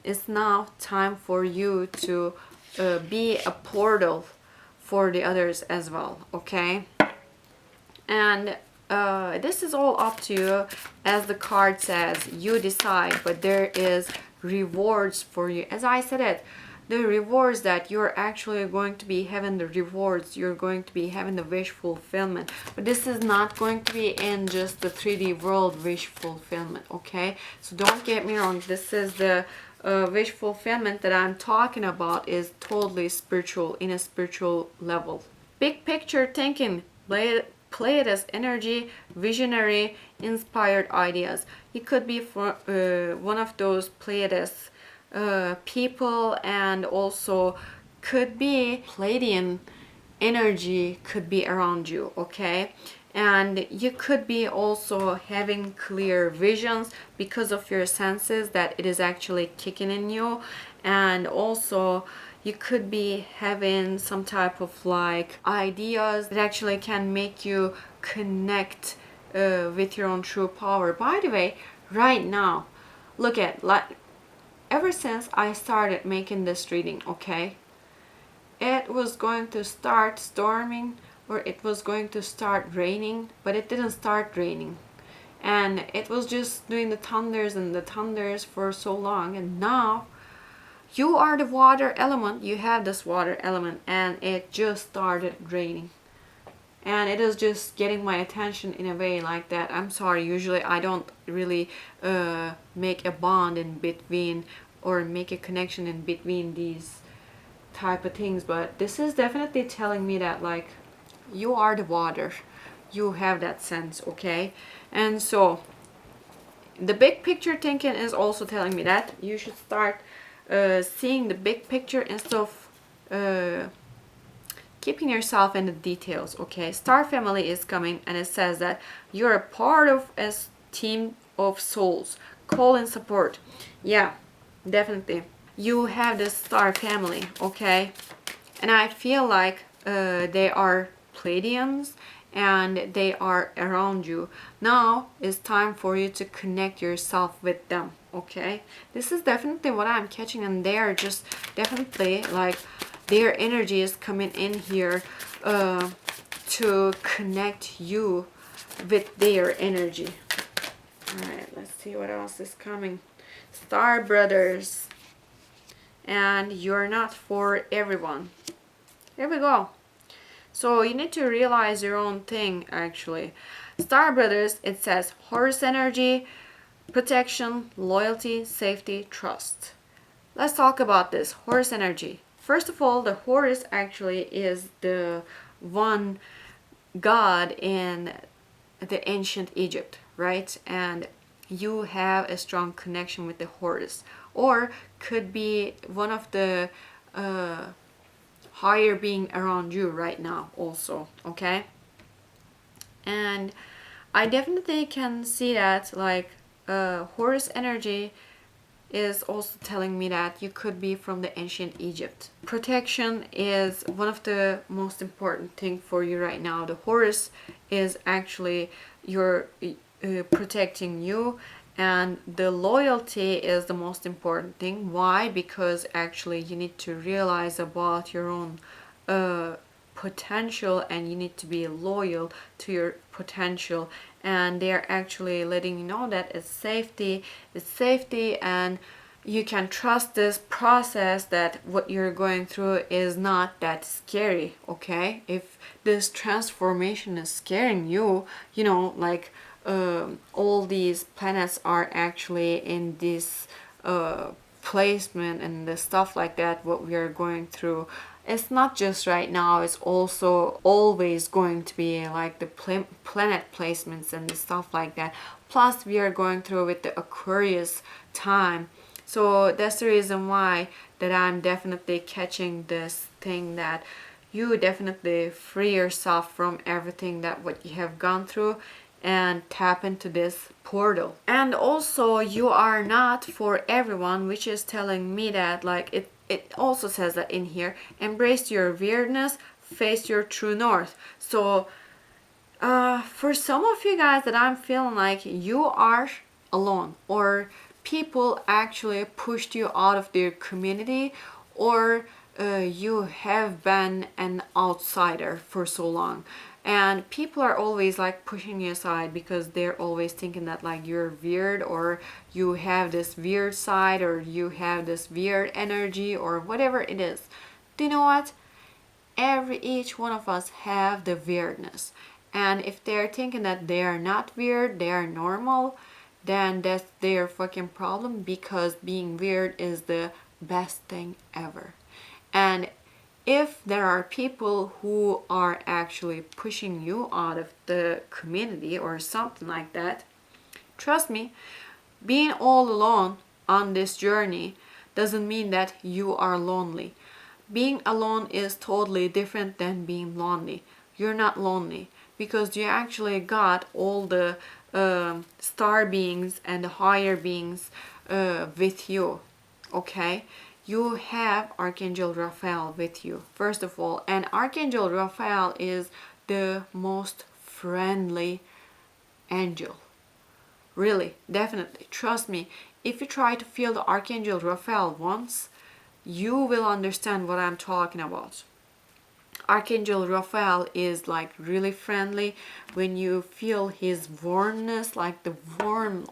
It's now time for you to be a portal for the others as well, okay? And this is all up to you. As the card says, you decide, but there is rewards for you. As I said it, the rewards that you're actually going to be having, the rewards you're going to be having, the wish fulfillment. But this is not going to be in just the 3D world wish fulfillment, okay? So don't get me wrong, this is the wish fulfillment that I'm talking about is totally spiritual, in a spiritual level. Big picture thinking, Pleiades energy, visionary, inspired ideas. It could be for one of those Pleiades people, and also could be Pleiadian energy could be around you, okay? And you could be also having clear visions because of your senses that it is actually kicking in you. And also you could be having some type of like ideas that actually can make you connect with your own true power. By the way, right now, look at, like, ever since I started making this reading, okay, it was going to start storming, or it was going to start raining, but it didn't start raining. And it was just doing the thunders and the thunders for so long. And now you are the water element, you have this water element, and it just started raining. And it is just getting my attention in a way like that. I'm sorry, usually I don't really make a bond in between, or make a connection in between these type of things, but this is definitely telling me that like you are the water, you have that sense, okay? And so the big picture thinking is also telling me that you should start seeing the big picture instead of uh, keeping yourself in the details, okay? Star family is coming, and it says that you're a part of a team of souls. Call and support. Yeah, definitely. You have this star family, okay? And I feel like they are Pleiadians and they are around you. Now it's time for you to connect yourself with them, okay? This is definitely what I'm catching, and they are just definitely like their energy is coming in here to connect you with their energy. All right, let's see what else is coming. Star brothers, and you're not for everyone. There we go. So you need to realize your own thing, actually. Star brothers, it says Horus energy, protection, loyalty, safety, trust. Let's talk about this Horus energy. First of all, the Horus actually is the one god in the ancient Egypt, right? And you have a strong connection with the Horus, or could be one of the higher being around you right now also, okay? And I definitely can see that like Horus energy is also telling me that you could be from the ancient Egypt. Protection is one of the most important thing for you right now. The Horus is actually your protecting you, and the loyalty is the most important thing. Why? Because actually you need to realize about your own potential, and you need to be loyal to your potential, and they're actually letting you know that it's safety, and you can trust this process, that what you're going through is not that scary, okay? If this transformation is scaring you, you know, like all these planets are actually in this placement and the stuff like that, what we are going through, it's not just right now, it's also always going to be like the planet placements and the stuff like that. Plus we are going through with the Aquarius time, so that's the reason why that I'm definitely catching this thing, that you definitely free yourself from everything that what you have gone through and tap into this portal. And also you are not for everyone, which is telling me that like it also says that in here, embrace your weirdness, face your true north. So for some of you guys that I'm feeling like you are alone, or people actually pushed you out of their community, or you have been an outsider for so long, and people are always like pushing you aside because they're always thinking that like you're weird, or you have this weird side, or you have this weird energy, or whatever it is. Do you know what? Each one of us have the weirdness, and if they're thinking that they are not weird, they are normal, then that's their fucking problem, because being weird is the best thing ever. And if there are people who are actually pushing you out of the community or something like that, trust me, being all alone on this journey doesn't mean that you are lonely. Being alone is totally different than being lonely. You're not lonely because you actually got all the star beings and the higher beings with you, okay? You have Archangel Raphael with you, first of all, and Archangel Raphael is the most friendly angel. Really, definitely, trust me. If you try to feel the Archangel Raphael once, you will understand what I'm talking about. Archangel Raphael is like really friendly. When you feel his warmness, like the warm,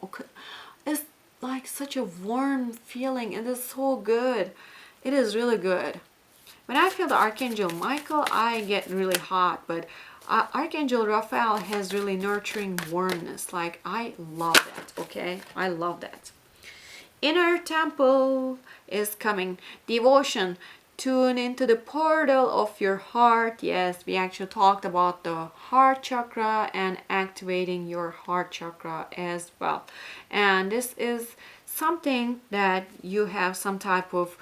it's like such a warm feeling, and it's so good. It is really good. When I feel the Archangel Michael, I get really hot, but Archangel Raphael has really nurturing warmness. Like, I love that, okay? I love that. Inner temple is coming. Devotion. Tune into the portal of your heart. Yes, we actually talked about the heart chakra and activating your heart chakra as well. And this is something that you have some type of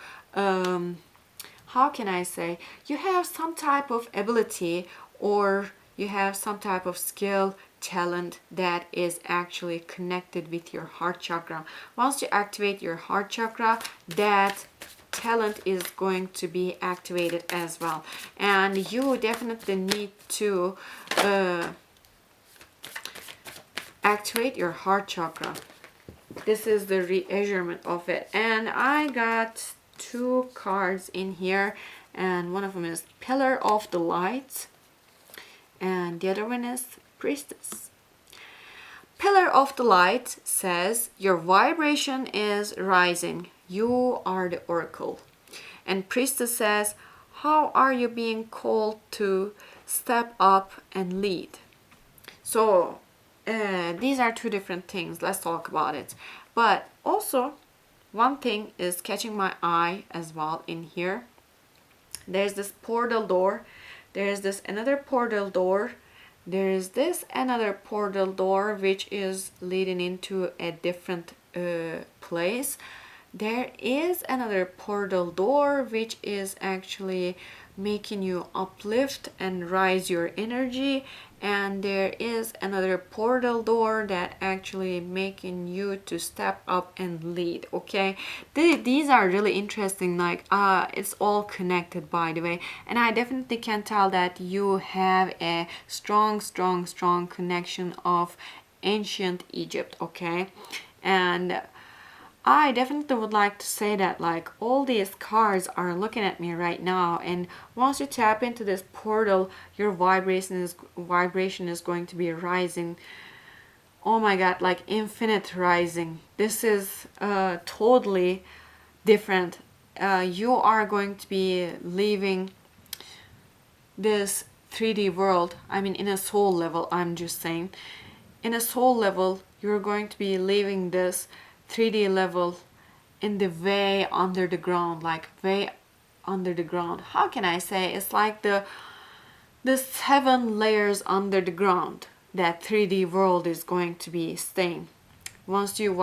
how can I say, you have some type of ability, or you have some type of skill, talent that is actually connected with your heart chakra. Once you activate your heart chakra, that talent is going to be activated as well, and you definitely need to activate your heart chakra. This is the remeasurement of it, and I got two cards in here, and one of them is Pillar of the Light and the other one is Priestess. Pillar of the Light says your vibration is rising, you are the oracle. And Priestess says, how are you being called to step up and lead? So these are two different things. Let's talk about it. But also, one thing is catching my eye as well in here. There's this portal door. There's this another portal door. There is this another portal door which is leading into a different place. There is another portal door which is actually making you uplift and rise your energy, and there is another portal door that actually making you to step up and lead. Okay, these are really interesting, like it's all connected, by the way, and I definitely can tell that you have a strong connection of ancient Egypt. Okay, and I definitely would like to say that, like, all these cards are looking at me right now, and once you tap into this portal, your vibration is going to be rising. Oh my god, like infinite rising. This is totally different. You are going to be leaving this 3D world. I mean, in a soul level, I'm just saying. In a soul level, you're going to be leaving this 3D level in the way under the ground, like way under the ground. How can I say? It's like the 7 layers under the ground that 3D world is going to be staying. Once your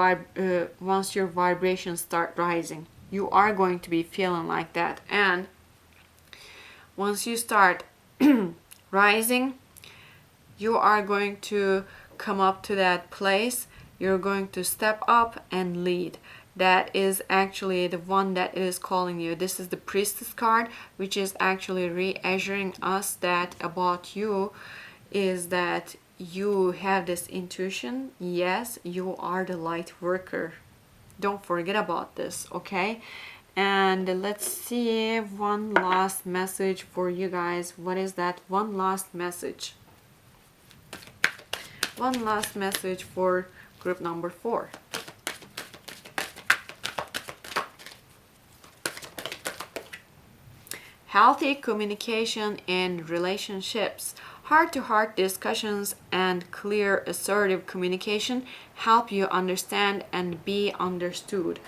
vibrations start rising, you are going to be feeling like that. And once you start rising, you are going to come up to that place. You're going to step up and lead. That is actually the one that is calling you. This is the Priestess card, which is actually reassuring us that about you is that you have this intuition. Yes, you are the light worker. Don't forget about this, okay? And let's see one last message for you guys. What is that one last message? One last message for group number 4. Healthy communication in relationships. Heart-to-heart discussions and clear, assertive communication help you understand and be understood.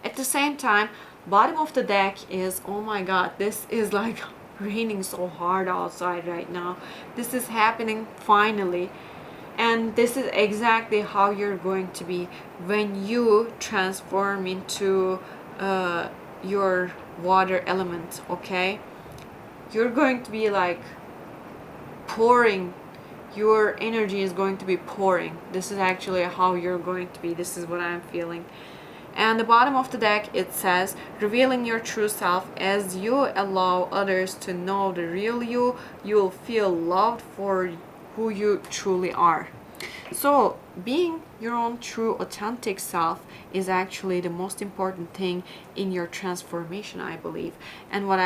At the same time, bottom of the deck is, oh my god, this is like raining so hard outside right now. This is happening finally. And this is exactly how you're going to be when you transform into your water element, okay? You're going to be like pouring. Your energy is going to be pouring. This is actually how you're going to be. This is what I'm feeling. And the bottom of the deck, it says, revealing your true self. As you allow others to know the real you, you'll feel loved for who you truly are. So being your own true authentic self is actually the most important thing in your transformation, I believe. And what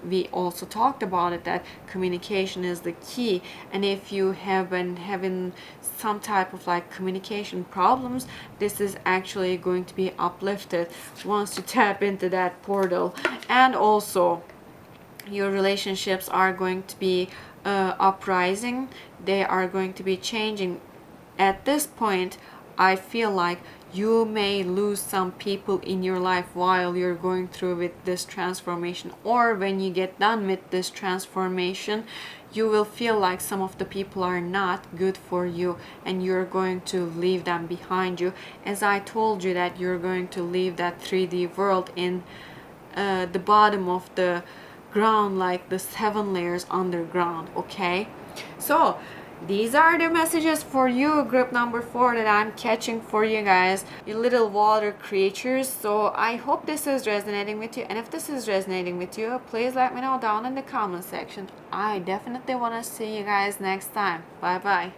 we also talked about it, that communication is the key. And if you have been having some type of like communication problems, this is actually going to be uplifted once you tap into that portal. And also your relationships are going to be uprising. They are going to be changing. At this point, I feel like you may lose some people in your life while you're going through with this transformation, or when you get done with this transformation, you will feel like some of the people are not good for you and you're going to leave them behind you. As I told you, that you're going to leave that 3D world in the bottom of the ground, like the 7 layers underground. Okay, so these are the messages for you, group number 4, that I'm catching for you guys, you little water creatures. So I hope this is resonating with you, and if this is resonating with you, please let me know down in the comment section. I definitely want to see you guys next time. Bye bye.